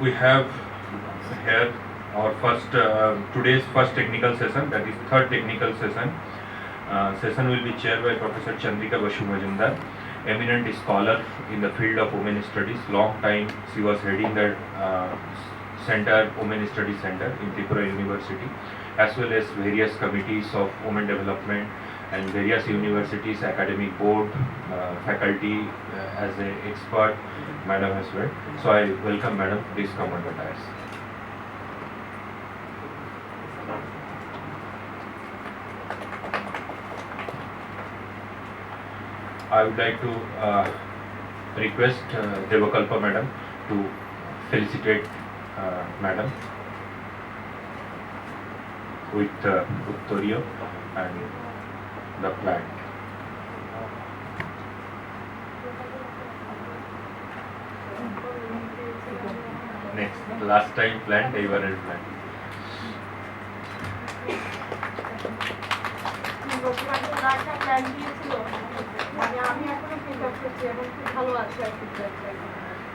We have here our today's first technical session, that is third technical session. Session will be chaired by Professor Chandrika Basu Majumdar, eminent scholar in the field of women studies. Long time she was heading the Women Studies Center in Tripura University, as well as various committees of women development and various universities, academic board, faculty as an expert, madam as well. So I welcome madam, please come on the dais. I would like to request Devakalpa madam to felicitate madam with Victoria and the plant. Next, last time plant, everett plant.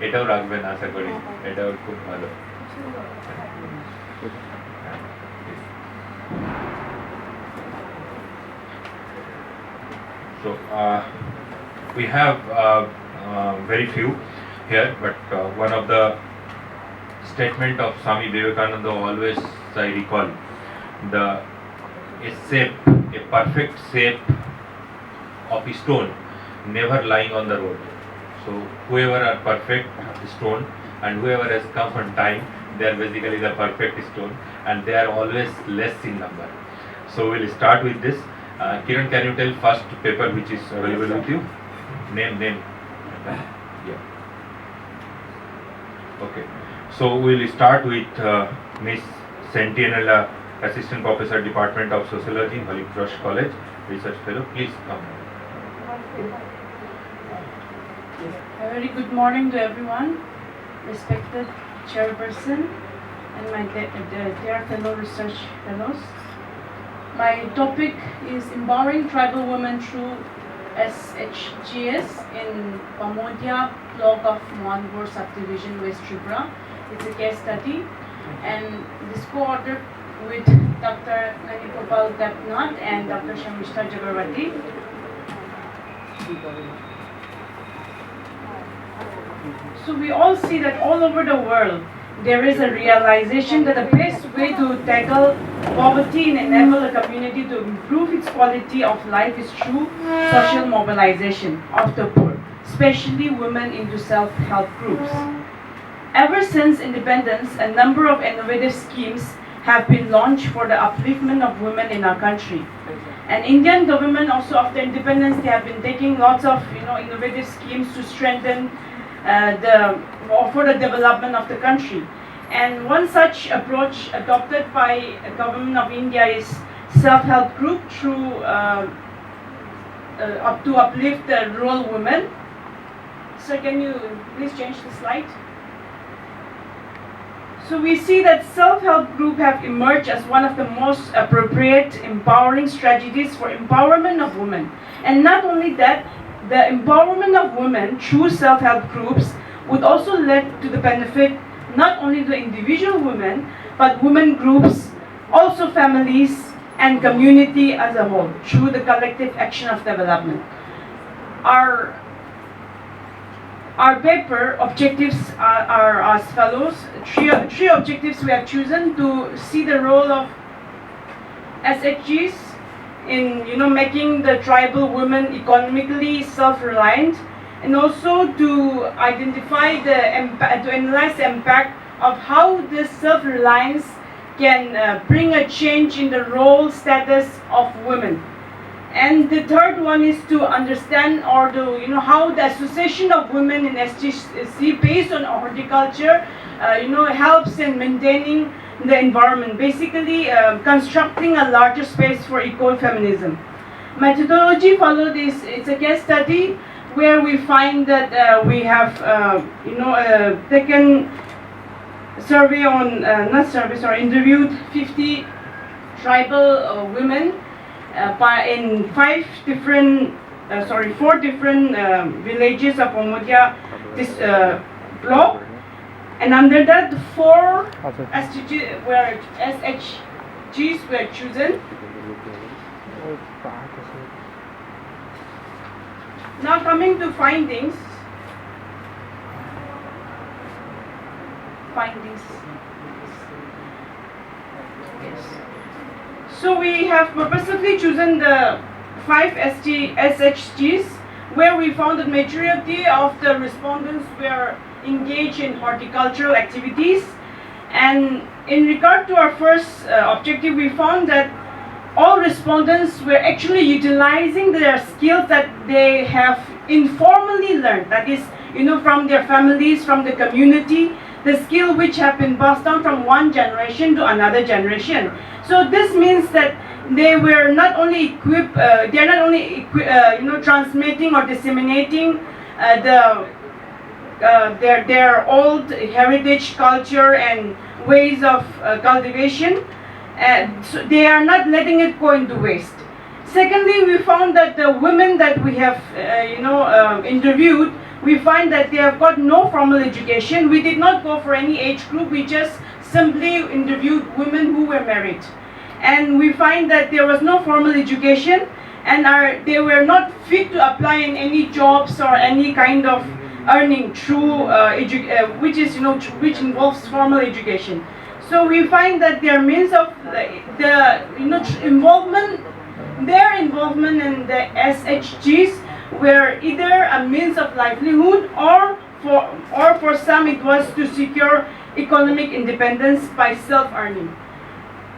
এটাও রাখবেন আশা করি, এটাও খুব ভালো। So we have very few here, but one of the statement of Swami Vivekananda always I recall, a perfect shape of a stone never lying on the road. So whoever are perfect stone and whoever has come on time, they are basically the perfect stone, and they are always less in number. So we'll start with this. Kiran, can you tell first paper which is available with you? Name. Yeah. Okay. So we'll start with Miss Sentinella, Assistant Professor, Department of Sociology, Holy Cross College, Research Fellow. Please come. A very good morning to everyone, respected chairperson and my dear fellow research fellows. My topic is empowering tribal women through SHGS in Pamodia block of Mohanpur subdivision, West Tripura. It's a case study, and this co-authored with Dr. Nanipopal Dapnath and Dr. Shamishta Jagarwati. So we all see that all over the world there is a realization that the best way to tackle poverty and enable a community to improve its quality of life is through social mobilization of the poor, especially women into self-help groups. Ever since independence, a number of innovative schemes have been launched for the upliftment of women in our country. And Indian government also after independence, they have been taking lots of innovative schemes to strengthen for the development of the country. And one such approach adopted by the government of India is self-help group through to uplift the rural women. So can you please change the slide? So we see that self-help group have emerged as one of the most appropriate empowering strategies for empowerment of women. And not only that, the empowerment of women through self-help groups would also lead to the benefit not only to individual women, but women groups, also families and community as a whole through the collective action of development. Our paper objectives are as follows. Three objectives we have chosen to see the role of SHGs in making the tribal women economically self-reliant, and also to identify to analyze the impact of how this self-reliance can bring a change in the role status of women. And the third one is to understand how the association of women in SGC based on horticulture helps in maintaining the environment, basically constructing a larger space for ecofeminism. Methodology followed is, it's a case study where we find that we have taken survey on interviewed 50 tribal women in four different villages of Pamodia block, And under that, the 4 अच्छा SHGs were chosen. Now coming to findings. Yes. So we have purposefully chosen the 5 SHGs, where we found that majority of the respondents were engaged in horticultural activities. And in regard to our first objective, we found that all respondents were actually utilizing their skills that they have informally learned, that is, from their families, from the community, the skill which have been passed down from one generation to another generation. So this means that they were not only equipped, they are not only transmitting or disseminating their old heritage, culture, and ways of cultivation. So they are not letting it go into waste. Secondly, we found that the women that we have interviewed, we find that they have got no formal education. We did not go for any age group. We just simply interviewed women who were married. And we find that there was no formal education, and they were not fit to apply in any jobs or any kind of earning through which involves formal education. So we find that their means of their involvement in the SHGs were either a means of livelihood, or for some it was to secure economic independence by self-earning.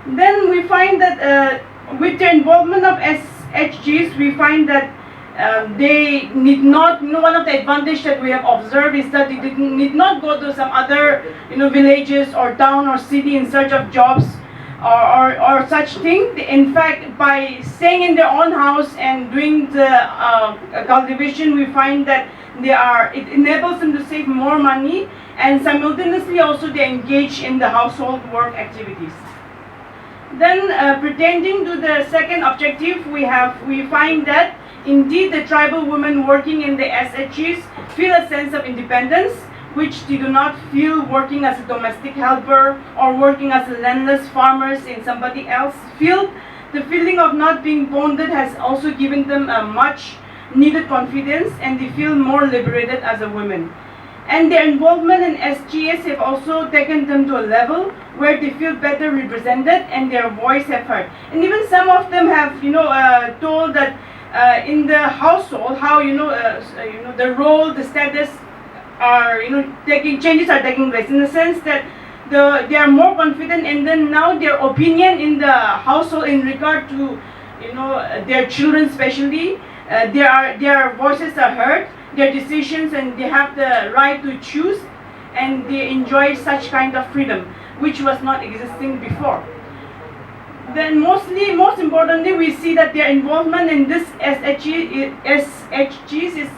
Then we find that with the involvement of SHGs, we find that they need not, one of the advantages that we have observed is that they need not go to some other, villages or town or city in search of jobs or such thing. In fact, by staying in their own house and doing the cultivation, we find that it enables them to save more money, and simultaneously also they engage in the household work activities. Then pertaining to the second objective, we find that indeed the tribal women working in the SHGs feel a sense of independence, which they do not feel working as a domestic helper or working as a landless farmers in somebody else's field. The feeling of not being bonded has also given them a much needed confidence, and they feel more liberated as a woman. And their involvement in SGS have also taken them to a level where they feel better represented and their voice have heard. And even some of them have, told that in the household, how the role, the status are changes are taking place, in the sense that they are more confident, and then now their opinion in the household in regard to their children especially, their voices are heard, their decisions, and they have the right to choose, and they enjoy such kind of freedom which was not existing before. Then most importantly, we see that their involvement in this SHGs is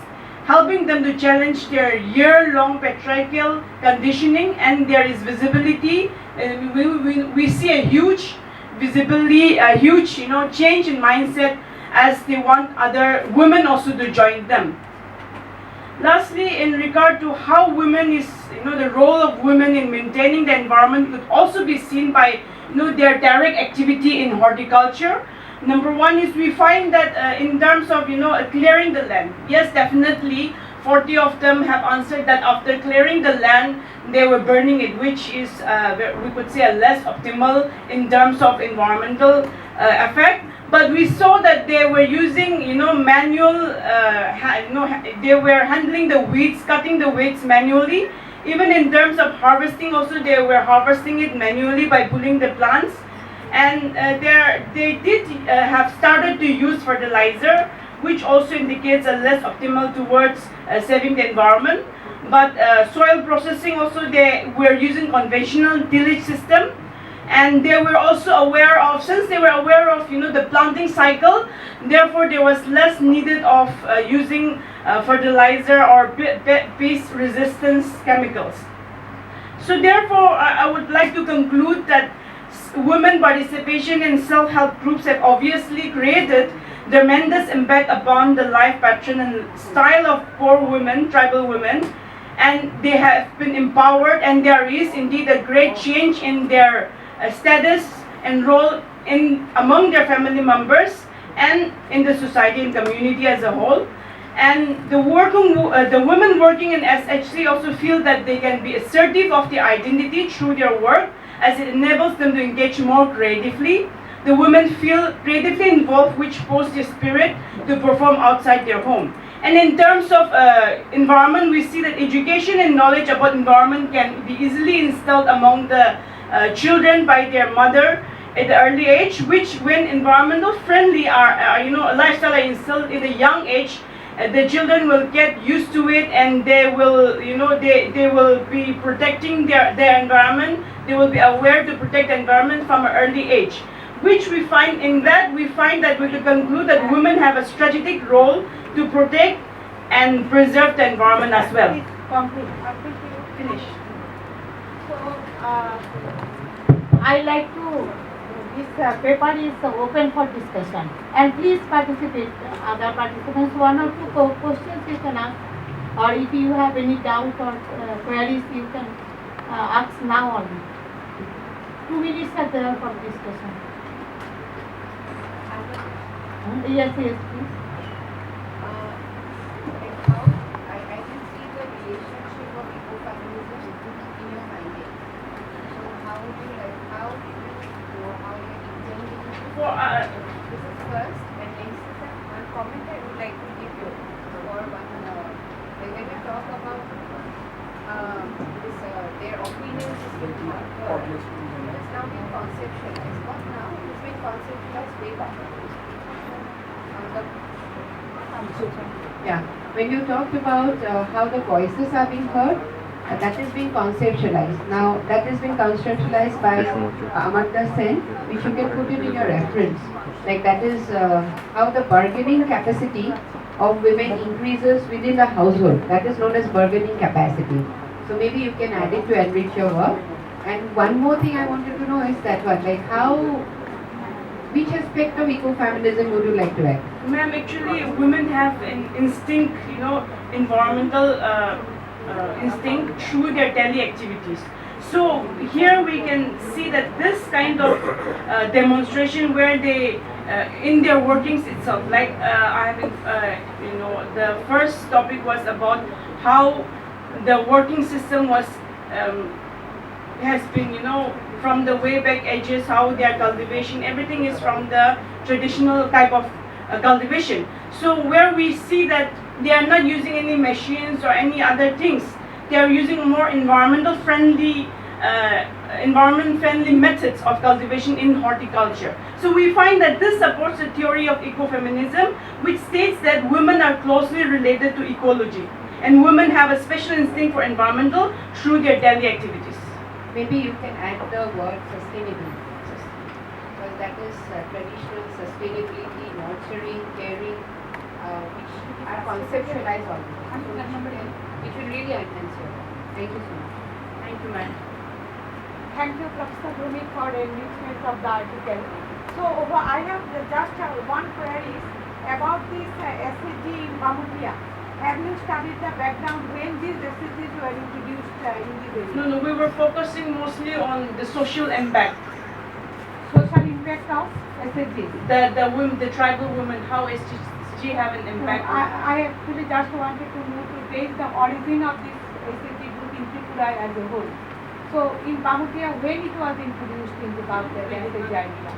helping them to challenge their year-long patriarchal conditioning, and there is visibility. We see a huge change in mindset, as they want other women also to join them. Lastly, in regard to how women is, the role of women in maintaining the environment could also be seen by, their direct activity in horticulture. Number one is we find that in terms of, clearing the land, yes, definitely 40 of them have answered that after clearing the land, they were burning it, which is, we could say, a less optimal in terms of environmental effect. But we saw that they were using, manual, they were handling the weeds, cutting the weeds manually. Even in terms of harvesting also, they were harvesting it manually by pulling the plants. And they did have started to use fertilizer, which also indicates a less optimal towards saving the environment. But soil processing also, they were using conventional tillage system. And they were also aware of, since they were aware of the planting cycle, therefore there was less needed of using fertilizer or pest resistance chemicals. So therefore I would like to conclude that women participation in self-help groups have obviously created tremendous impact upon the life pattern and style of poor women, tribal women. and they have been empowered, and there is indeed a great change in their status and role in among their family members and in the society and community as a whole. And the women working in SHC also feel that they can be assertive of their identity through their work, as it enables them to engage more creatively. The women feel creatively involved, which boosts their spirit to perform outside their home. And in terms of environment, we see that education and knowledge about environment can be easily instilled among the children by their mother at the early age, which when environmental friendly lifestyle are instilled in a young age, the children will get used to it, and they will they will be protecting their environment. They will be aware to protect the environment from an early age, which we find that we can conclude that women have a strategic role to protect and preserve the environment as well. Finish. So, I like to, this paper is open for discussion, and please participate, other participants. One or two questions you can ask, or if you have any doubt or queries, you can ask now only. 2 minutes are there for discussion. Yes, please. Like how I can see the relationship of ecofeminism in your findings. So how do you know how you're intending to this is first, and next is that one comment I would like to give you for one when you talk about this their opinions is being heard. It's now being conceptualized. Not now, it's been conceptualized way back. Yeah, when you talked about how the voices are being heard, that is being conceptualized. Now, that has been conceptualized by Amanda Sen, which you can put it in your reference. Like that is how the bargaining capacity of women increases within the household. That is known as bargaining capacity. So maybe you can add it to enrich your work. And one more thing I wanted to know is that one, like which aspect of ecofeminism would you like to add? Ma'am, actually, women have an instinct, environmental instinct through their daily activities. So here we can see that this kind of demonstration where they, in their workings itself, like the first topic was about how the working system was has been, from the way back ages, how their cultivation, everything is from the traditional type of cultivation. So where we see that they are not using any machines or any other things, they are using more environment friendly methods of cultivation in horticulture. So we find that this supports the theory of ecofeminism, which states that women are closely related to ecology, and women have a special instinct for environmental through their daily activities. Maybe you can add the word sustainability, because that is traditional sustainability, nurturing, caring, which are conceptualized already, which will really enhance your work. Thank you so much. Thank you, ma'am. Thank you, Professor Bhumi, for enrichment of the article. So, I have just one query about this SHG in Bamutia. Have you studied the background when these SHGs were introduced in the village? No, we were focusing mostly on the social impact. Social impact of SHGs? The tribal women, how SHG have an impact. I actually just wanted to know to trace the origin of this SHG group in Tripura as a whole. So in Bamutia, when it was introduced in the SHG idea?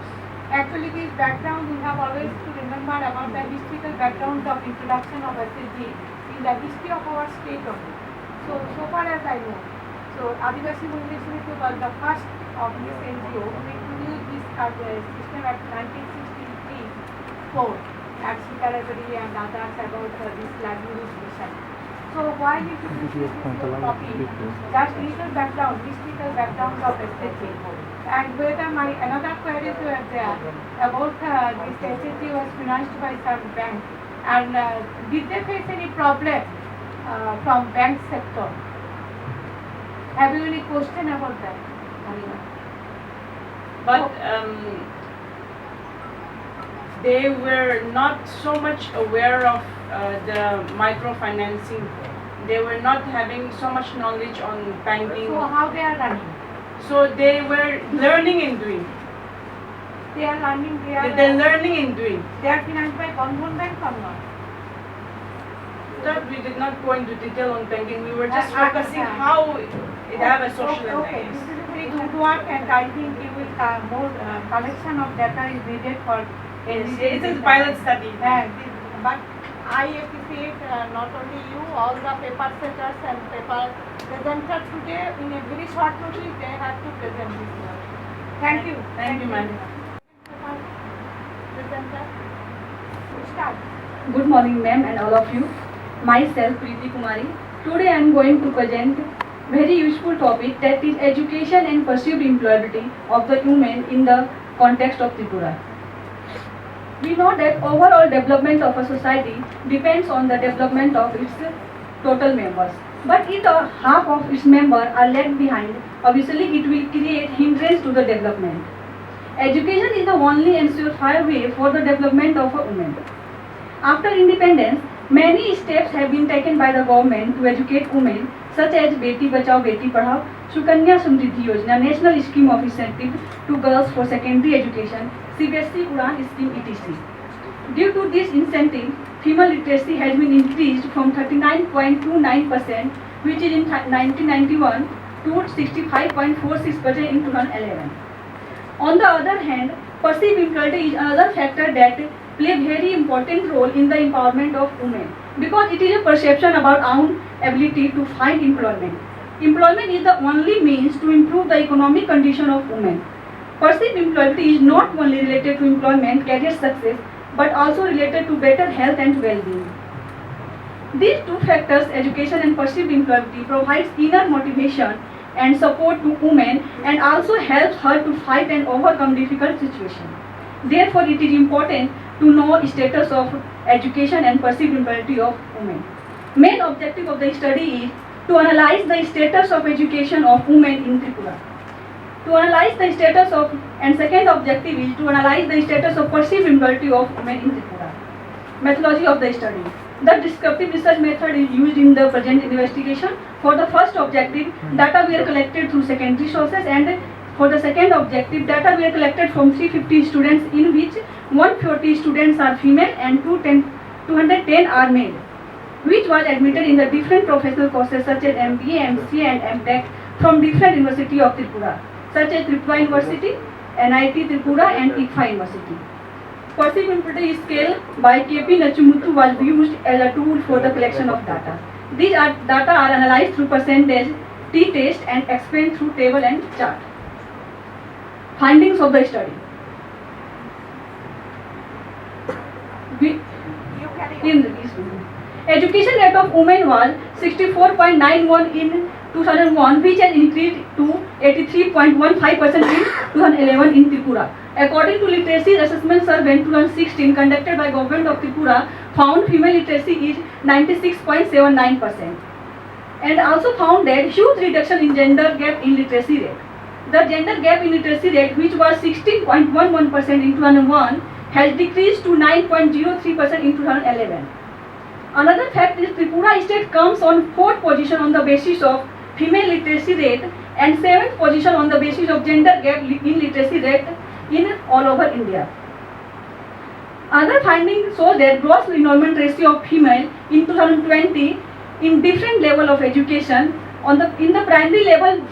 Actually, this background we have always to remember about the historical background of introduction of SHG in the history of our state only. So far as I know, so Adivasi Women's Initiative was the first of this NGO who introduced this system at 1963-4 at Secretary and others about this livelihood mission. So why we introduce this copy? That's historical background of SHG. And whether my another queries were there about this SHG was financed by some bank, and did they face any problem from bank sector? Have you any question about that? But they were not so much aware of the microfinancing They were not having so much knowledge on banking. So how they are running? So they were learning and doing. They are learning, They're learning and doing. they are financed by Bandhan Bank or not? That we did not go into detail on banking. We were just I focusing understand. how it have a social Okay, impact. this is a very good work, and I think you will more collection of data is needed for. Yes, it is a pilot study. But I appreciate not only you, all the paper setters and paper presenters today in a very short notice they have to present this work. Thank you. Thank you, madam. Presenter, start. Good morning, ma'am, and all of you. Myself, Preeti Kumari. Today I am going to present very useful topic, that is education and perceived employability of the women in the context of Tripura. We know that overall development of a society depends on the development of its total members. But if half of its members are left behind, obviously it will create hindrance to the development. Education is the only and surefire way for the development of a woman. After independence, many steps have been taken by the government to educate women, such as Beti Bachao Beti Padhao, Sukanya Samriddhi Yojana, National Scheme of Incentive to Girls for Secondary Education, CBSE Udan Scheme etc. Due to this incentive, female literacy has been increased from 39.29%, which is in 1991, to 65.46% in 2011. On the other hand, perceived employability is another factor that play a very important role in the empowerment of women, because it is a perception about own ability to find employment. Employment is the only means to improve the economic condition of women. Perceived employability is not only related to employment, career success, but also related to better health and well-being. These two factors, education and perceived employability, provides inner motivation and support to women and also helps her to fight and overcome difficult situations. Therefore, it is important to know status of education and perceived employability of women. Main objective of the study is to analyze the status of education of women in Tripura. To analyze the status of, and second objective is to analyze the status of perceived employability of women in Tripura. Methodology of the study. The descriptive research method is used in the present investigation. For the first objective, data were collected through secondary sources, and for the second objective, data were collected from 350 students, in which 140 students are female and 210 are male, which was admitted in the different professional courses such as MBA, MCA and MTech from different universities of Tripura, such as Tripura University, NIT Tripura and ICFA University. Perceived employability scale by KP Nachumuthu was used as a tool for the collection of data. These data are analyzed through percentage, t-test and explained through table and chart. Findings of the study. Education rate of women was 64.91 in 2001, which has increased to 83.15% in 2011 in Tripura. According to Literacy Assessment Survey 2016 conducted by Government of Tripura, found female literacy is 96.79%, and also found that huge reduction in gender gap in literacy rate. The gender gap in literacy rate, which was 16.11% in 2001, has decreased to 9.03% in 2011. Another fact is Tripura state comes on 4th position on the basis of female literacy rate and 7th position on the basis of gender gap in literacy rate in all over India. Other findings show that gross enrollment ratio of female in 2020 in different level of education. In the primary level,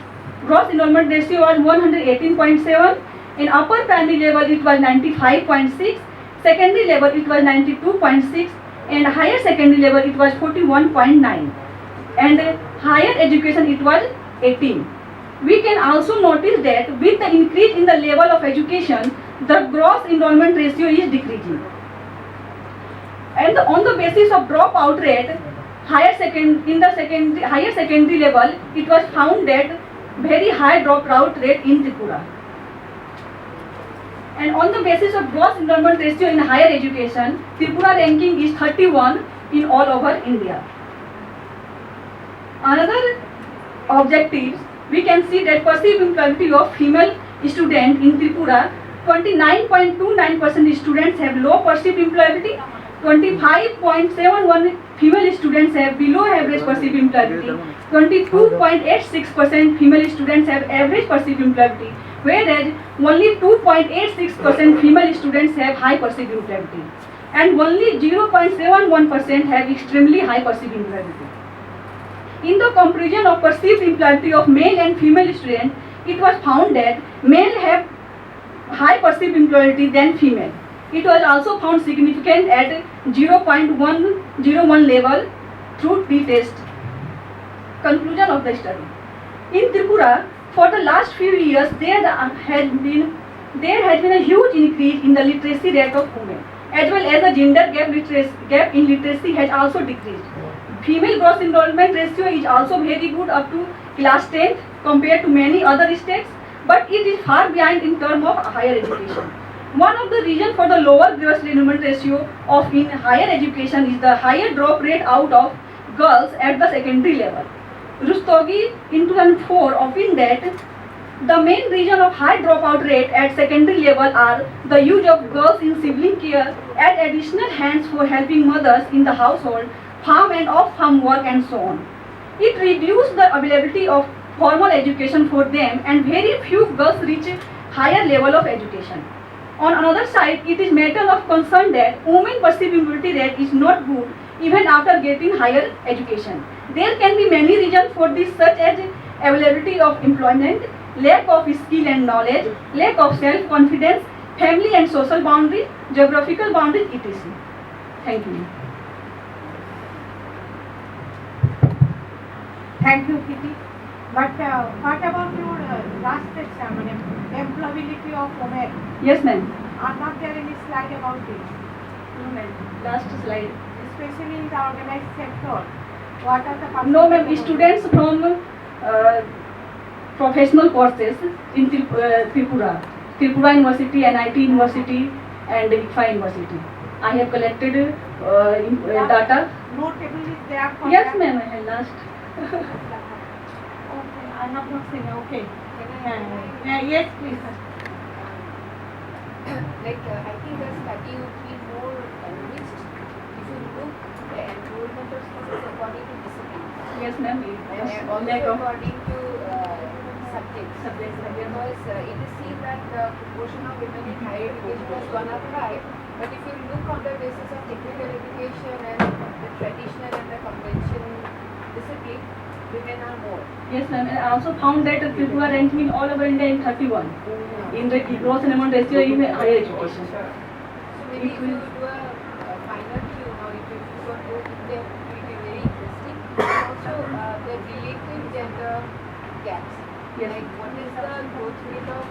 gross enrollment ratio was 118.7. In upper primary level, it was 95.6. Secondary level, it was 92.6. And higher secondary level, it was 41.9. And higher education, it was 18. We can also notice that with the increase in the level of education, the gross enrollment ratio is decreasing. And on the basis of dropout rate, higher secondary level, it was found that very high dropout rate in Tripura. And on the basis of gross enrollment ratio in higher education, Tripura ranking is 31 in all over India. Another objectives, we can see that perceived employability of female students in Tripura, 29.29% students have low perceived employability, 25.71% female students have below average perceived employability. 22.86% female students have average perceived employability, whereas only 2.86% female students have high perceived employability, and only 0.71% have extremely high perceived employability. In the comparison of perceived employability of male and female students, it was found that male have high perceived employability than female. It was also found significant at 0.101 level through t-test. Conclusion of the study. In Tripura, for the last few years, there has been a huge increase in the literacy rate of women, as well as the gender gap in literacy has also decreased. Female gross enrollment ratio is also very good up to class 10th compared to many other states, but it is far behind in terms of higher education. One of the reasons for the lower gross enrollment ratio of in higher education is the higher drop rate out of girls at the secondary level. Rustogi in 2004 opined that the main reason of high dropout rate at secondary level are the use of girls in sibling care as additional hands for helping mothers in the household, farm and off-farm work and so on. It reduced the availability of formal education for them, and very few girls reach higher level of education. On another side, it is matter of concern that women perceived mobility rate is not good even after getting higher education. There can be many reasons for this, such as availability of employment, lack of skill and knowledge, lack of self-confidence, family and social boundaries, geographical boundaries, etc. Thank you. Thank you, Kitty. But what about your last exam, employability of women? Yes, ma'am. Are not there any slide about this? No, ma'am. Last slide. Especially in the organized sector. What are the No, ma'am. Students from professional courses in Tripura University, NIT University, and ICFA University. I have collected data. No table is there for Yes, that? ma'am. I have last. Okay, I have not seen. Okay. Yes, please. I think the study would be more enriched if you look the enrollment of students according to discipline Yes, ma'am. and also Lack of according to subjects. Because it is seen that the proportion of women in higher education has gone up high, but if you look on the basis of technical education and the traditional and the convention discipline, women are more. Yes, ma'am. And I also found that Tripura ranking in all over India in 31 in the gross enrollment ratio in higher education. So maybe if you do a final view now, if you go in depth, it will be very interesting. Also, the relative gender gaps. Yes. Like what is the growth rate of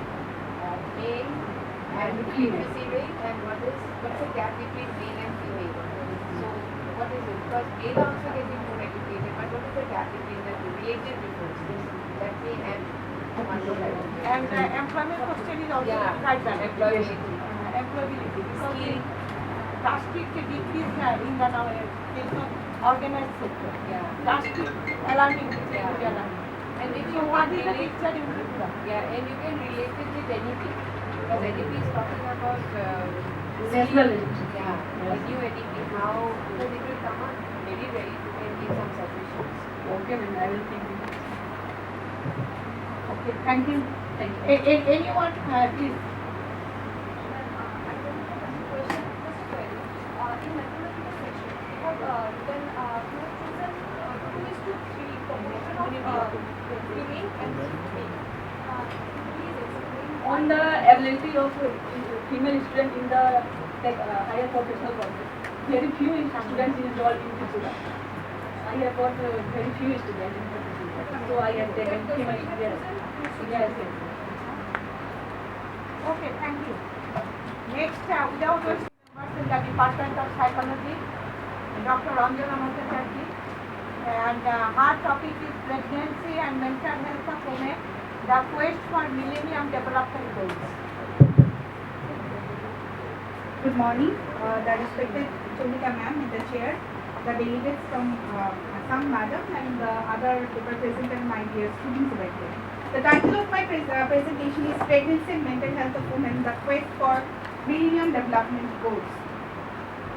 male and female. literacy rate, and what's the gap between male and female? So what is it? Because male are also getting more educated, but what is the gap between the relative differences that we have? And employment question is also Yeah, right back. employability. Employability. Because Skill. drastic decrease in the now case of organized sector. Yeah. Drastic, alarming, Yeah. very alarming. And if So you what can is the relate, picture in Tripura? yeah, and you can relate it with anything. Because NEP is talking about National skill. education. Yeah, Yes. the new NEP, how, because it will come on very ready, you can give some suggestions. Okay, ma'am. I will think. Okay, thank you. Thank you. Anyone, please. On the ability of female students in the higher professional courses, very few students enrolled in Tripura. I have got very few students in professional courses, so I have taken female students. Yes, yes. Okay, thank you. Next, without wasting members in the Department of Psychology, Dr. Ranjana Bhattacharjee, and her topic is pregnancy and mental health of women, the quest for Millennium Development Goals. Good morning, the respected Chomika ma'am in the chair, the delegates from some madam and the other representatives, my dear students over here. The title of my presentation is Pregnancy and Mental Health of Women, the Quest for Millennium Development Goals.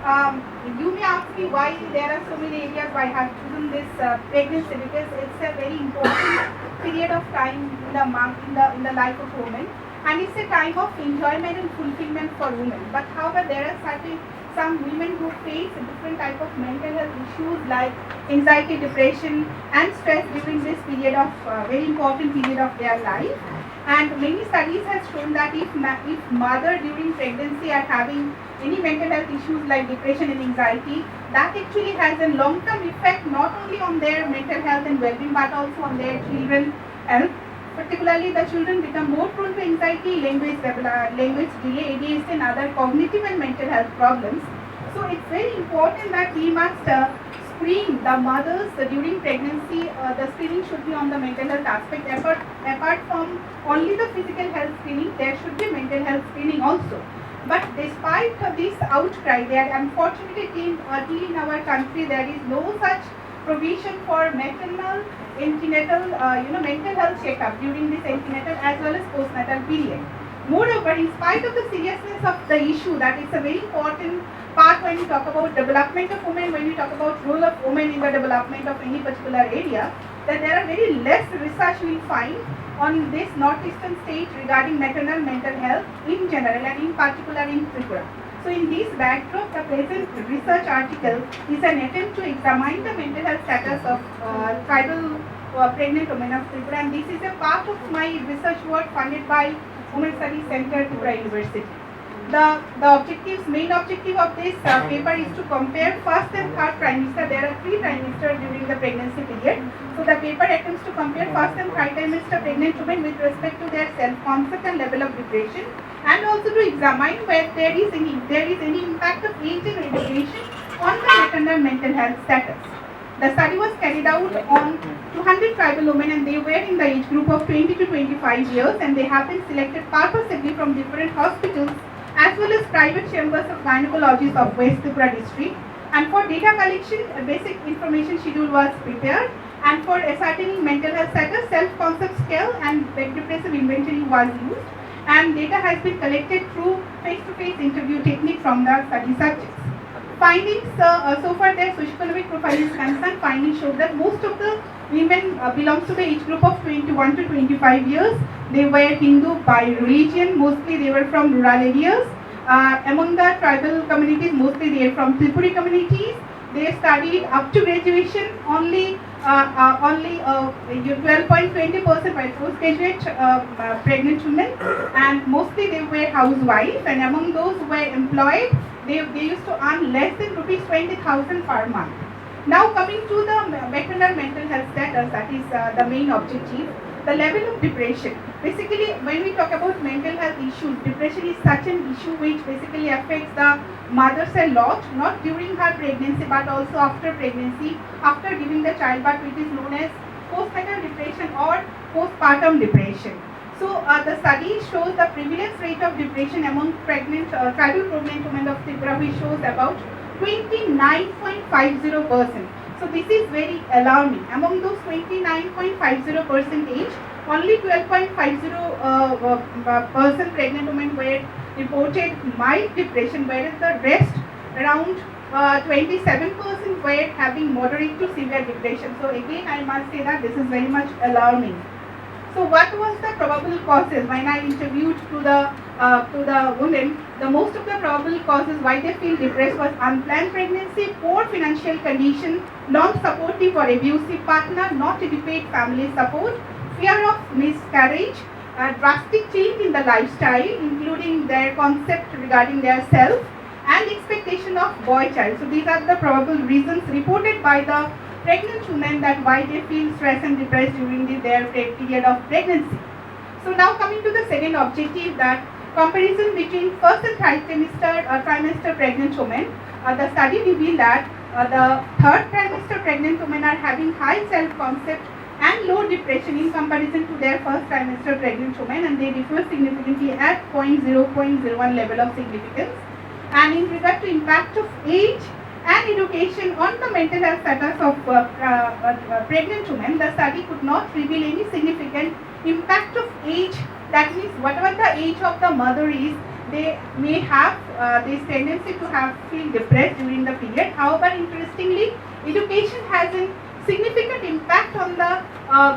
You may ask me why there are so many areas why I have chosen this pregnancy, because it's a very important period of time in the month in the life of women, and it's a time of enjoyment and fulfillment for women. But however, there are some women who face a different type of mental health issues like anxiety, depression, and stress during this period of very important period of their life. And many studies have shown that if mother during pregnancy are having any mental health issues like depression and anxiety, that actually has a long-term effect not only on their mental health and well-being but also on their children health. Particularly, the children become more prone to anxiety, language delay, ADHD, and other cognitive and mental health problems. So it's very important that we must screen the mothers during pregnancy. The screening should be on the mental health aspect. Apart from only the physical health screening, there should be mental health screening also. But despite this outcry, there unfortunately in our country there is no such provision for maternal, antenatal, mental health checkup during this antenatal as well as postnatal period. Moreover, in spite of the seriousness of the issue, that is a very important part when we talk about development of women, when we talk about role of women in the development of any particular area, that there are very less research we find on this northeastern state regarding maternal mental health in general and in particular in Tripura. So in this backdrop, the present research article is an attempt to examine the mental health status of tribal pregnant women of Tripura, and this is a part of my research work funded by Women Studies Center, Tripura University. The main objective of this paper is to compare first and third trimester. There are 3 trimesters during the pregnancy period. So the paper attempts to compare first and third trimester pregnant women with respect to their self-concept and level of depression, and also to examine whether there is any impact of age and education on the maternal mental health status. The study was carried out on 200 tribal women, and they were in the age group of 20 to 25 years, and they have been selected purposely from different hospitals as well as private chambers of gynecologists of West Tripura district. And for data collection, a basic information schedule was prepared, and for ascertaining mental health status, self-concept scale and depressive inventory was used, and data has been collected through face-to-face interview technique from the study subjects. Findings, so far their socioeconomic profile is concerned, findings show that most of the women belongs to the age group of 21 to 25 years. They were Hindu by religion, mostly they were from rural areas. Among the tribal communities, mostly they are from Tripuri communities. They studied up to graduation, only 12.20% by postgraduate pregnant women, and mostly they were housewives, and among those who were employed, they used to earn less than rupees 20,000 per month. Now coming to the maternal mental health status, that is the main objective. The level of depression. Basically, when we talk about mental health issues, depression is such an issue which basically affects the mothers a lot, not during her pregnancy but also after pregnancy, after giving the childbirth, which is known as postnatal depression or postpartum depression. So the study shows the prevalence rate of depression among tribal pregnant women of Tripura, which shows about 29.50%. So this is very alarming. Among those 29.50%, only 12.50% pregnant women were reported mild depression, whereas the rest, around 27%, were having moderate to severe depression. So again, I must say that this is very much alarming. So what was the probable causes? When I interviewed to the women, the most of the probable causes why they feel depressed was unplanned pregnancy, poor financial condition, non-supportive or abusive partner, not adequate family support, fear of miscarriage, drastic change in the lifestyle, including their concept regarding their self, and expectation of boy child. So these are the probable reasons reported by the pregnant women that why they feel stressed and depressed during their period of pregnancy. So now coming to the second objective, that comparison between first and third trimester pregnant women. The study revealed that the third trimester pregnant women are having high self-concept and low depression in comparison to their first trimester pregnant women, and they differ significantly at 0.01 level of significance. And in regard to impact of age and education on the mental health status of pregnant women, the study could not reveal any significant impact of age. That means whatever the age of the mother is, they may have this tendency to feel depressed during the period. However, interestingly, education has a significant impact on the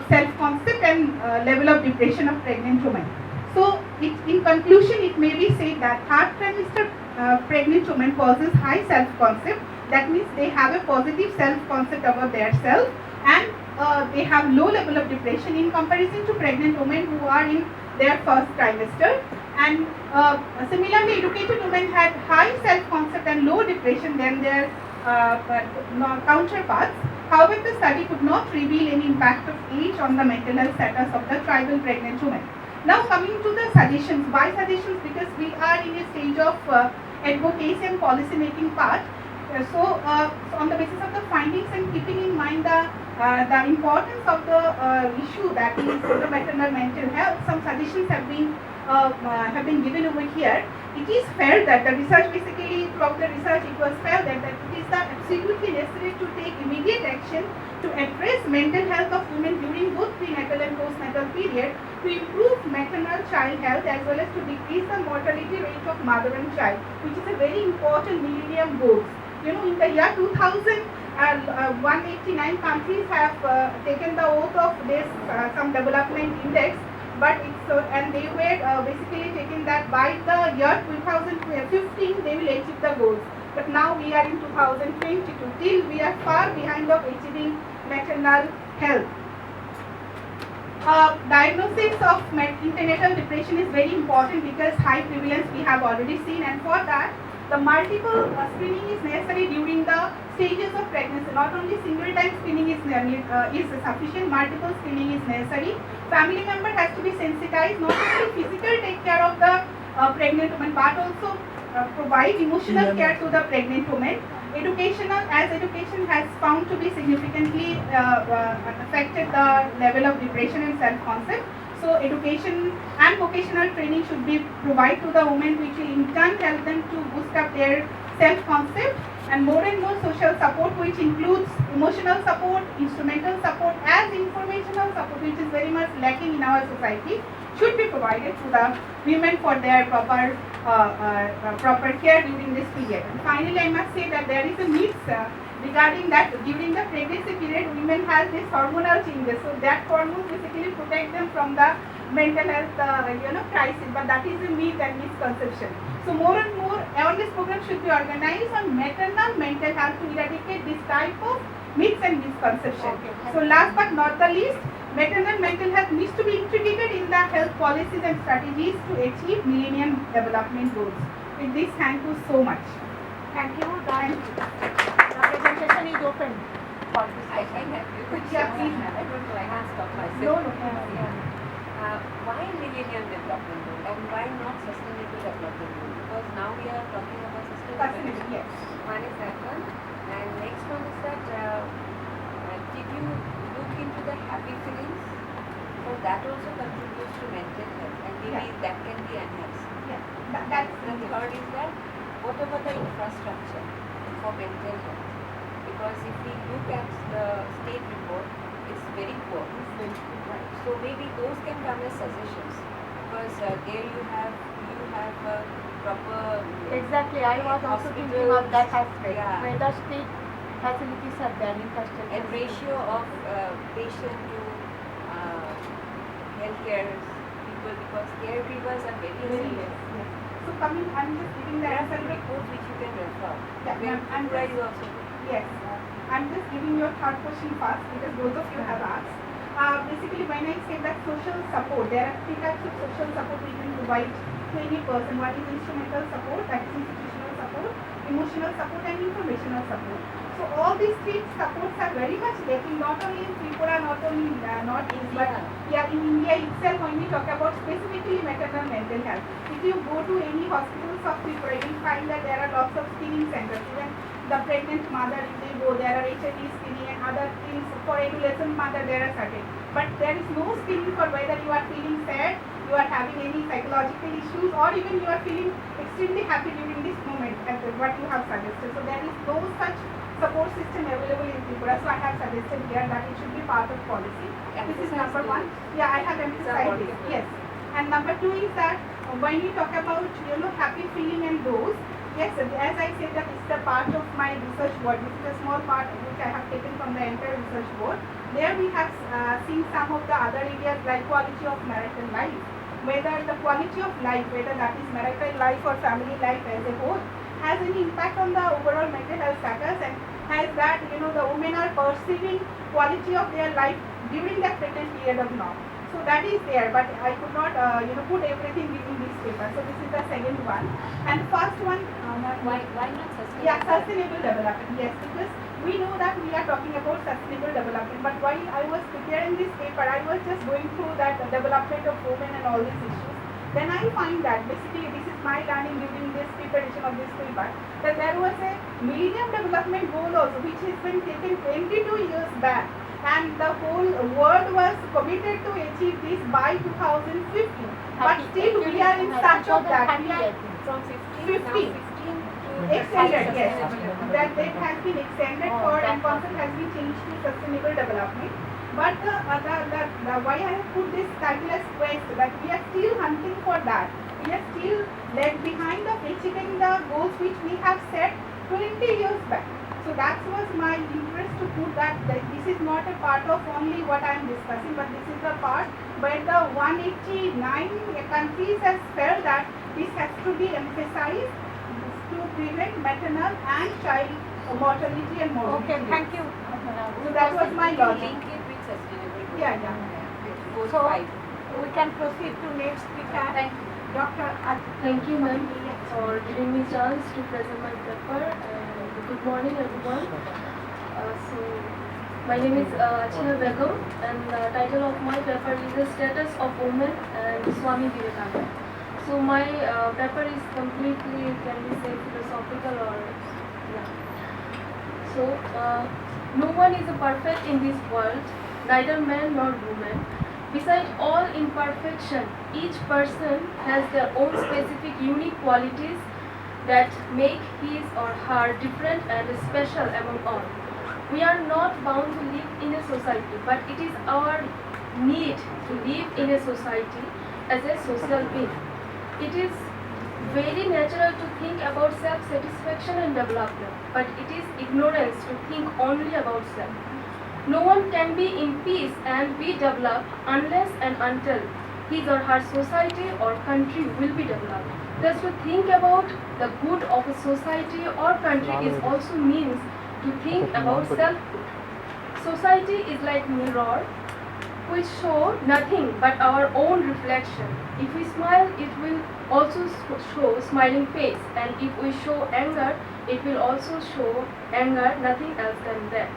self-concept and level of depression of pregnant women. So, in conclusion, it may be said that third trimester pregnant women possess high self-concept. That means they have a positive self-concept about their self, and they have low level of depression in comparison to pregnant women who are in their first trimester. And similarly, educated women had high self-concept and low depression than their counterparts. However, the study could not reveal any impact of age on the mental health status of the tribal pregnant women. Now coming to the suggestions. Why suggestions? Because we are in a stage of advocacy and policy making part. So on the basis of the findings and keeping in mind the importance of the issue, that is maternal mental health, some suggestions have been given over here. It is felt that the research, basically throughout the research, it was felt that it is absolutely necessary to take immediate action to address mental health of women during both prenatal and postnatal period, to improve maternal child health as well as to decrease the mortality rate of mother and child, which is a very important millennium goal. You know, in the year 2000, 189 countries have taken the oath of this some development index, but it's and they were basically taking that by the year 2015 they will achieve the goals. But now we are in 2022, till we are far behind of achieving maternal health. Diagnosis of antenatal depression is very important because high prevalence we have already seen, and for that the multiple screening is necessary during the stages of pregnancy. Not only single time screening is sufficient, multiple screening is necessary. Family member has to be sensitized, not only physical take care of the pregnant woman, but also provide emotional care to the pregnant woman. Educational, as education has found to be significantly affected the level of depression and self-concept. So education and vocational training should be provided to the women, which will in turn help them to boost up their self-concept, and more social support, which includes emotional support, instrumental support, as informational support, which is very much lacking in our society, should be provided to the women for their proper care during this period. And finally, I must say that there is a myth regarding that during the pregnancy period, women have this hormonal changes. So that hormone basically protect them from the mental health crisis. But that is a myth and misconception. So more and more awareness programs should be organized on maternal mental health to eradicate this type of myths and misconceptions. So last but not the least, maternal mental health needs to be integrated in the health policies and strategies to achieve Millennium Development Goals. With this, thank you so much. Thank you. The presentation is open for this. I have you could Yeah, please. I don't know, I can't stop myself. No. Why Millennium Development Goal and why not Sustainable Development Goal? Because now we are talking about sustainability. Yes. One is that one, and next one is that did you look into the happy feelings? Because that also contributes to mental health, and maybe that can be enhanced. Yeah. That's The third is that what about the infrastructure for mental health? Because if we look at the state report, it's very poor. So maybe those can come as suggestions, because there you have proper Exactly, I was also thinking of that aspect, Yeah. where the state facilities are there, infrastructure. and ratio of patient to healthcare people, because caregivers are very essential. So coming, I'm just giving the There are answer. some reports which you can refer. Yeah, Where I'm Tripura just- is also. Yes, I'm just giving your third question first because both of you have asked. Basically, when I say that social support, there are three types of social support we can provide to any person. One is instrumental support, that is institutional support, emotional support, and informational support. So all these three supports are very much lacking, not only in Tripura, not only in Northeast, but in India itself. When we talk about specifically maternal mental health, if you go to any hospitals of Tripura, you will find that there are lots of screening centers. Even the pregnant mother, if they go, there are HIV screening and other things. For adolescent mother, there are certain. But there is no screening for whether you are feeling sad, you are having any psychological issues, or even you are feeling extremely happy during this moment, as what you have suggested. So there is no such support system available in Tripura. So I have suggested here that it should be part of policy. This is number one. Yeah, I have emphasized this. Yes. And number two is that when you talk about, happy feeling and those, yes, as I said, that is the part of my research work. This is a small part which I have taken from the entire research work. There we have seen some of the other areas like quality of marital life, whether the quality of life, whether that is marital life or family life as a whole, has any impact on the overall mental health status, and has that, the women are perceiving quality of their life during that pregnant period or not. So that is there, but I could not, put everything in this paper. So this is the second one. And first one, Why not sustainable? yeah, sustainable development. Yes, because we know that we are talking about sustainable development. But while I was preparing this paper, I was just going through that development of women and all these issues. Then I find that basically this is my learning during this preparation of this paper, that there was a Millennium Development Goal also, which has been taken 22 years back. And the whole world was committed to achieve this by 2050. But still we are in search of that. We are From 15, 50. now 15 to extended, yes. sustainable. That date has been extended for and concept has been changed to sustainable development. But the why I have put this title as quest, that we are still hunting for that. We are still left behind of achieving the goals which we have set 20 years back. So that was my interest to put that this is not a part of only what I am discussing, but this is a part where the 189 countries has felt that this has to be emphasized to prevent maternal and child mortality and morbidity. Okay, thank you. So that was my logic. Link it with sustainable. Yeah. With goal So 5. we can proceed to next speaker. Thank you. Dr. Thank you, ma'am, for giving me chance to present my paper. And good morning, everyone. My name is Achina Begum, and the title of my paper is The Status of Women and Swami Vivekananda. So my paper is completely, can be said, philosophical or yeah. So no one is perfect in this world, neither man nor woman. Besides all imperfection, each person has their own specific unique qualities that make his or her different and special among all. We are not bound to live in a society, but it is our need to live in a society as a social being. It is very natural to think about self-satisfaction and development, but it is ignorance to think only about self. No one can be in peace and be developed unless and until his or her society or country will be developed. Thus, to think about the good of a society or country is also means to think about self. Society is like mirror which show nothing but our own reflection. If we smile, it will also show smiling face, and if we show anger, it will also show anger, nothing else than that.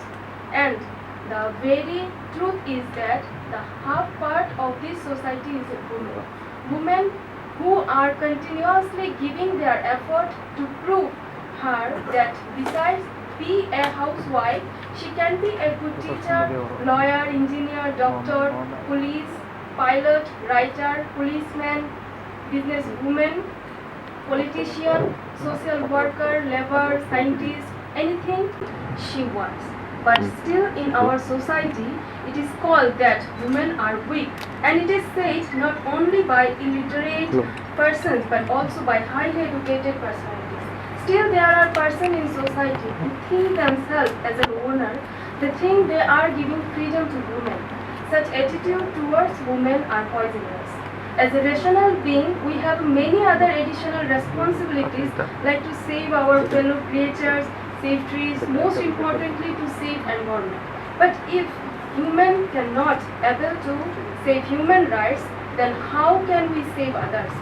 And the very truth is that the half part of this society is women. Women who are continuously giving their effort to prove her that besides be a housewife, she can be a good teacher, lawyer, engineer, doctor, police, pilot, writer, policeman, businesswoman, politician, social worker, labor, scientist, anything she wants. But still in our society, it is called that women are weak, and it is said not only by illiterate persons but also by highly educated personalities. Still there are persons in society who think themselves as an owner. They think they are giving freedom to women. Such attitude towards women are poisonous. As a rational being, we have many other additional responsibilities like to save our fellow creatures, save trees, most importantly to save environment. But if human cannot able to save human rights, then how can we save others?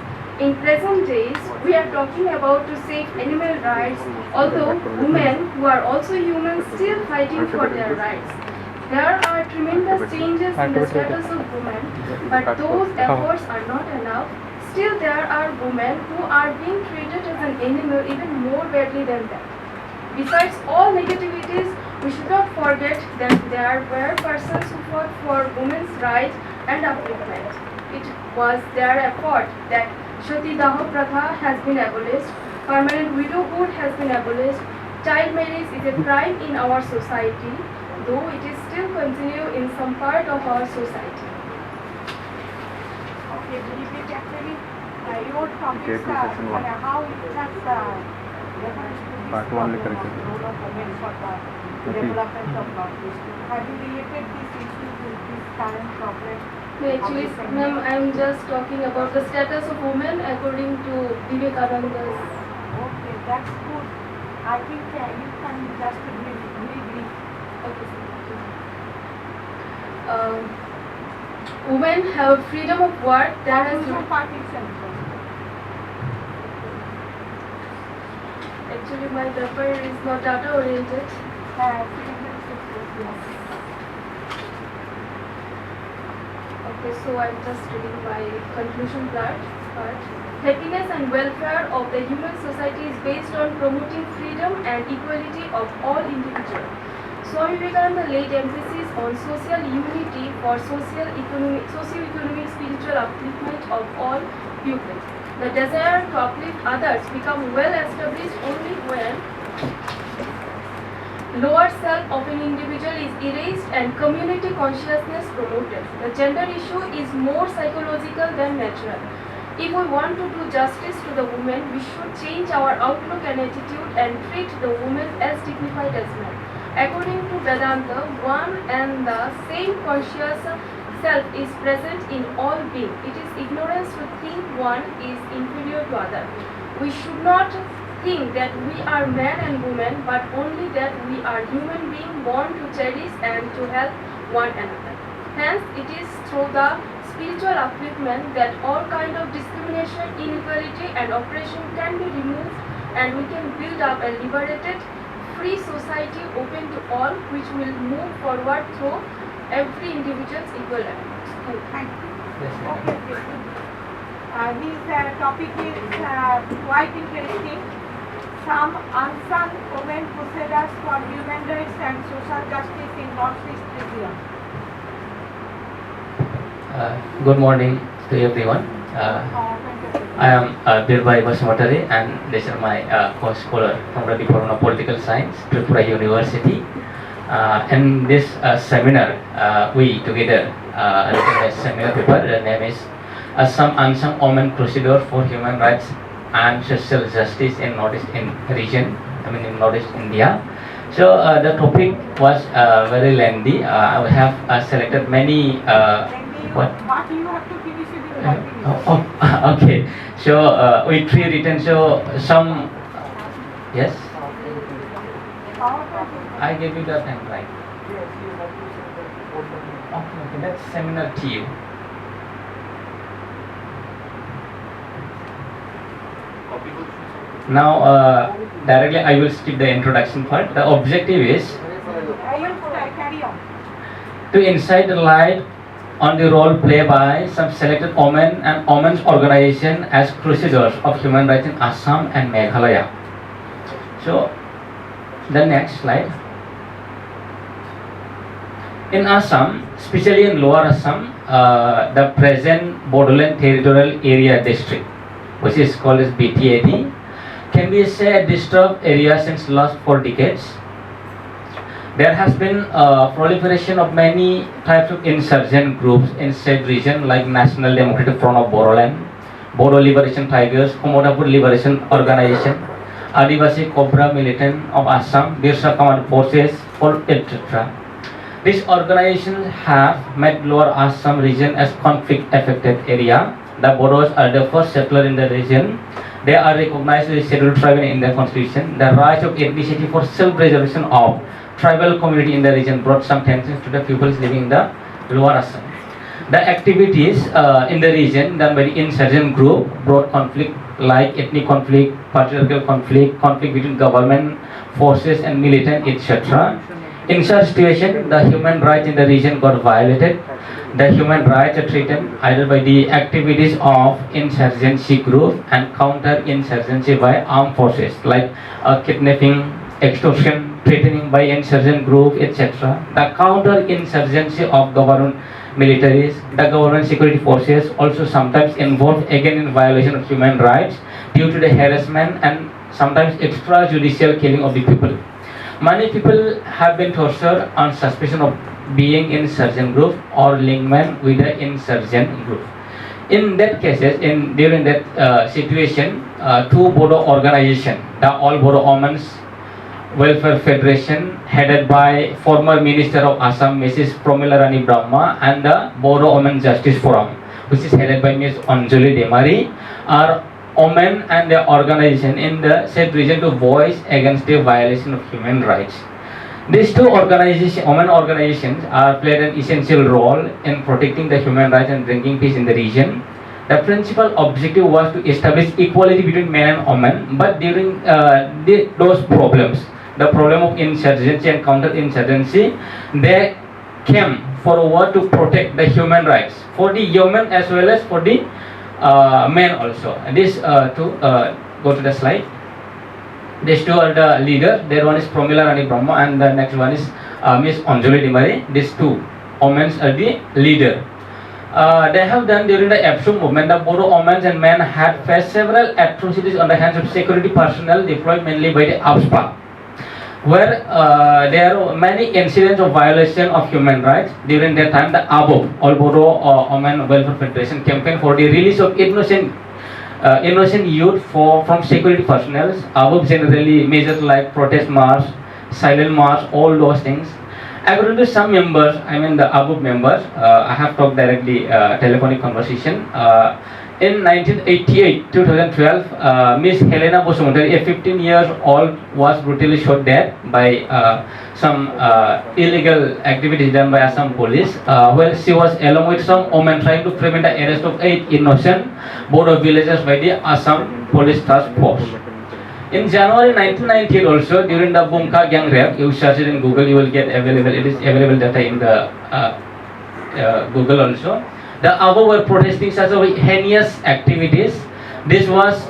In present days, we are talking about to save animal rights, although women who are also humans still fighting for their rights. There are tremendous changes in the status of women, but those efforts are not enough. Still there are women who are being treated as an animal even more badly than that. Besides all negativities, we should not forget that there were persons who fought for women's rights and upliftment. It was their effort that Shati Daha Pratha has been abolished, permanent widowhood has been abolished, child marriage is a crime in our society, though it is still continue in some part of our society. Okay, repeat actually. your topics how it has reference to this Part 1 problem of the role of women for the development of Northeast. Have you related this issue with this current problem? No, actually, ma'am, I'm just talking about the status of women according to Vivekananda's. Okay, that's good. I think you can just very brief. Okay, women have freedom of work. There has Also partition. actually my paper is not data oriented. Okay, so I'm just reading my conclusion part. Happiness and welfare of the human society is based on promoting freedom and equality of all individuals. Swami Vivekananda laid emphasis on social unity for socio-economic, spiritual upliftment of all pupils. The desire to uplift others becomes well established only when lower self of an individual is erased and community consciousness promoted. The gender issue is more psychological than natural. If we want to do justice to the woman, we should change our outlook and attitude and treat the woman as dignified as men. According to Vedanta, one and the same conscious self is present in all beings. It is ignorance to think one is inferior to other. We should not think that we are man and woman, but only that we are human beings born to cherish and to help one another. Hence, it is through the spiritual upliftment that all kind of discrimination, inequality and oppression can be removed, and we can build up a liberated, free society open to all, which will move forward through every individual's equal rights. Thank you. Okay, good. His topic is quite interesting. Some unsung women crusaders for human rights and social justice in Northeast region. Good morning to everyone. I am Birbhai Basumatari, and this is my co-scholar from the Department of Political Science, Tripura University. In this seminar, we together written a seminar paper. The name is Some Unsung Women Crusader for Human Rights and Social Justice in Northeast region. In Northeast India. So the topic was very lengthy. I have selected many. But you have to finish it in 5 minutes. Okay. So we three written. So some. Yes. I gave you the template. Okay. That's seminar to you. Now, directly I will skip the introduction part. The objective is Carry on. to insight the light on the role played by some selected women and women's organization as crusaders of human rights in Assam and Meghalaya. So, the next slide. In Assam, especially in Lower Assam, the present Bodoland Territorial Area District, which is called as BTAD, can be said a disturbed area since last 4 decades. There has been proliferation of many types of insurgent groups in said region, like National Democratic Front of Bodoland, Bodo Liberation Tigers, Komodapur Liberation Organization, Adivasi Cobra Militant of Assam, Birsa Command Forces, etc. These organizations have made Lower Assam region as conflict-affected area. The Bodos are the first settler in the region. They are recognized as a scheduled tribe in Indian constitution. The rise of ethnicity for self-preservation of tribal community in the region brought some tensions to the peoples living in the Lower Assam. The activities in the region done by the insurgent group brought conflict like ethnic conflict, patriarchal conflict, conflict between government forces and militant, etc. In such situation, the human rights in the region got violated. The human rights are threatened either by the activities of insurgency group and counter-insurgency by armed forces like kidnapping, extortion, threatening by insurgent group, etc. The counter-insurgency of government militaries, the government security forces also sometimes involved again in violation of human rights due to the harassment and sometimes extrajudicial killing of the people. Many people have been tortured on suspicion of being insurgent group or linkment with the insurgent group. in that cases, during that situation, two Bodo organization, the All Bodo Women's Welfare Federation, headed by former Minister of Assam, Mrs. Pramila Rani Brahma, and the Bodo Women Justice Forum, which is headed by Ms. Anjali Demari, are women and their organization in the said region to voice against the violation of human rights. These two women organizations played an essential role in protecting the human rights and bringing peace in the region. The principal objective was to establish equality between men and women, but during those problems, the problem of insurgency and counter-insurgency, they came forward to protect the human rights for the women as well as for the men also. And this go to the slide. These two are the leaders. There one is Pramila Rani Brahma and the next one is Miss Anjali Demari. These two women are the leader. They have done during the APSU movement, the Bodo women and men had faced several atrocities on the hands of security personnel deployed mainly by the APSPA, where there are many incidents of violation of human rights. During that time, the ABO, All Bodo Women Welfare Federation, campaign for the release of innocent youth from security personnel. ABO generally measures like protest march, silent march, all those things. According to some members, I mean the ABO members, I have talked directly telephonic conversation. In 1988-2012, Miss Helena Bosumantari, a 15-year-old, was brutally shot dead by some illegal activities done by Assam police. Well, she was along with some women trying to prevent the arrest of 8 innocent Bodo villagers by the Assam Police Task Force. In January 1998 also, during the Bumka gang rape, you search it in Google, you will get available, it is available data in the Google also. The ABO were protesting such a heinous activities. It was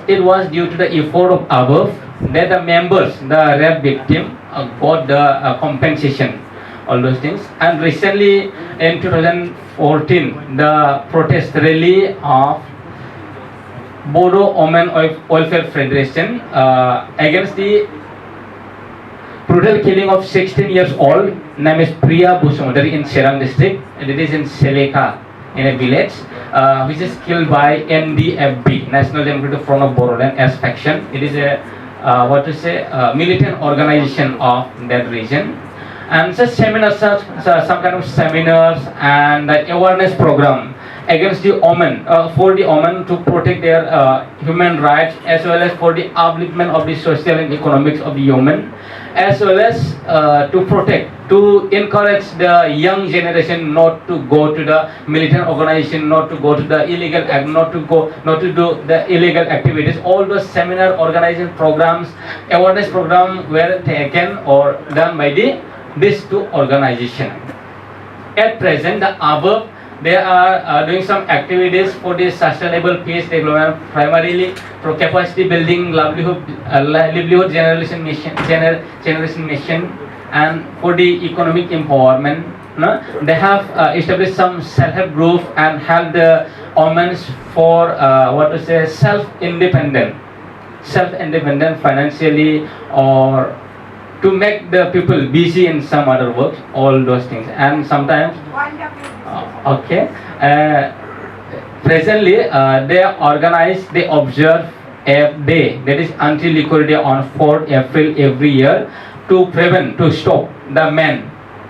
due to the effort of ABO that the members, the rape victim, got the compensation, all those things. And recently in 2014, the protest rally of Bodo Women Welfare Federation against the brutal killing of 16-year-old name is Priya Busumantari in Serang district, and it is in Seleka, in a village, which is killed by NDFB, National Democratic Front of Bodoland as faction. It is a militant organization of that region. And such seminars, some kind of seminars and awareness program against the women, for the women to protect their human rights, as well as for the upliftment of the social and economics of the women, as well as to encourage the young generation not to go to the militant organization, not to go to the illegal act, not to do the illegal activities. All those seminar organization programs, awareness program were taken or done by these two organizations. At present, the above, they are doing some activities for the sustainable peace development, primarily for capacity building, livelihood generation mission, and for the economic empowerment. They have established some self-help group and help the women for self-independent financially, or to make the people busy in some other work, all those things. And sometimes presently they observe a day, that is anti-liquor day, on 4th April every year, to stop the men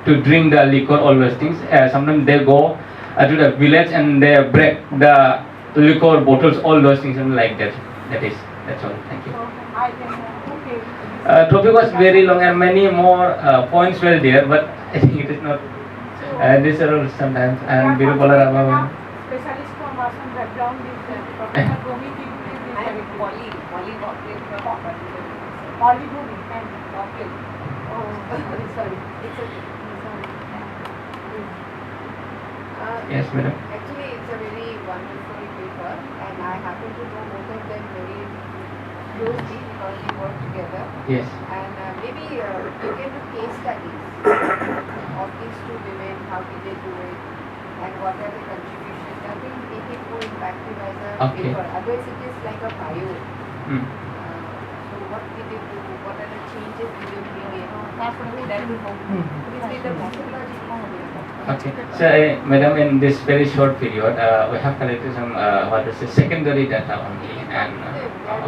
to drink the liquor, all those things. Sometimes they go to the village and they break the liquor bottles, all those things, and like that. That's all. Thank you. Topic was very long and many more points were there, but I think it is not. These are all sometimes. And Birupola Rama. Specialist from Assam background is Professor Gomi. I am poly doctorate from Poly Gomi and doctorate. oh, sorry. It's okay. Yes, madam. Actually, it's a very wonderful paper, and I happen to know both of them very closely because we work together. Yes. And maybe you can do case studies of these two women, how did they do it, and what are the contributions. I think make it more impactful as a paper. Otherwise, it is like a bio. So what did they do? What are the changes did they bring in? That will help. This is the methodology. Okay. So, madam, in this very short period, we have collected some what is it, secondary data only, and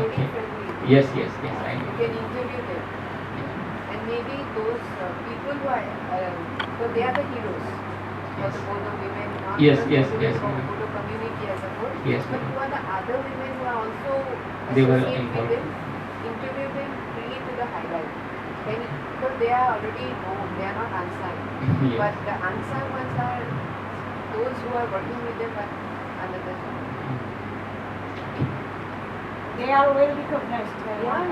okay. Yes, yes, yes. I You know. can interview them. And maybe those people who are, so they are the heroes for the both the women, not Yes, just yes, for yes, the ma'am. Bodo community as a whole. Yes, But ma'am. who are the other women who are also They were associated with involved. them, interview them, bring it to the highlight. Then, because they are already known, they are not unsung. Yes. But the unsung ones are those who are working with them but another. They are well recognized. Yeah,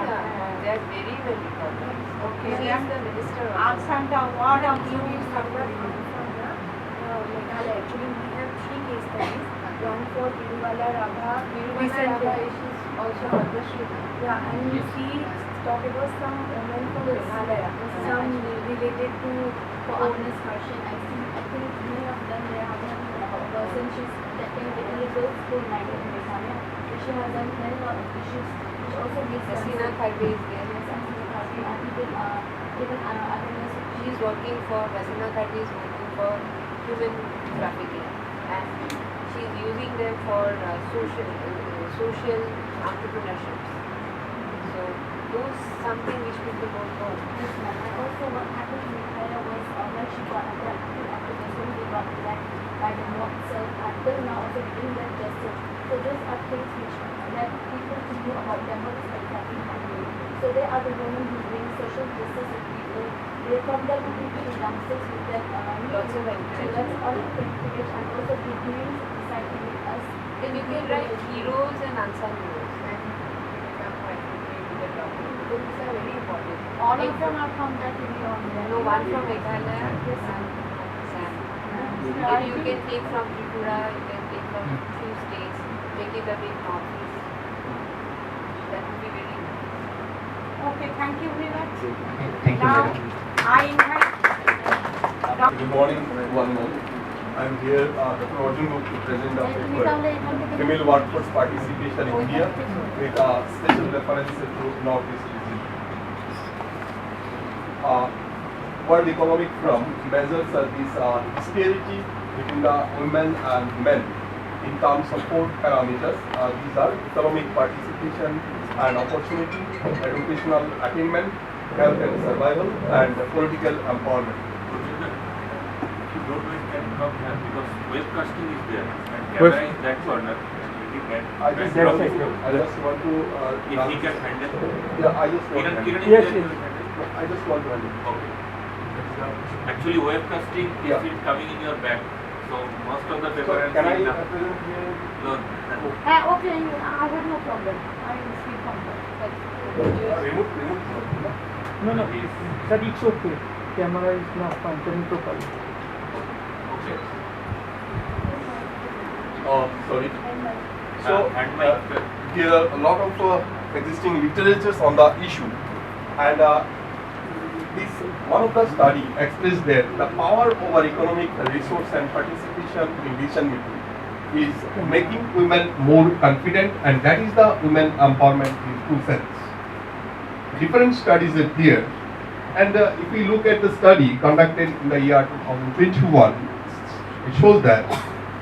they are very well recognized. Okay, She is the minister also. Aksanta award of You beauty. from the Meghalaya. Actually, we have 3 case studies. One for Tiruvalla Rabha. Rabha is also Padma Yeah, and she talked about some women from Meghalaya. Some related to Agnes Harshan. I think many of them, they have one person, she's taking a girls school night in Meghalaya. She has done many lot of issues, which also gives Hasina Kharbe is there. She is working for, Hasina Kharbe is working for human trafficking, and she is using them for social entrepreneurship. So those something which people don't know. Yes, ma'am. And also what happened in Meghalaya was when she got abducted after the when they got black by the mob itself, until now also didn't get justice. So those are things which let people to know about them, what is exactly happening. So they are the women who bring social justice to people. They from them to people in youngsters with them. Lots of So encouragement. that's all encourage and also be doing society with us. Then you can write heroes and unsung heroes, and become quite familiar with the topic. Those are very important. All of them are from that area only. No, one from Meghalaya and Assam. Maybe you can take from Tripura, you can take from few states, make it a big northeast. That would be very nice. Okay, thank you very much. Okay, thank you, Now, madam. I invite Good morning, one more. I am here, Dr. Arjun Gupta, President of Tripura, Female Workforce Participation in India, with special reference to Northeast region. World Economic Forum measures this disparity between the women and men in terms of 4 parameters. These are economic participation and opportunity, educational attainment, health and survival, and political empowerment. If you don't wait, can come here because webcasting is there and camera is that corner. I just want to. If he can handle. Yeah, I just want to. Kiran Yes, is there, yes. you will handle. I just want to handle. Okay. Actually, webcasting Yeah. is coming in your back. So most of the So paper and can I things are- present here? No, okay, I have no problem. I will speak from there. Remove. No, sir, it's okay. Camera is not functioning properly. okay. Sorry. So And my there are a lot of existing literatures on the issue, and this one of the study expressed that the power over economic resource and participation in decision making is making women more confident, and that is the women empowerment in true sense. Different studies are there, and if we look at the study conducted in the year 2021, it shows that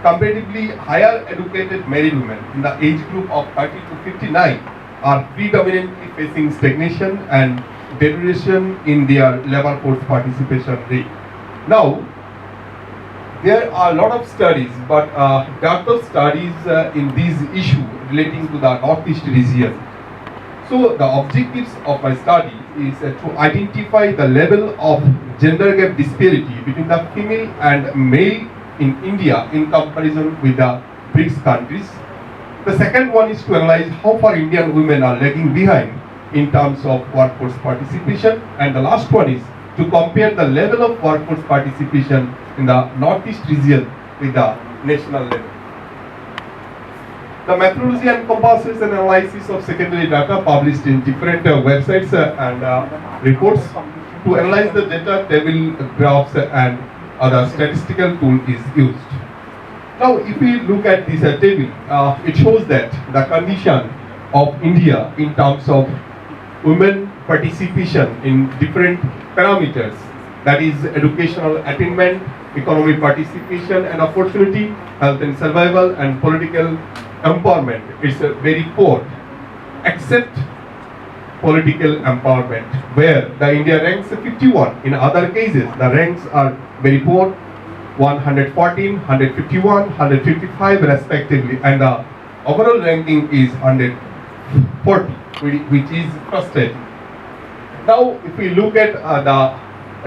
comparatively higher educated married women in the age group of 30 to 59 are predominantly facing stagnation and deterioration in their labor force participation rate. Now, there are a lot of studies, but depth of studies in these issues relating to the Northeast region. So the objectives of my study is to identify the level of gender gap disparity between the female and male in India in comparison with the BRICS countries. The second one is to analyze how far Indian women are lagging behind in terms of workforce participation, and the last one is to compare the level of workforce participation in the Northeast region with the national level. The methodology encompasses an analysis of secondary data published in different websites and reports. To analyze the data, table, graphs, and other statistical tool is used. Now, if we look at this table, it shows that the condition of India in terms of women participation in different parameters, that is educational attainment, economic participation and opportunity, health and survival, and political empowerment is very poor, except political empowerment, where the India ranks 51. In other cases, the ranks are very poor, 114, 151, 155 respectively, and the overall ranking is 140, which is frustrating. Now, if we look at the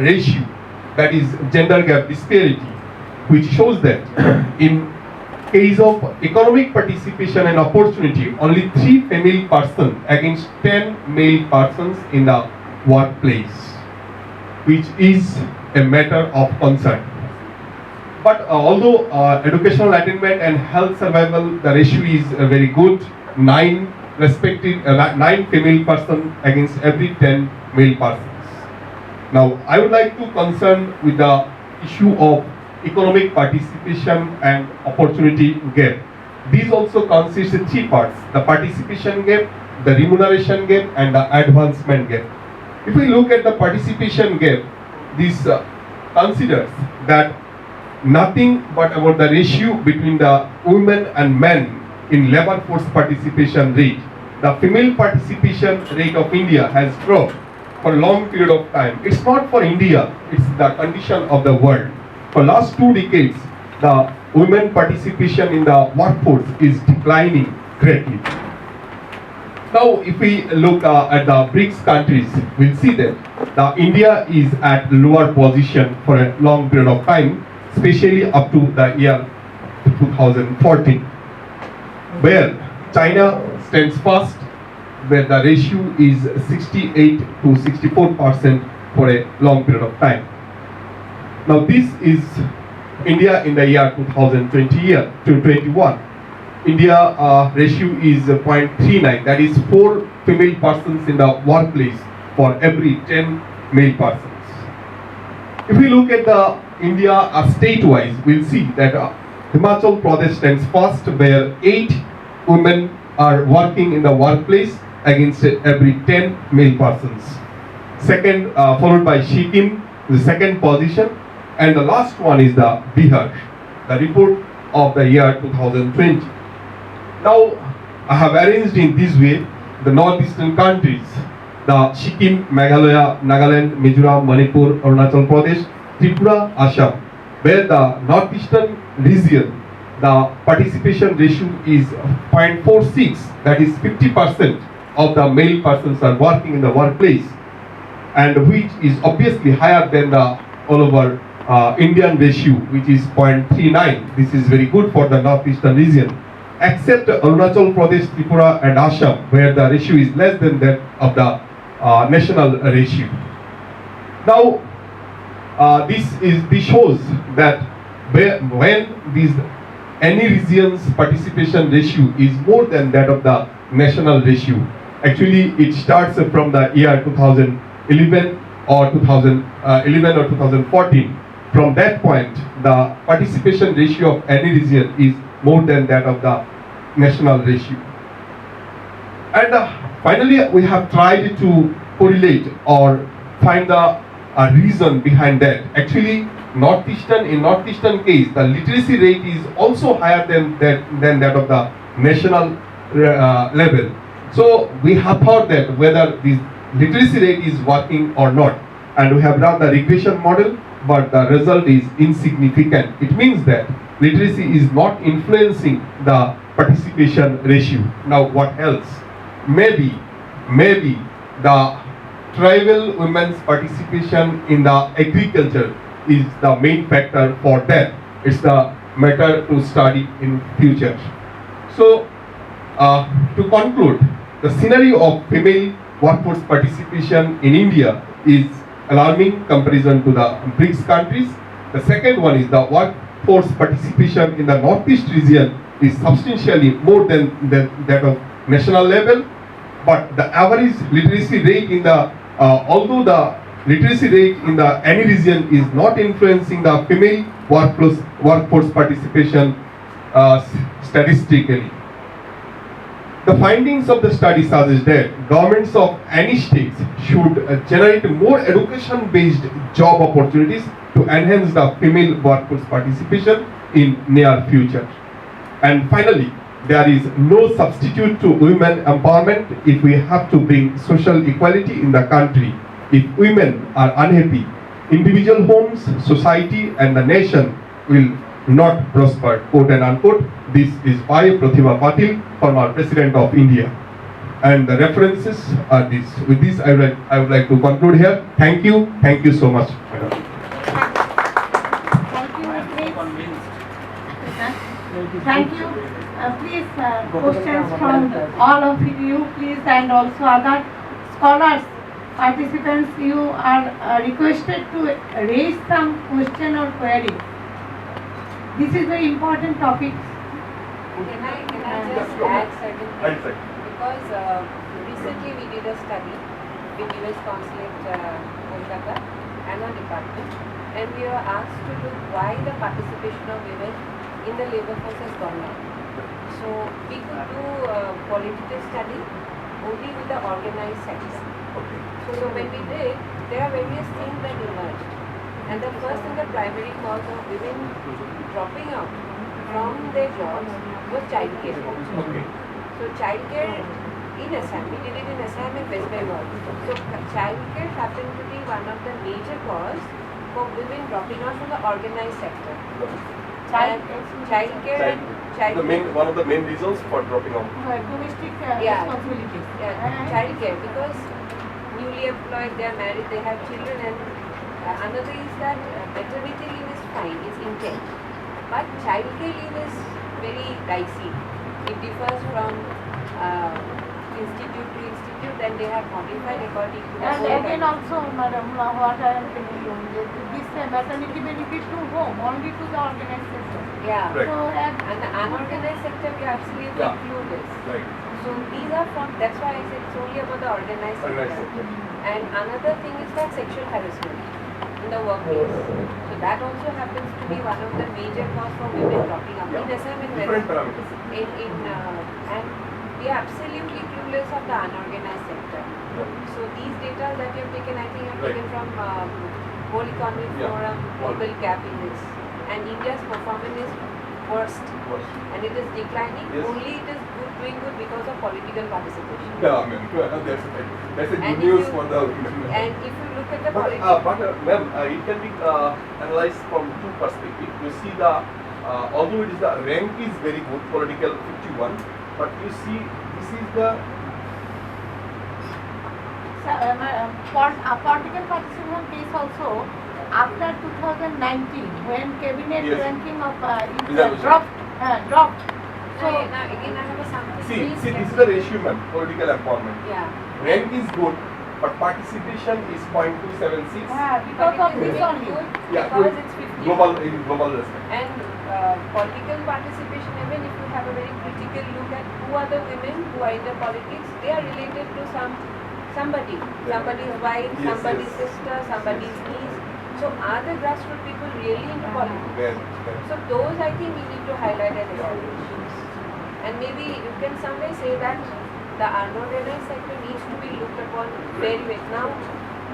ratio, that is gender gap disparity, which shows that in case of economic participation and opportunity, only 3 female persons against 10 male persons in the workplace, which is a matter of concern. But although educational attainment and health survival, the ratio is very good, 9 female persons against every 10 male persons. Now, I would like to concern with the issue of economic participation and opportunity gap. These also consist of 3 parts: the participation gap, the remuneration gap, and the advancement gap. If we look at the participation gap, this considers that nothing but about the ratio between the women and men in labor force participation rate. The female participation rate of India has dropped for a long period of time. It's not for India, it's the condition of the world. For last 2 decades, the women participation in the workforce is declining greatly. Now, if we look at the BRICS countries, we'll see that India is at lower position for a long period of time, especially up to the year 2014, where China stands first, where the ratio is 68 to 64% for a long period of time. Now, this is India in the year 2021. India ratio is 0.39, that is 4 female persons in the workplace for every 10 male persons. If we look at the India state-wise, we'll see that Himachal Pradesh stands first, where 8 women are working in the workplace against every 10 male persons. Second, followed by Sikkim, the second position, and the last one is the Bihar, the report of the year 2020. Now, I have arranged in this way the northeastern countries, the Sikkim, Meghalaya, Nagaland, Mizoram, Manipur, Arunachal Pradesh, Tripura, Assam, where the northeastern region, the participation ratio is 0.46, that is 50% of the male persons are working in the workplace, and which is obviously higher than the all over Indian ratio, which is 0.39. This is very good for the northeastern region, except Arunachal Pradesh, Tripura, and Assam, where the ratio is less than that of the national ratio. Now, this shows that when any region's participation ratio is more than that of the national ratio, actually it starts from the year 2011 or 2014. From that point, the participation ratio of any region is more than that of the national ratio. And finally, we have tried to correlate or find the reason behind that. Actually, in northeastern case, the literacy rate is also higher than that of the national level. So we have thought that whether this literacy rate is working or not, and we have run the regression model, but the result is insignificant. It means that literacy is not influencing the participation ratio. Now, what else? Maybe the tribal women's participation in the agriculture is the main factor for that. It's the matter to study in future. So, to conclude, the scenario of female workforce participation in India is alarming comparison to the BRICS countries. The second one is the workforce participation in the northeast region is substantially more than that of national level, but the average literacy rate in the although the literacy rate in the any region is not influencing the female workforce participation statistically. The findings of the study suggest that governments of any states should generate more education-based job opportunities to to enhance the female workforce participation in near future. And finally, there is no substitute to women empowerment if we have to bring social equality in the country. If women are unhappy, individual homes, society and the nation will not prosper, quote and unquote. This is by Pratibha Patil, former President of India. And the references are this. With this, I would like to conclude here. Thank you so much. Thank you, Thank you. Please, questions from all of you, please, and also other scholars, participants, you are requested to raise some question or query. This is very important topic. Can I just add certain things? Because recently we did a study with US Consulate Kolkata and our department, and we were asked to look why the participation of women in the labor force has gone down. So we could do a qualitative study only with the organized sector. So when we did, there are various things that emerged. And the first and the primary cause of women dropping out from their jobs was childcare. So childcare in Assam, we did it in Assam and West Bengal. So childcare happened to be one of the major cause for women dropping out from the organized sector. Childcare. One of the main reasons for dropping out. Domestic responsibilities. Childcare, because newly employed, they are married, they have children, and another is that maternity leave is fine, it's intent. But childcare leave is very dicey. It differs from institute to institute, and they have modified according to the And again also, Madam, what I am telling you, this maternity benefit to whom? Only to the organized sector. Yeah. Right. So, And the unorganized sector, we absolutely clueless. Right. So these are from, that's why I said it's only about the organized sector. And another thing is that sexual harassment in the workplace. So that also happens to be one of the major cause for women dropping out. In Assam and Different parameters. and we are absolutely clueless of the unorganized sector. So these data that you have taken, I think you have taken from World Economic Forum Global Gap Index. And India's performance is worst. And it is declining. Only it is doing good because of political participation. Yeah, ma'am. That's a good news for the women. And if you look at the But ma'am, it can be analyzed from two perspectives. You see the, although it is the rank is very good, political 51, but you see this is the political participation case also after 2019 when cabinet ranking of dropped. So now again I have a sample. see this is the ratio, ma'am. Political empowerment. Yeah. Rank is good, but participation is 0.276. Because of this only. Because it's 50. Global respect. And political participation, even if you have a very critical look at who are the women who are in the politics, they are related to somebody's wife, somebody's sister, somebody's niece. So are the grassroots people really into politics? So those I think we need to highlight as issues. And maybe you can somewhere say that the unorganized sector needs to be looked upon very well. Now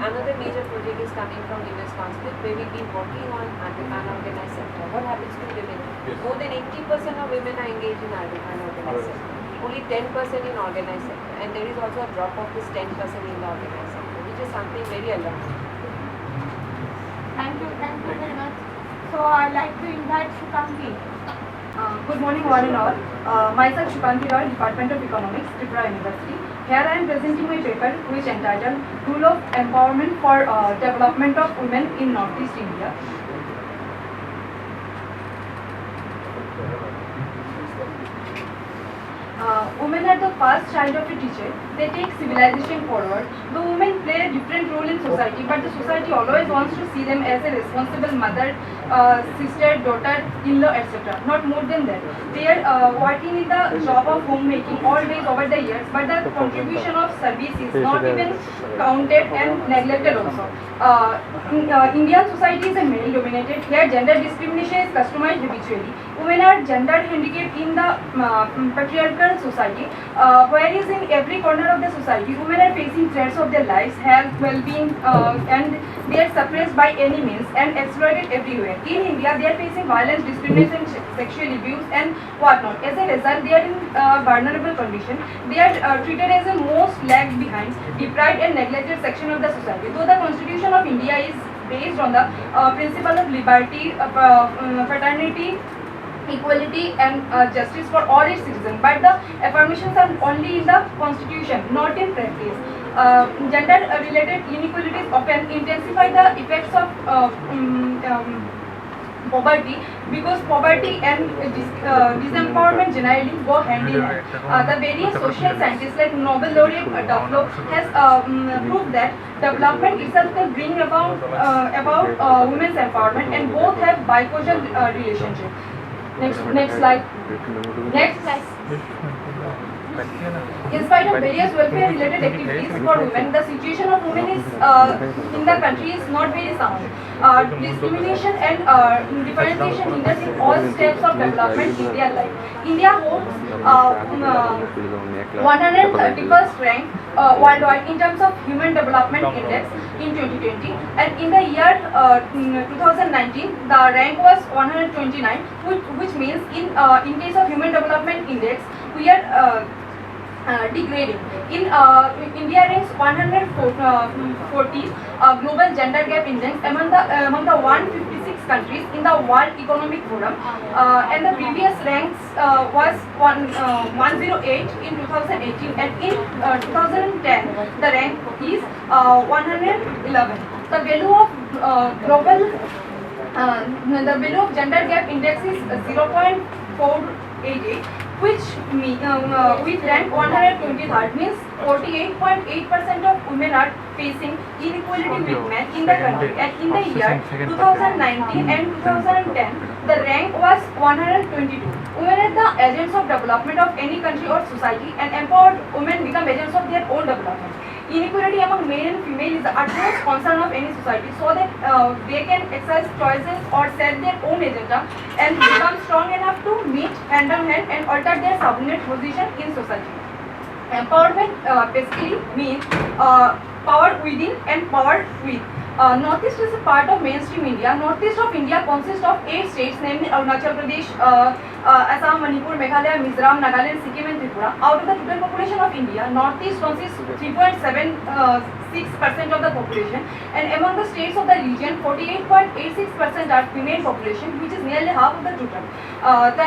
another major project is coming from US Consulate where we've been working on unorganized sector. What happens to women? More than 80% of women are engaged in unorganized sector. Only 10% in organized sector. And there is also a drop of this 10% in the organized sector, which is something very alarming. Thank you very much. So I'd like to invite Shukanti. Good morning one and all. Myself Shukanti Roy, Department of Economics, Tripura University. Here I am presenting my paper which entitled Rule of Empowerment for Development of Women in Northeast India. Women are the first child of a teacher. They take civilization forward. The women play a different role in society, but the society always wants to see them as a responsible mother, sister, daughter, in-law, etc. Not more than that. They are working in the job of homemaking always over the years, but the contribution of service is not even counted and neglected also. Indian society is a male-dominated. Here, gender discrimination is customized habitually. Women are gender handicapped in the patriarchal society. society, whereas in every corner of the society, women are facing threats of their lives, health, well-being, and they are suppressed by any means and exploited everywhere. In India, they are facing violence, discrimination, sexual abuse, and whatnot. As a result, they are in vulnerable condition. They are treated as a most lagged behind, deprived, and neglected section of the society. Though the Constitution of India is based on the principle of liberty, fraternity, equality and justice for all its citizens, but the affirmations are only in the constitution, not in practice. Gender-related inequalities often intensify the effects of poverty, because poverty and disempowerment generally go hand in hand. The various social scientists like Nobel laureate Duflo has proved that development itself can bring about women's empowerment, and both have bicausal relationship. Next slide. Next slide. In spite of various welfare-related activities for women, the situation of women is in the country is not very sound. Discrimination and differentiation hinders in all steps of development in their life. India holds 131st rank worldwide in terms of Human Development Index in 2020, and in the year 2019, the rank was 129, which means in case of Human Development Index, we are degrading. In India ranks 140 global gender gap index among the 156 countries in the World Economic Forum, and the previous ranks was 108 in 2018, and in 2010 the rank is 111. The value of the value of gender gap index is 0.488, which rank 123rd, means 48.8% of women are facing inequality with men in the country. And in the year 2019 and 2010, the rank was 122. Women are the agents of development of any country or society, and empowered women become agents of their own development. Inequality among male and female is the utmost concern of any society, so that they can exercise choices or set their own agenda and become strong enough to meet hand on hand and alter their subordinate position in society. Empowerment basically means power within and power with. Northeast is a part of mainstream India. Northeast of India consists of 8 states, namely Arunachal Pradesh, Assam, Manipur, Meghalaya, Mizoram, Nagaland, Sikkim and Tripura. Out of the total population of India, Northeast consists 3.76% of the population, and among the states of the region, 48.86% are female population, which is nearly half of the total. To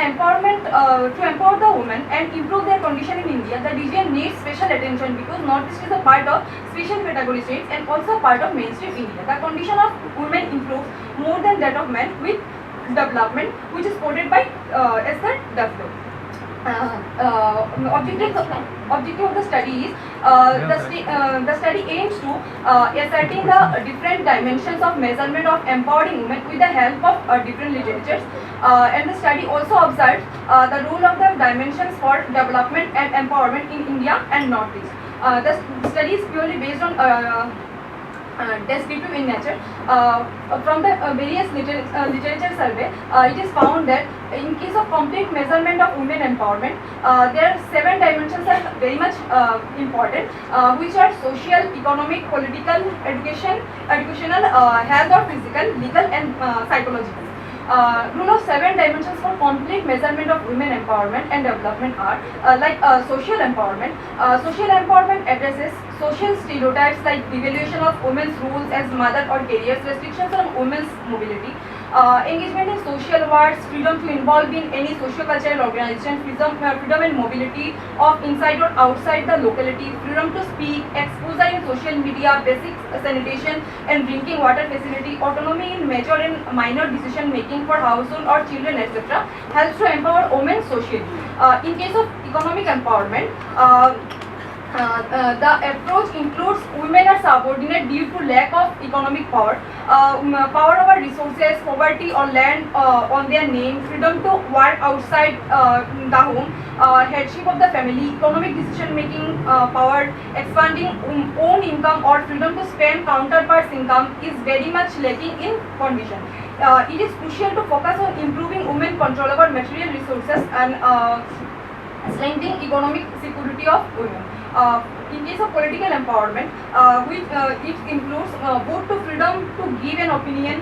empower the women and improve their condition in India, the region needs special attention, because Northeast is a part of special category states and also part of mainstream India. The condition of women improves more than that of men with development, which is quoted by Esther Duflo. Objective of the study is the study aims to ascertain the different dimensions of measurement of empowering women with the help of different literatures, and the study also observes the role of the dimensions for development and empowerment in India and Northeast. The study is purely based on descriptive in nature. From the various literature survey, it is found that in case of complete measurement of women empowerment, there are 7 dimensions are very much important, which are social, economic, political, educational, health or physical, legal and psychological. Rule of 7 dimensions for complete measurement of women empowerment and development are social empowerment. Social empowerment addresses social stereotypes like devaluation of women's roles as mother or careers, restrictions on women's mobility, engagement in social works, freedom to involve in any socio-cultural organization, freedom and mobility of inside or outside the locality, freedom to speak, exposure in social media, basic sanitation and drinking water facility, autonomy in major and minor decision making for household or children, etc. helps to empower women socially. In case of economic empowerment, the approach includes women are subordinate due to lack of economic power, power over resources, poverty or land on their name, freedom to work outside the home, headship of the family, economic decision making power, expanding own income or freedom to spend counterparts' income is very much lacking in condition. It is crucial to focus on improving women control over material resources and strengthening economic security of women. In case of political empowerment, which it includes vote to freedom to give an opinion,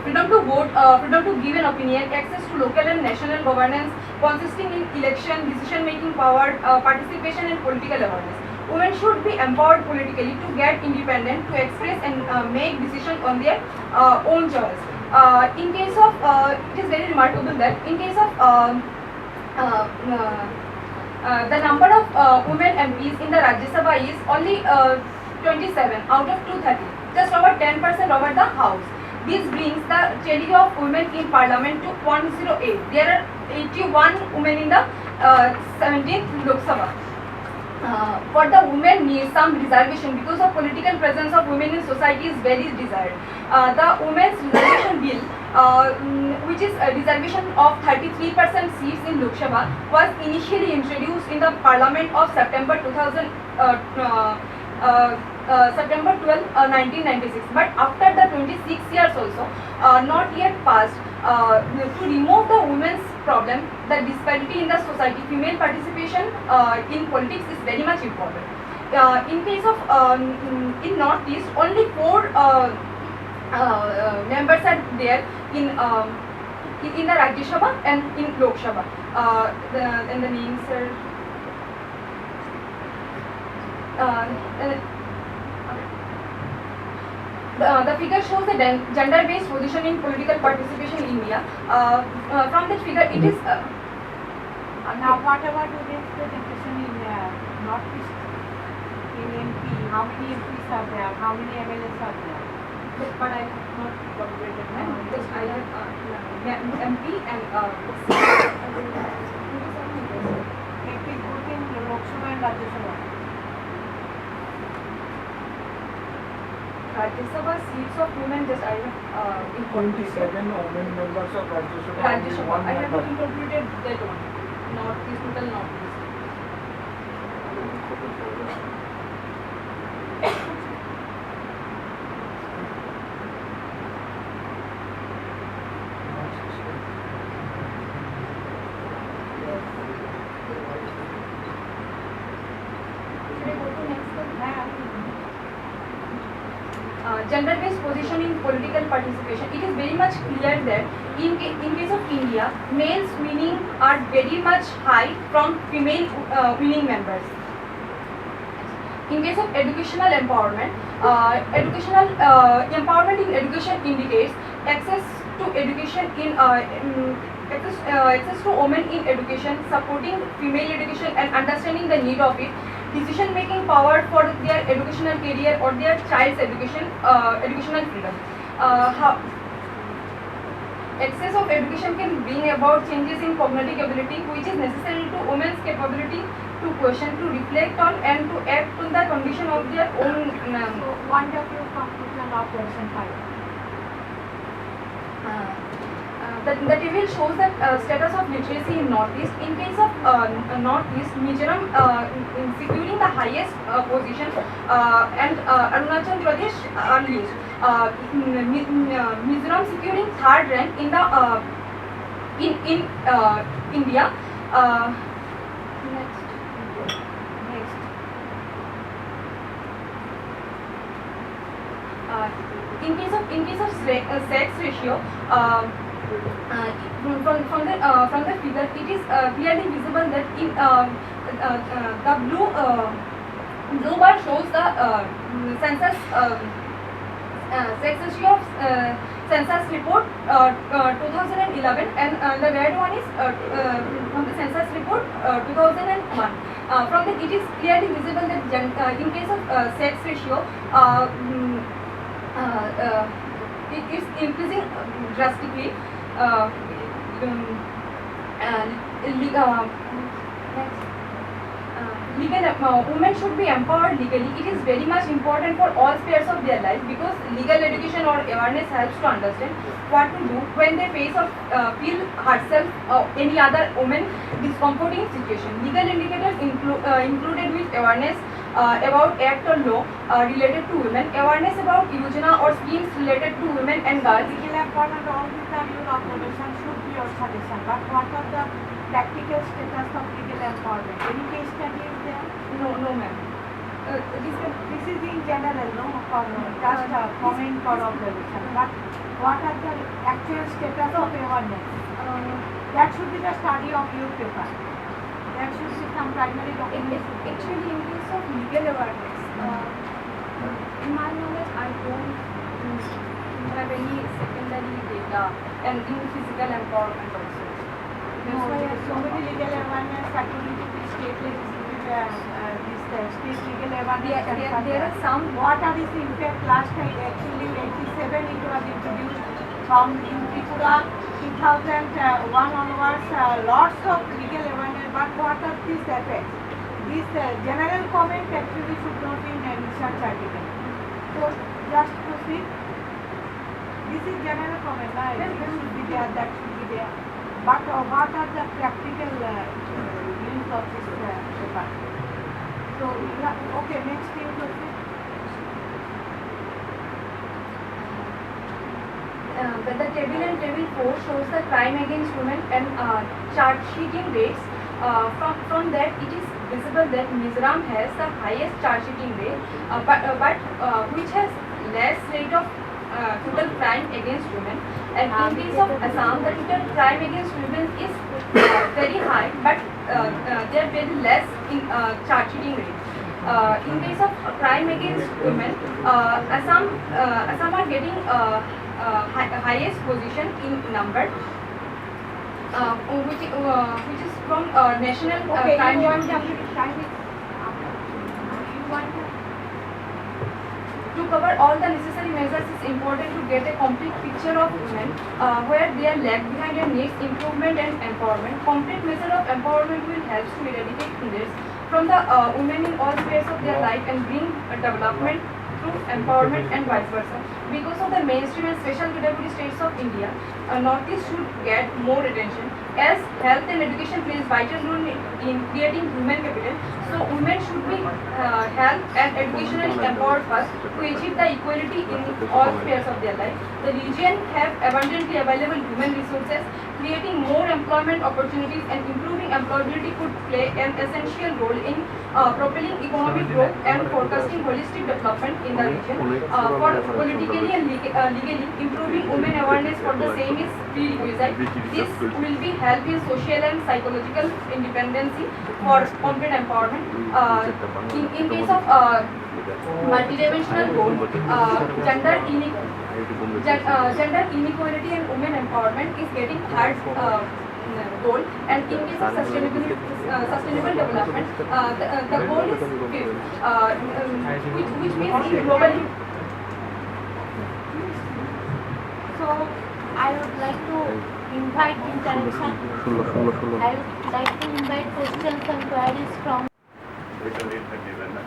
freedom to vote, freedom to give an opinion, access to local and national governance, consisting in election, decision-making power, participation and political awareness. Women should be empowered politically to get independent, to express and make decisions on their own choice. In case of, it is very remarkable that in case of the number of women MPs in the Rajya Sabha is only 27 out of 230, just over 10% over the House. This brings the tally of women in Parliament to 108. There are 81 women in the 17th Lok Sabha. For the women needs some reservation because of political presence of women in society is very desired. The women's reservation bill, which is a reservation of 33% seats in Lok Sabha, was initially introduced in the Parliament of September 2000. September 12, 1996. But after the 26 years also, not yet passed. To remove the women's problem, the disparity in the society, female participation in politics is very much important. In case of in Northeast, only 4 members are there in the Rajya Sabha and in Lok Sabha. And the names are. The figure shows the gender-based position in political participation in India. From that figure, it is. Now, what about the representation in Northeast in MP? How many MPs are there? How many MLAs are there? But I have not calculated. Because I have MP and MP both in Lok Sabha and Rajya Sabha. Rajya Sabha seats of women, just I have 27 women members of Rajya Sabha. Rajya only Sabha. one I have member. incorporated that one. Northeast, total Northeast. Gender-based position in political participation, it is very much clear that in case of India, males winning are very much high from female winning members. In case of educational empowerment, empowerment in education indicates access to education access to women in education, supporting female education and understanding the need of it, decision-making power for their educational career or their child's education, educational freedom. Access of education can bring about changes in cognitive ability, which is necessary to women's capability to question, to reflect on, and to act on the condition of their own. So, wonderful conclusion of question 5. The table shows the status of literacy in Northeast. In case of Northeast, Mizoram securing the highest position and Arunachal Pradesh earliest. Mizoram securing 3rd rank in the in India. Next. In case of sex ratio. From the figure, it is clearly visible that in the blue bar shows the census sex ratio of census report 2011, and the red one is from the census report 2001. From that, it is clearly visible that in case of sex ratio, it is increasing drastically. Women should be empowered legally. It is very much important for all spheres of their life, because legal education or awareness helps to understand what to do when they face or feel herself or any other woman discomforting situation. Legal indicators included with awareness about act or law related to women, awareness about Yojana or schemes related to women and girls. Legal empowerment, all these are your observations, should be your suggestion. But what are the practical status of legal empowerment? Any case study is there? No, ma'am. This is in general, no, for just a comment for observation. But what are the actual status of awareness? That should be the study of your paper. There should be some primary documentation. Actually, in case of legal awareness, in my knowledge, I don't have any secondary data and in physical empowerment also. No, there are so many legal awareness according to the state legislative, state legal awareness. There are some. What are these? In fact, last time actually 87 it was introduced from in Tripura 2001 onwards. Lots of legal awareness. But what are these effects? This general comment actually should not be in a research article. So just proceed. This is general comment. This should be there. That should be there. But what are the practical use of this paper? So, okay, next thing, proceed. But the table in table 4 shows the crime against women and charge sheeting rates. From that, it is visible that Mizoram has the highest charge sheeting rate, but which has less rate of total crime against women. And in case of Assam, the total crime against women is very high, but they are very less in charge sheeting rate. In case of crime against women, Assam are getting highest position in number, which is from national crime. To cover all the necessary measures, it's important to get a complete picture of women, where they are lag behind and needs improvement and empowerment. Complete measure of empowerment will help to eradicate hindrance from the women in all spheres of their life and bring development through empowerment and vice versa. Because of the mainstream and special category states of India, Northeast should get more attention, as health and education plays vital role in creating human capital. So women should be health and educationally empowered first to achieve the equality in all spheres of their life. The region have abundantly available human resources. Creating more employment opportunities and improving employability could play an essential role in propelling economic growth and forecasting holistic development in the region. For politically and legally, improving women awareness for the same is prerequisite. This will be help in social and psychological independence for complete empowerment. In case of multidimensional goal, gender inequality and women empowerment is getting third goal, and in case of sustainable development, the goal is fifth, which means globally. So I would like to invite interaction. I would like to invite questions and queries from.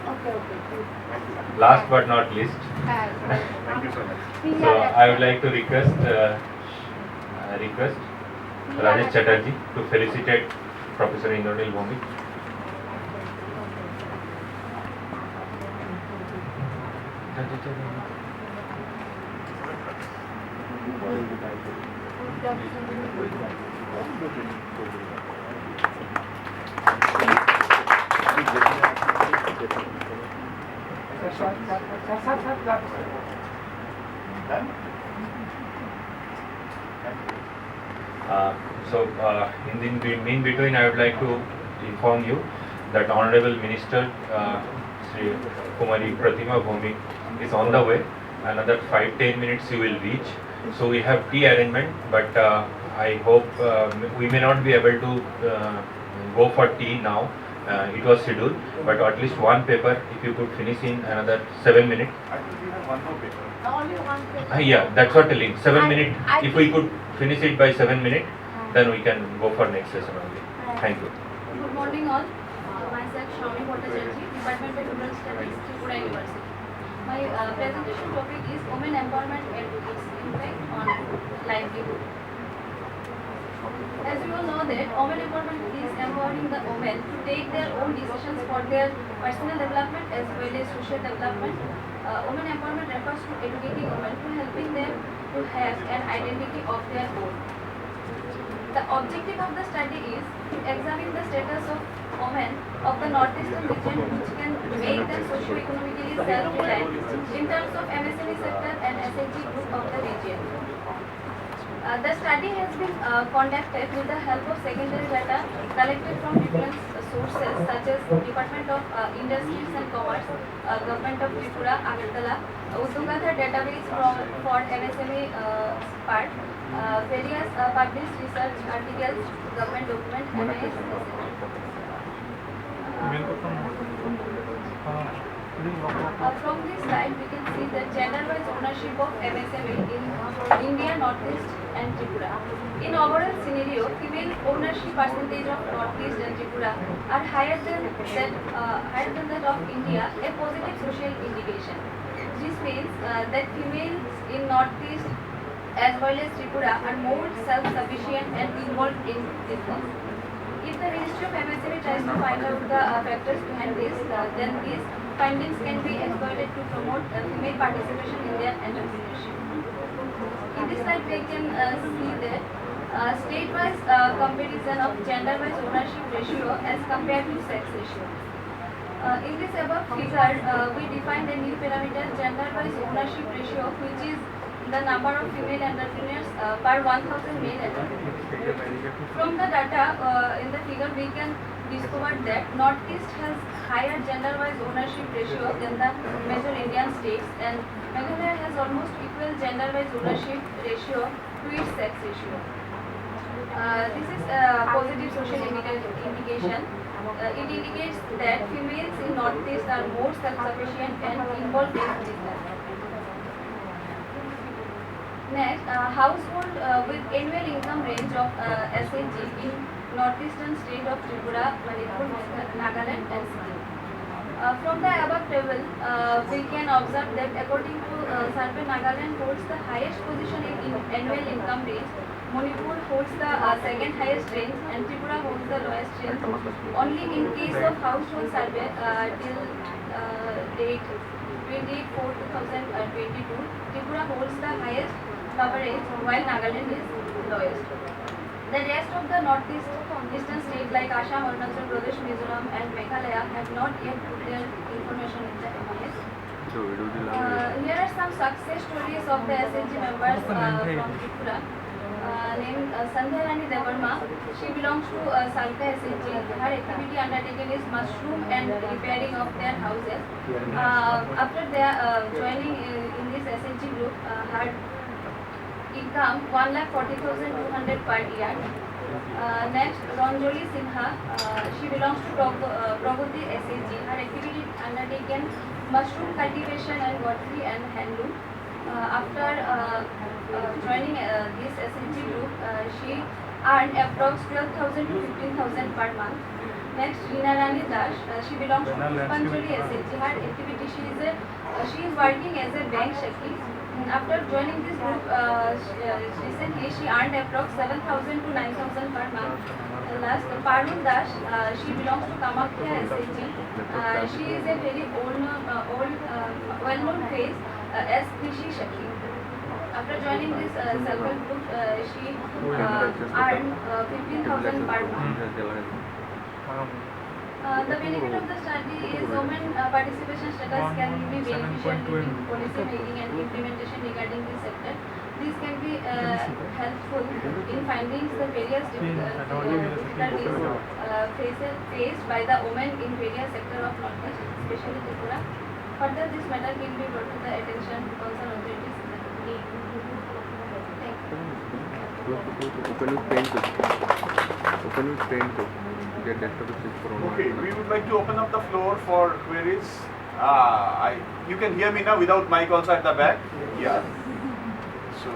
Okay. Last but not least, Thank you so much. so I would like to request Rajesh Chatterjee to felicitate Professor Indranil Bhomik. In the mean between, I would like to inform you that Honorable Minister Sri Kumari Pratima Bhomik is on the way. Another 5-10 minutes you will reach. So we have tea arrangement, but I hope we may not be able to go for tea now. It was scheduled, but at least one paper, if you could finish in another 7 minutes. Actually, we have one more paper. Only one paper. Yeah, that's what telling. 7 minutes. If we could finish it by 7 minutes, then we can go for next session only. Thank you. Good morning all. Myself Shravani Bhattacharjee, Department of Rural Studies, Tripura University. My presentation topic is Women Empowerment and its Impact on Livelihood. As you all know that women empowerment is empowering the women to take their own decisions for their personal development as well as social development. Women empowerment refers to educating women to helping them to have an identity of their own. The objective of the study is to examine the status of women of the northeastern region which can make them socio-economically self-reliant in terms of MSME sector and SHG group of the region. The study has been conducted with the help of secondary data collected from different sources such as Department of Industries and Commerce, Government of Tripura, Agartala, Uddogadhar database for MSME part, various published research articles, government document, MIS, from this slide, we can see the gender-wise ownership of MSME in India, Northeast and Tripura. In overall scenario, female ownership percentage of Northeast and Tripura are higher than that of India, a positive social indication. This means that females in Northeast as well as Tripura are more self-sufficient and involved in business. If the Ministry of MSME tries to find out the factors behind this, then these findings can be exploited to promote female participation in their entrepreneurship. In this slide, we can see that state-wise comparison of gender-wise ownership ratio as compared to sex ratio. In this above figure, we defined a new parameter, gender-wise ownership ratio, which is the number of female entrepreneurs per 1,000 male entrepreneurs. From the data in the figure, we can discover that Northeast has higher gender-wise ownership ratio than the major Indian states, and Meghalaya has almost equal gender-wise ownership ratio to its sex ratio. This is a positive social indication. It indicates that females in Northeast are more self-sufficient and involved in business. Next, household with annual income range of SHG in northeastern state of Tripura, Manipur, Nagaland and Sikkim. From the above table, we can observe that according to survey, Nagaland holds the highest position in annual income range, Manipur holds the second highest range and Tripura holds the lowest range. Only in case of household survey till date 28/4/2022, Tripura holds the highest coverage while Nagaland is lowest. The rest of the northeastern states like Assam, Arunachal Pradesh, Mizoram and Meghalaya have not yet put their information in the MIS. Here are some success stories of the SHG members from Tripura. Named Sandhya Rani Devarma. She belongs to Salka SHG. Her activity undertaken is mushroom and repairing of their houses. After their joining in this SHG group, her income 1,40,200 per year. Next, Ranjoli Sinha. She belongs to Pragati SHG. Her activity undertaken mushroom cultivation and pottery and handloom. After joining this SHG group, she earned approx 12,000 to 15,000 per month. Next, Reena Rani Das. She belongs to Puspanjali SHG. Her activity, she is working as a bank shakti. After joining this group, recently she earned approx 7,000 to 9,000 per month. Last, Parul Das, she belongs to Kamakhya SHG. She is a very well-known face as Krishi Shakti. After joining this self-help group, she earned 15,000 per month. The benefit of the study is women participation status can be beneficial during policy making and implementation regarding this sector. This can be helpful in finding the various difficulties faced by the women in various sectors of Northeast, especially Tripura. Further, this matter can be brought to the attention of concerned authorities. Okay, we would like to open up the floor for queries. You can hear me now without mic also at the back? Yeah. So,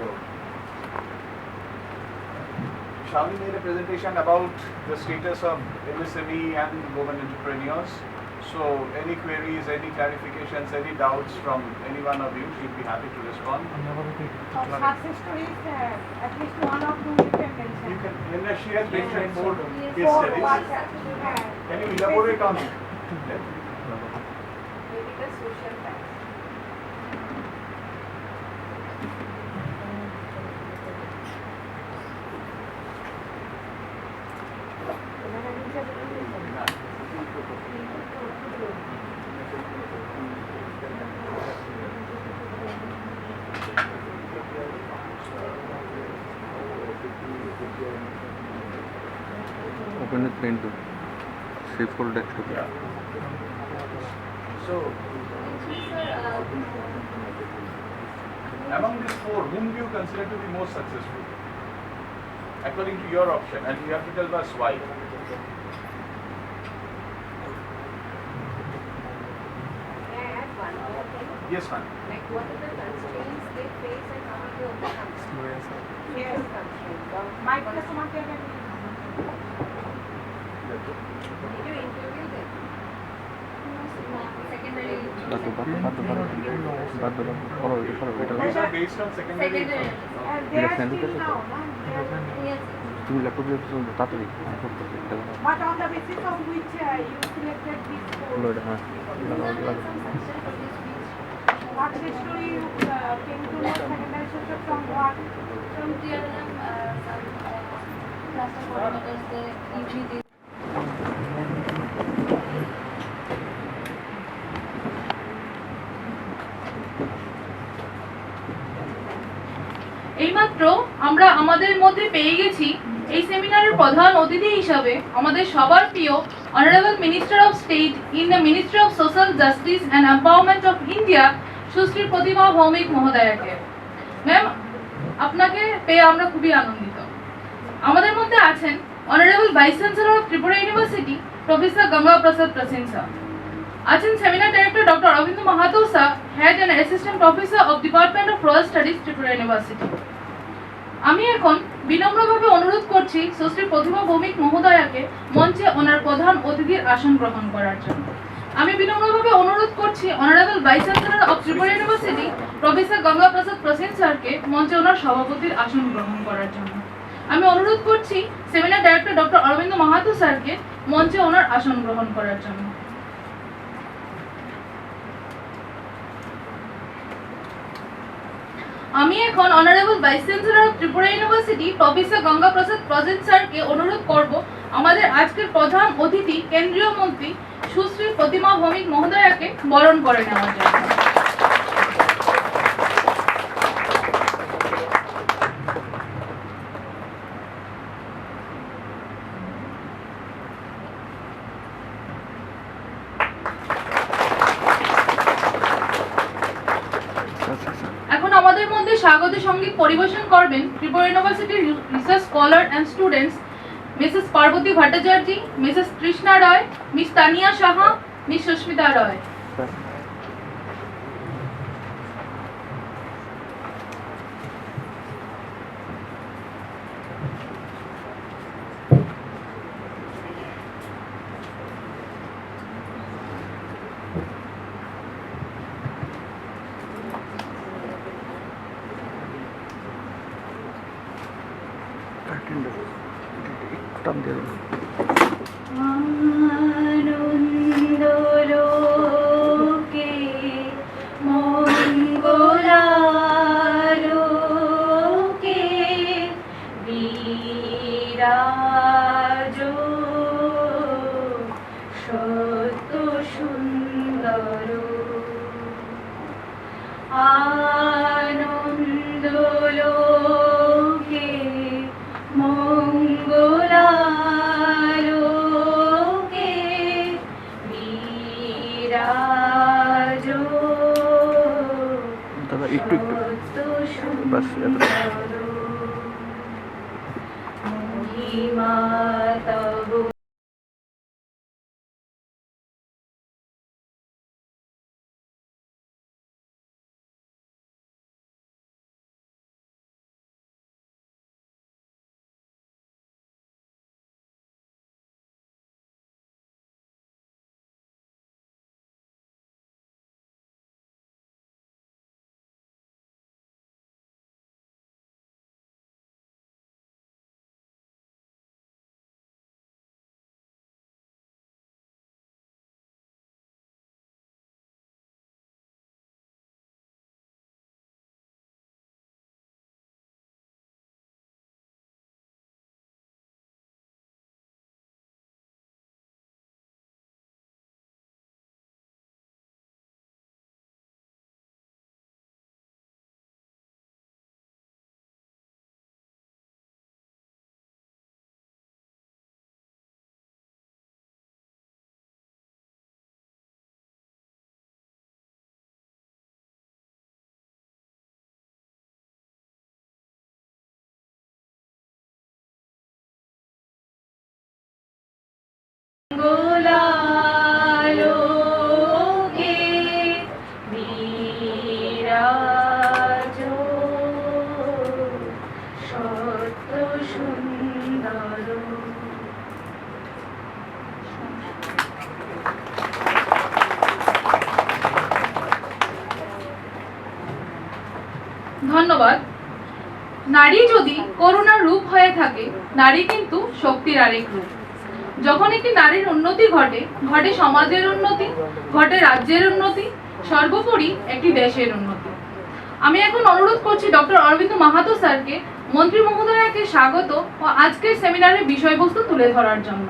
Shravani made a presentation about the status of MSME and women entrepreneurs. So, any queries, any clarifications, any doubts from any one of you, she'll be happy to respond. Success stories, at least one or two you can mention. You can, she has mentioned 4 case Four, studies. what, Can you elaborate on it? Maybe the social facts. into C4 desktop. Yeah. So, among these four, whom do you consider to be most successful? According to your option, and you have to tell us why. May I add one more thing? Yes, ma'am. Like what are the constraints they face and how do they overcome them? Yes. Constraints. মাইকটা তোমাকে আগে Did you interview them? Secondary. These are based on secondary. they are still now, no? Yes. তুমি laptop দিয়ে তাড়াতাড়ি But on the basis of which you selected this course, what history you came to know secondary social from what? From TRLM, some cluster coordinators, they usually they এইমাত্র আমরা আমাদের মধ্যে পেয়ে গেছি এই সেমিনারের প্রধান অতিথি হিসাবে আমাদের সবার প্রিয় honourable minister of state in the ministry of social justice and empowerment of India Sushri Pratima Bhoumik মহোদয়াকে। ম্যাম, আপনাকে পেয়ে আমরা খুবই আনন্দিত। আমাদের মধ্যে আছেন honourable vice chancellor of Tripura university professor Ganga Prasad Prasen sir, আছেন seminar director doctor Arabinda Mahato sir, head and assistant professor of department of royal studies Tripura university. আমি এখন বিনম্রভাবে অনুরোধ করছি সুশ্রী প্রতিমা ভৌমিক মহোদয়াকে মঞ্চে ওনার প্রধান অতিথির আসন গ্রহণ করার জন্য। আমি বিনম্রভাবে অনুরোধ করছি honourable vice chancellor of Tripura university professor Ganga Prasad Prasen স্যারকে মঞ্চে ওনার সভাপতির আসন গ্রহণ করার জন্য। আমি অনুরোধ করছি seminar director doctor Arabinda Mahato স্যারকে মঞ্চে ওনার আসন গ্রহণ করার জন্য। আমি এখন honourable vice chancellor of Tripura university professor Ganga Prasad Prasen স্যারকে অনুরোধ করব আমাদের আজকের প্রধান অতিথি কেন্দ্রীয় মন্ত্রী সুশ্রী প্রতিমা ভৌমিক মহোদয়াকে বরণ করে নেওয়ার জন্য। এখন আমাদের মধ্যে স্বাগত সঙ্গীত পরিবেশন করবেন ত্রিপুরা ইউনিভার্সিটির research scholar and students Mrs Parbati Bhattacharya, Mrs Krishna Roy, Miss Tania Saha, Miss Susmita Roy. টান দিয়ে আনন্দলোকে মঙ্গলালোকে বিরাজ সত্য সুন্দর আনন্দলোকে মঙ্গলালোকে বিরাজ দাদা একটু বাস মহিমা তব ধন্যবাদ। নারী যদি করুণার রূপ হয়ে থাকে, নারী কিন্তু শক্তির আরেক রূপ। যখন একটি নারীর উন্নতি ঘটে, ঘটে সমাজের উন্নতি, ঘটে রাজ্যের উন্নতি, সর্বোপরি একটি দেশের উন্নতি। আমি এখন অনুরোধ করছি ডক্টর অরবিন্দ মাহাতো স্যারকে মন্ত্রী মহোদয়াকে স্বাগত ও আজকের সেমিনারের বিষয়বস্তু তুলে ধরার জন্য।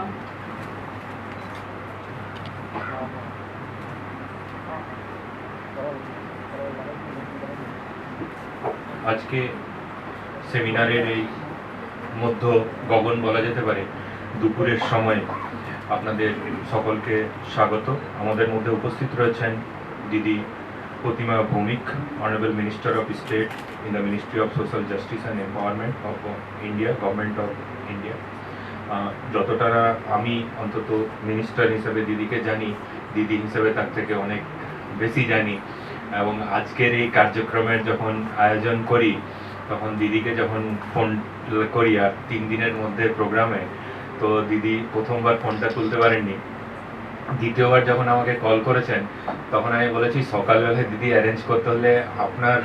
আজকে সেমিনারের এই মধ্য গগন বলা যেতে পারে দুপুরের সময় আপনাদের সকলকে স্বাগত। আমাদের মধ্যে উপস্থিত রয়েছেন দিদি Pratima Bhoumik, honourable minister of state in the ministry of social justice and empowerment of India, government of India. যতটা আমি অন্তত মিনিস্টার হিসেবে দিদিকে জানি, দিদি হিসেবে তার থেকে অনেক বেশি জানি। এবং আজকের এই কার্যক্রমের যখন আয়োজন করি, তখন দিদিকে যখন ফোন করি আর 3 দিনের মধ্যে প্রোগ্রামে, তো দিদি প্রথমবার ফোনটা তুলতে পারেননি। দ্বিতীয়বার যখন আমাকে কল করেছেন, তখন আমি বলেছি সকালবেলায় দিদি অ্যারেঞ্জ করতে হলে আপনার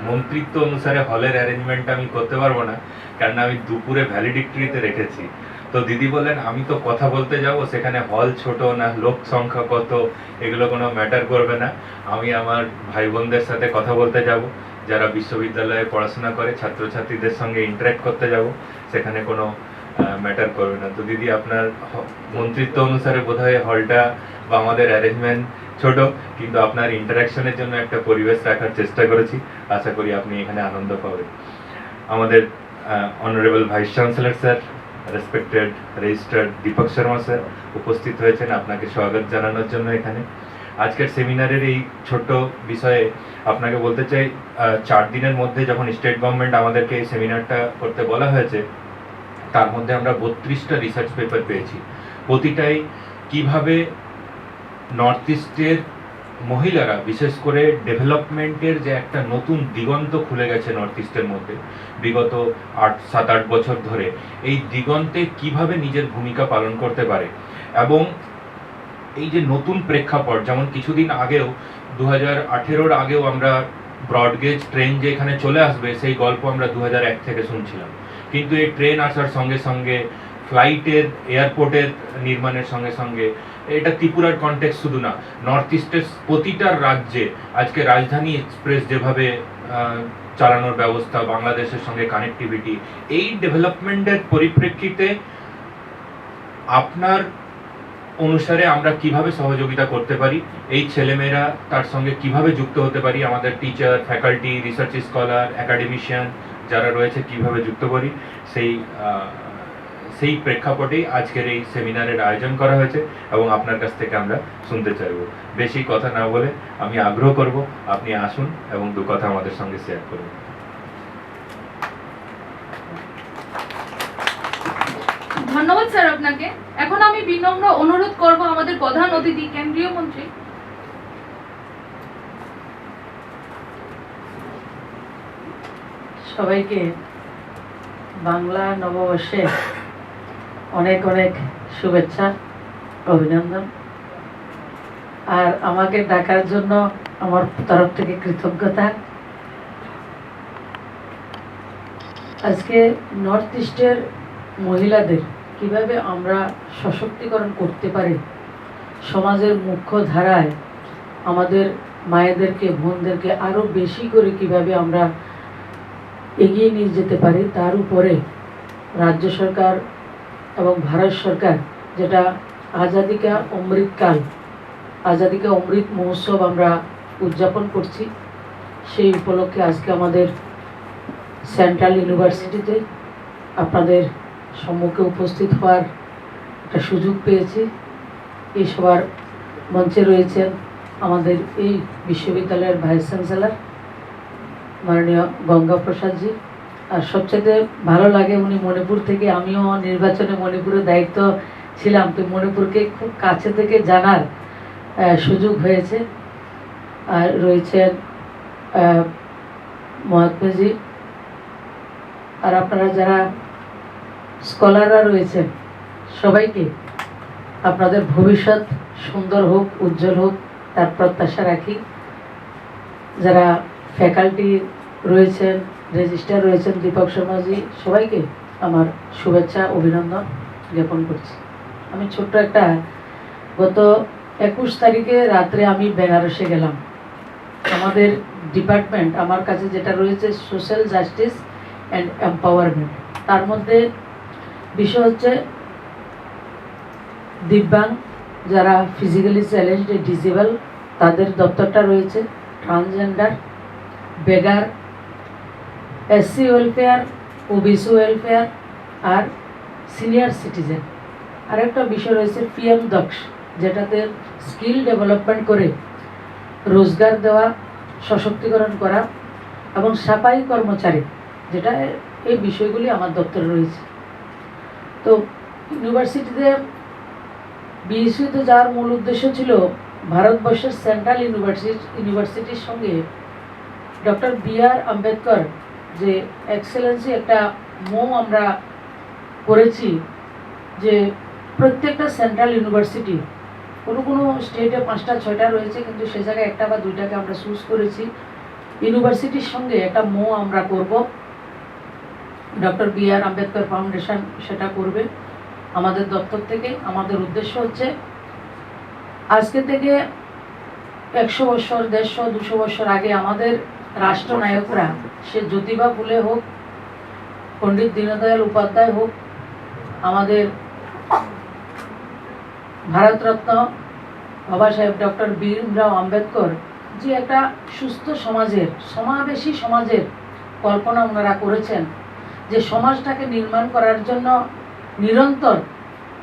মন্ত্রিত্ব অনুসারে হলের অ্যারেঞ্জমেন্টটা আমি করতে পারবো না, কারণ আমি দুপুরে ভ্যালিডিক্টরিতে রেখেছি। তো দিদি বললেন আমি তো কথা বলতে যাব, সেখানে হল ছোট না লোক সংখ্যা কত এগুলো কোনো ম্যাটার করবে না, আমি আমার ভাই বোনদের সাথে কথা বলতে যাব, যারা বিশ্ববিদ্যালয়ে পড়াশোনা করে ছাত্রছাত্রীদের সঙ্গে ইন্টারাক্ট করতে যাব, সেখানে কোনো ম্যাটার করবে না। তো দিদি আপনার মন্ত্রিত্ব অনুসারে বোধহয় হলটা বা আমাদের অ্যারেঞ্জমেন্ট ছোট, কিন্তু আপনার ইন্টারাকশনের জন্য একটা পরিবেশ রাখার চেষ্টা করেছি। আশা করি আপনি এখানে আনন্দ পাবেন। আমাদের honourable vice chancellor sir, respected registrar Deepak Sharma sir উপস্থিত হয়েছেন আপনাকে স্বাগত জানানোর জন্য এখানে। আজকের সেমিনারের এই ছোট্ট বিষয়ে আপনাকে বলতে চাই, 4 দিনের মধ্যে যখন স্টেট গভর্নমেন্ট আমাদেরকে এই সেমিনারটা করতে বলা হয়েছে, তার মধ্যে আমরা 32টা রিসার্চ পেপার পেয়েছি। প্রতিটাই কিভাবে নর্থ ইস্টের মহিলারা, বিশেষ করে ডেভেলপমেন্টের যে একটা নতুন দিগন্ত খুলে গেছে নর্থ ইস্টের মধ্যে বিগত 7-8 বছর ধরে, এই দিগন্তে কিভাবে নিজের ভূমিকা পালন করতে পারে। এবং এই যে নতুন প্রেক্ষাপট, যেমন কিছুদিন আগেও 2018-র আগেও আমরা ব্রডগেজ ট্রেন যে এখানে চলে আসবে সেই গল্প আমরা 2001 থেকে শুনছিলাম, কিন্তু এই ট্রেন আসার সঙ্গে সঙ্গে ফ্লাইটের, এয়ারপোর্টের নির্মাণের সঙ্গে সঙ্গে, এটা ত্রিপুরার কনটেক্সট শুধু না, নর্থ ইস্টের প্রতিটা রাজ্যে আজকে রাজধানী এক্সপ্রেস যেভাবে চালানোর ব্যবস্থা, বাংলাদেশের সঙ্গে কানেক্টিভিটি, এই ডেভেলপমেন্টের পরিপ্রেক্ষিতে আপনার অনুসারে আমরা কিভাবে সহযোগিতা করতে পারি, এই ছেলেমেয়েরা তার সঙ্গে কিভাবে যুক্ত হতে পারি, আমাদের teacher, faculty, research scholar, academician যারা রয়েছে কিভাবে যুক্ত করি, সেই প্রেক্ষাপটেই আজকের এই সেমিনারের আয়োজন করা হয়েছে এবং আপনার কাছ থেকে আমরা শুনতে চাইব। বেশি কথা না বলে আমি আগ্রহ করব আপনি আসুন এবং 2 কথা আমাদের সঙ্গে শেয়ার করুন। ধন্যবাদ স্যার আপনাকে। এখন আমি বিনম্র অনুরোধ করব আমাদের প্রধান অতিথি কেন্দ্রীয় মন্ত্রী সবাইকে বাংলা নববর্ষে অনেক অনেক শুভেচ্ছা, অভিনন্দন। আর আমাকে ডাকার জন্য আমার তরফ থেকে কৃতজ্ঞতা। আজকে নর্থ ইস্টের মহিলাদের কিভাবে আমরা সশক্তিকরণ করতে পারি, সমাজের মুখ্য ধারায় আমাদের মায়েদেরকে, বোনদেরকে আরও বেশি করে কিভাবে আমরা এগিয়ে নিয়ে যেতে পারি, তার উপরে রাজ্য সরকার এবং ভারত সরকার, যেটা আজাদি কা অমৃতকাল, আজাদি কা অমৃত মহোৎসব আমরা উদযাপন করছি, সেই উপলক্ষে আজকে আমাদের সেন্ট্রাল ইউনিভার্সিটিতে আপনাদের সম্মুখে উপস্থিত হওয়ার একটা সুযোগ পেয়েছি। এই সবার মঞ্চে রয়েছেন আমাদের এই বিশ্ববিদ্যালয়ের ভাইস চ্যান্সেলর মাননীয় গঙ্গা প্রসাদজি। আর সবচেয়ে ভালো লাগে উনি মণিপুর থেকে, আমিও নির্বাচনে মণিপুরের দায়িত্ব ছিলাম, তো মণিপুরকে খুব কাছে থেকে জানার সুযোগ হয়েছে। আর রয়েছেন মহাত্মাজি, আর আপনারা যারা স্কলাররা রয়েছেন সবাইকে আপনাদের ভবিষ্যৎ সুন্দর হোক, উজ্জ্বল হোক তার প্রত্যাশা রাখি। যারা ফ্যাকাল্টি রয়েছেন, রেজিস্ট্রার রয়েছেন দীপক শর্মাজি, সবাইকে আমার শুভেচ্ছা অভিনন্দন জ্ঞাপন করছি। আমি ছোট্ট একটা গত 21 তারিখে রাত্রে আমি বেনারসে গেলাম। আমাদের ডিপার্টমেন্ট আমার কাছে যেটা রয়েছে সোশ্যাল জাস্টিস অ্যান্ড এম্পাওয়ারমেন্ট, তার মধ্যে বিষয় হচ্ছে দিব্যাঙ্গ, যারা ফিজিক্যালি চ্যালেঞ্জড ডিসেবল তাদের দপ্তরটা রয়েছে, transgender, বেগার, SC welfare, OBC welfare আর সিনিয়র সিটিজেন। আরেকটা বিষয় রয়েছে পিএম দক্ষ, যেটাতে স্কিল ডেভেলপমেন্ট করে রোজগার দেওয়া, সশক্তিকরণ করা এবং সাফাই কর্মচারী, যেটা এই বিষয়গুলি আমার দপ্তরে রয়েছে। তো ইউনিভার্সিটিতে বিএসইউতে যাওয়ার মূল উদ্দেশ্য ছিল ভারতবর্ষের সেন্ট্রাল ইউনিভার্সিটির সঙ্গে ডক্টর বি.আর. আম্বেদকর যে এক্সেলেন্সি একটা আমরা করেছি, যে প্রত্যেকটা সেন্ট্রাল ইউনিভার্সিটি কোনো কোনো স্টেটে 5টা 6টা রয়েছে, কিন্তু সে জায়গায় একটা বা 2টাকে আমরা চুজ করেছি। ইউনিভার্সিটির সঙ্গে একটা আমরা করব, ডক্টর বি.আর. আম্বেদকর ফাউন্ডেশন সেটা করবে আমাদের দপ্তর থেকে। আমাদের উদ্দেশ্য হচ্ছে আজকে থেকে 100 বছর, 150, 200 বছর আগে আমাদের রাষ্ট্রনায়করা, সে জ্যোতিবা ফুলে হোক, পণ্ডিত দীনদয়াল উপাধ্যায় হোক, আমাদের ভারতরত্ন বাবা সাহেব ডক্টর ভীমরাও আম্বেদকর, যে একটা সুস্থ সমাজের, সমাবেশী সমাজের কল্পনা ওনারা করেছেন, যে সমাজটাকে নির্মাণ করার জন্য নিরন্তর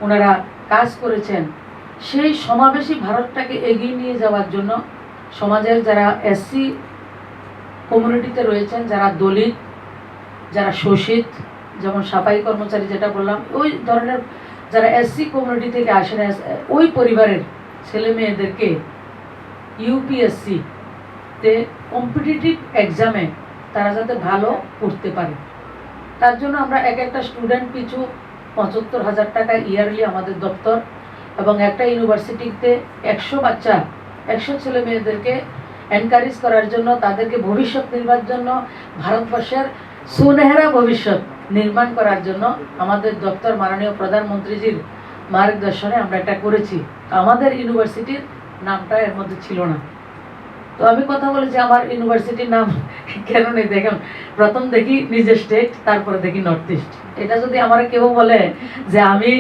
ওনারা কাজ করেছেন, সেই সমাবেশী ভারতটাকে এগিয়ে নিয়ে যাওয়ার জন্য সমাজের যারা এসসি কমিউনিটিতে রয়েছেন, যারা দলিত, যারা শোষিত, যেমন সাফাই কর্মচারী যেটা বললাম, ওই ধরনের যারা এসসি কমিউনিটি থেকে আসেন, ওই পরিবারের ছেলে মেয়েদেরকে ইউপিএসসিতে কম্পিটিটিভ এক্সামে তারা যাতে ভালো করতে পারে, তার জন্য আমরা একটা স্টুডেন্ট পিছু 75,000 টাকা ইয়ারলি আমাদের দপ্তর, এবং একটা ইউনিভার্সিটিতে 100 বাচ্চা, 100 ছেলে মেয়েদেরকে এনকারেজ করার জন্য, তাদেরকে ভবিষ্যৎ নির্মাণের জন্য, ভারতবর্ষের সুনেহেরা ভবিষ্যৎ নির্মাণ করার জন্য আমাদের দপ্তর মাননীয় প্রধানমন্ত্রীজির মার্গদর্শনে আমরা এটা করেছি। আমাদের ইউনিভার্সিটির নামটা এর মধ্যে ছিল না। তো আমি কথা বলেছি আমার ইউনিভার্সিটির নাম কেন নেই, দেখেন প্রথম দেখি নিজের স্টেট, তারপরে দেখি নর্থ ইস্ট। এটা যদি আমার কেউ বলে যে আমি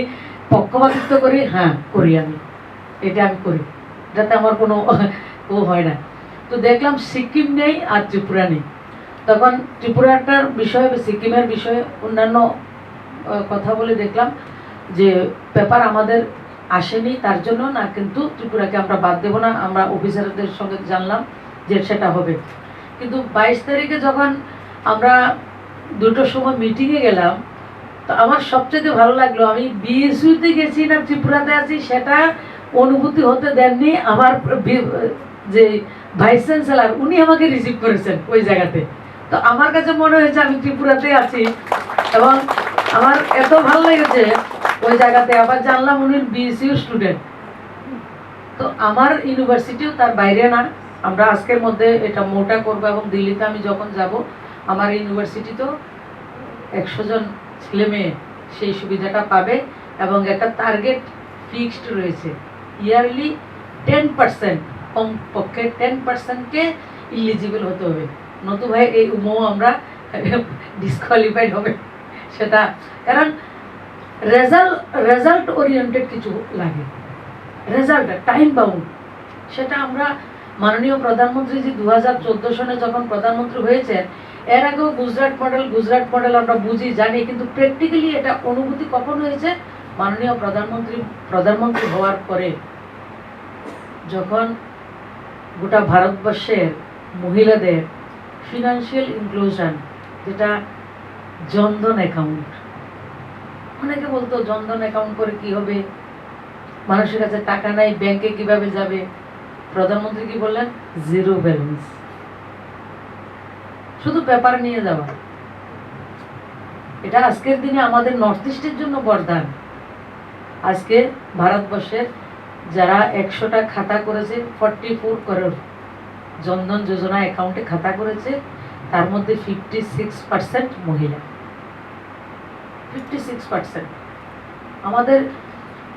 পক্ষপাতিত্ব করি, হ্যাঁ করি, আমি এটা আমি করি, যাতে আমার কোনো হয় না। তো দেখলাম সিকিম নেই আর ত্রিপুরা নেই, তখন ত্রিপুরাটার বিষয়ে, সিকিমের বিষয়ে অন্যান্য কথা বলে দেখলাম যে পেপার আমাদের আসেনি, তার জন্য না, কিন্তু ত্রিপুরাকে আমরা বাদ দেবো না। আমরা অফিসারদের সঙ্গে জানলাম যে সেটা হবে, কিন্তু 22 তারিখে যখন আমরা 2টোর সময় মিটিংয়ে গেলাম, তো আমার সবচেয়ে ভালো লাগলো, আমি বিএসইউতে গেছি না ত্রিপুরাতে আছি সেটা অনুভূতি হতে দেননি আমার যে ভাইস চ্যান্সেলর, উনি আমাকে রিসিভ করেছেন ওই জায়গাতে। তো আমার কাছে মনে হয়েছে আমি ত্রিপুরাতে আছি, এবং আমার এত ভালো লেগেছে ওই জায়গাতে। আবার জানলাম উনি বিএসইউ স্টুডেন্ট। তো আমার ইউনিভার্সিটিও তার বাইরে না, আমরা আজকের মধ্যে এটা মোটা করবো, এবং দিল্লিতে আমি যখন যাব আমার ইউনিভার্সিটিতেও 100 জন ছেলে মেয়ে সেই সুবিধাটা পাবে, এবং একটা টার্গেট ফিক্সড রয়েছে, ইয়ারলি 10%, কমপক্ষে 10%কে ইলিজিবল হতে হবে, নতুবা এই আমরা ডিসকোয়ালিফাইড হবে সেটা। কারণ রেজাল্ট ওরিয়েন্টেড কিছু লাগে, রেজাল্ট টাইম বাউন্ড, সেটা আমরা মাননীয় প্রধানমন্ত্রীজি 2014 সনে যখন প্রধানমন্ত্রী হয়েছেন, এর আগেও গুজরাট মডেল আমরা বুঝি জানি, কিন্তু প্র্যাকটিক্যালি এটা অনুভূতি কখন হয়েছে, মাননীয় প্রধানমন্ত্রী হওয়ার পরে, যখন গোটা ভারতবর্ষের মহিলাদের ফিনান্সিয়াল ইনক্লুশন, যেটা জনধন অ্যাকাউন্ট, অনেকে বলতো জনধন অ্যাকাউন্ট করে কি হবে, মানুষের কাছে টাকা নাই, ব্যাংকে কিভাবে যাবে। প্রধানমন্ত্রী কি বললেন, জিরো ব্যালেন্স, শুধু পেপার নিয়ে যাওয়া। এটা আজকের দিনে আমাদের নর্থ ইস্টের জন্য বরদান। আজকে ভারতবর্ষের যারা 100টা খাতা করেছে, 44 করোড় জনধন যোজনা অ্যাকাউন্টে খাতা করেছে, তার মধ্যে 56% মহিলা। 56%। আমাদের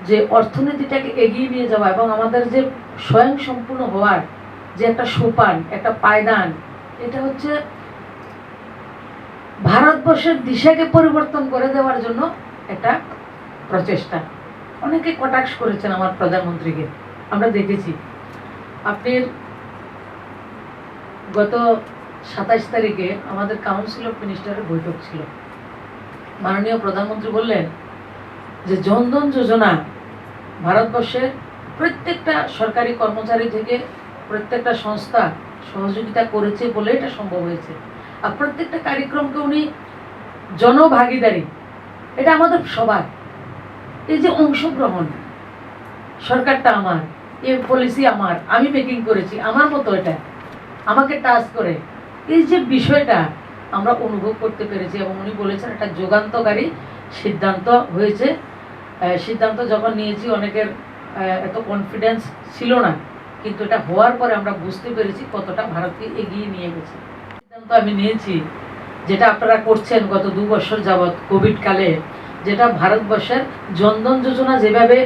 যে অর্থনীতিটাকে এগিয়ে নিয়ে যাওয়া এবং আমাদের যে স্বয়ংসম্পূর্ণ হওয়ার যে একটা সোপান, একটা পায়দান, এটা হচ্ছে ভারতবর্ষের দিশাকে পরিবর্তন করে দেওয়ার জন্য একটা প্রচেষ্টা। অনেকে কটাক্ষ করেছেন আমার প্রধানমন্ত্রীকে, আমরা দেখেছি। আপনি গত 27 তারিখে আমাদের কাউন্সিল অফ মিনিস্টারের বৈঠক ছিল। মাননীয় প্রধানমন্ত্রী বললেন যে জনধন যোজনা ভারতবর্ষের প্রত্যেকটা সরকারি কর্মচারী থেকে প্রত্যেকটা সংস্থা সহযোগিতা করেছে বলে এটা সম্ভব হয়েছে। আর প্রত্যেকটা কার্যক্রমকে উনি জনভাগিদারি, এটা আমাদের সবার। এই যে অংশগ্রহণ, সরকারটা আমার, এই পলিসি আমার, আমি মেকিং করেছি, আমার মতো এটা আমাকে টাচ করে, এই যে বিষয়টা আমরা অনুভব করতে পেরেছি। এবং উনি বলেছেন এটা যুগান্তকারী সিদ্ধান্ত হয়েছে। সিদ্ধান্ত যখন নিয়েছি অনেকের এত কনফিডেন্স ছিল না, কিন্তু এটা হওয়ার পরে আমরা বুঝতে পেরেছি কতটা ভারতকে এগিয়ে নিয়ে গেছে। সিদ্ধান্ত আমি নিয়েছি, যেটা আপনারা করছেন গত 2 বছর যাবৎ কোভিড কালে, যেটা ভারতবর্ষের জনধন যোজনা যেভাবে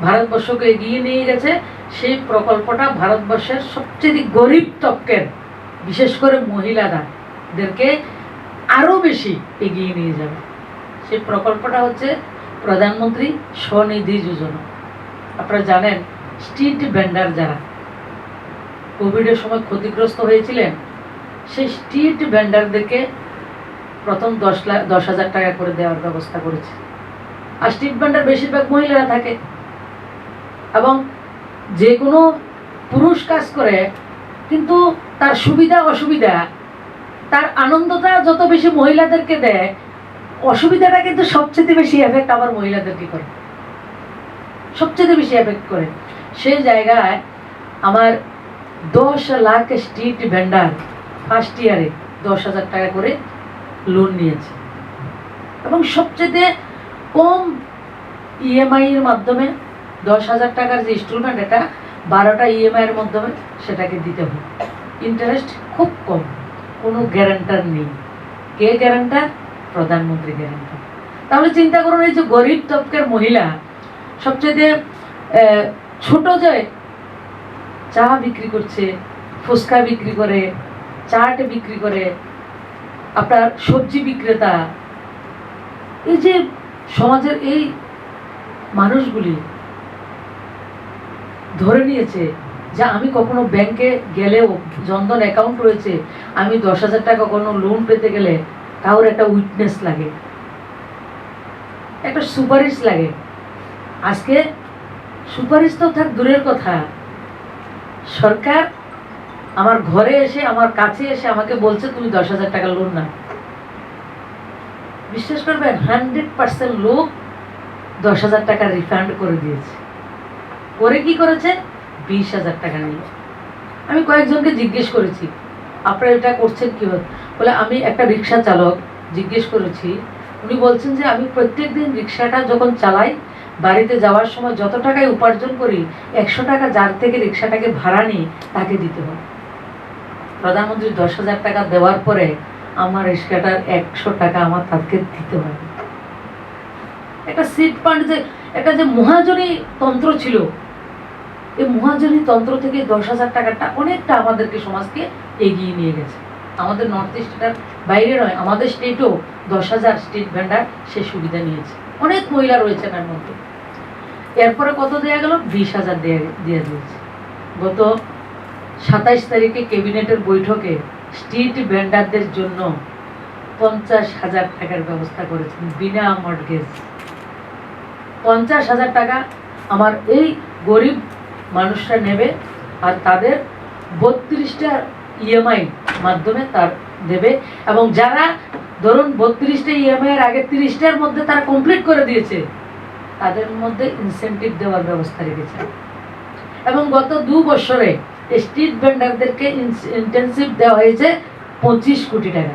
ভারতবর্ষকে এগিয়ে নিয়ে গেছে, সেই প্রকল্পটা ভারতবর্ষের সবচেয়ে গরিব তবকের, বিশেষ করে মহিলাদেরকে আরও বেশি এগিয়ে নিয়ে যাবে। সেই প্রকল্পটা হচ্ছে প্রধানমন্ত্রী স্বনিধি যোজনা। আপনারা জানেন স্ট্রিট ভেন্ডার যারা কোভিডের সময় ক্ষতিগ্রস্ত হয়েছিলেন, সেই স্ট্রিট ভেন্ডারদেরকে প্রথম 10,000 টাকা করে দেওয়ার ব্যবস্থা করেছে। আর স্ট্রিট ভেন্ডার বেশিরভাগ মহিলারা থাকে, এবং যে কোনো পুরুষ কাজ করে, কিন্তু তার সুবিধা অসুবিধা, তার আনন্দটা যত বেশি মহিলাদেরকে দেয়, অসুবিধাটা কিন্তু সবচেয়ে বেশি এফেক্ট আবার মহিলাদেরকে করে, সবচেয়ে বেশি এফেক্ট করে। সেই জায়গায় আমার 10 লাখ স্ট্রিট ভেন্ডার ফার্স্ট ইয়ারে 10,000 টাকা করে লোন নিয়েছে, এবং সবচেয়ে কম ইএমআই এর মাধ্যমে 10,000 টাকার যে ইনস্টলমেন্ট, এটা 12টা ইএমআই এর মাধ্যমে সেটাকে দিতে হবে। ইন্টারেস্ট খুব কম, কোনো গ্যারান্টার নেই। কে গ্যারান্টার? প্রধানমন্ত্রী গ্যারান্টার। তাহলে চিন্তা করুন, এই যে গরিব তবকের মহিলা সবচেয়ে ছোট যে চা বিক্রি করছে, ফুচকা বিক্রি করে, চাট বিক্রি করে, আপনার সবজি বিক্রেতা, এই যে সমাজের এই মানুষগুলি ধরে নিয়েছে যে আমি কখনো ব্যাংকে গেলেও জনধন অ্যাকাউন্ট রয়েছে, আমি 10,000 টাকা কোনো লোন পেতে গেলে কারোর একটা উইটনেস লাগে, একটা সুপারিশ লাগে। আজকে সুপারিশ তো থাক দূরের কথা, সরকার আমার ঘরে এসে, আমার কাছে এসে আমাকে বলছে তুমি 10,000 টাকা লোন না। বিশ্বাস করবেন 100% লোক 10,000 টাকা রিফান্ড করে দিয়েছে। করে কি করেছে? 20,000 টাকা নিয়ে। আমি কয়েকজনকে জিজ্ঞেস করেছি আপনারা এটা করছেন কিভাবে, বলে আমি একটা রিক্সা চালক, জিজ্ঞেস করেছি, উনি বলছেন যে আমি প্রত্যেকদিন রিক্সাটা যখন চালাই, বাড়িতে যাওয়ার সময় যত টাকায় উপার্জন করি 100 টাকা যার থেকে রিক্সাটাকে ভাড়া নিই তাকে দিতে হবে। প্রধানমন্ত্রী 10,000 টাকা দেওয়ার পরে আমার রিক্সাটার 100 টাকা আমার তাকে দিতে হবে। একটা সিট ফান্ড, যে একটা যে মহাজনী তন্ত্র ছিল, এই মহাজনী তন্ত্র থেকে 10,000 টাকাটা অনেকটা আমাদেরকে, সমাজকে এগিয়ে নিয়ে গেছে। আমাদের নর্থ ইস্টের বাইরে নয়, আমাদের স্টেটও 10,000 স্ট্রিট ভেন্ডার সে সুবিধা নিয়েছে। অনেক মহিলা রয়েছেন এর মধ্যে। এরপরে কত দেওয়া গেল? 20,000 দিয়ে দিয়েছে। গত 27 তারিখে ক্যাবিনেটের বৈঠকে স্ট্রিট ভেন্ডারদের জন্য 50,000 টাকার ব্যবস্থা করেছেন বিনা মর্টগেজ। 50,000 টাকা আমার এই গরিব মানুষরা নেবে, আর তাদের 32টা ইএমআই মাধ্যমে তার দেবে। এবং যারা ধরুন 32টা ইএমআই এর আগে 30টার মধ্যে তারা কমপ্লিট করে দিয়েছে, তাদের মধ্যে ইনসেন্টিভ দেওয়ার ব্যবস্থা রেখেছে। এবং গত 2 বছরে স্ট্রিট ভেন্ডারদেরকে ইন্টেনসিভ দেওয়া হয়েছে 25 কোটি টাকা,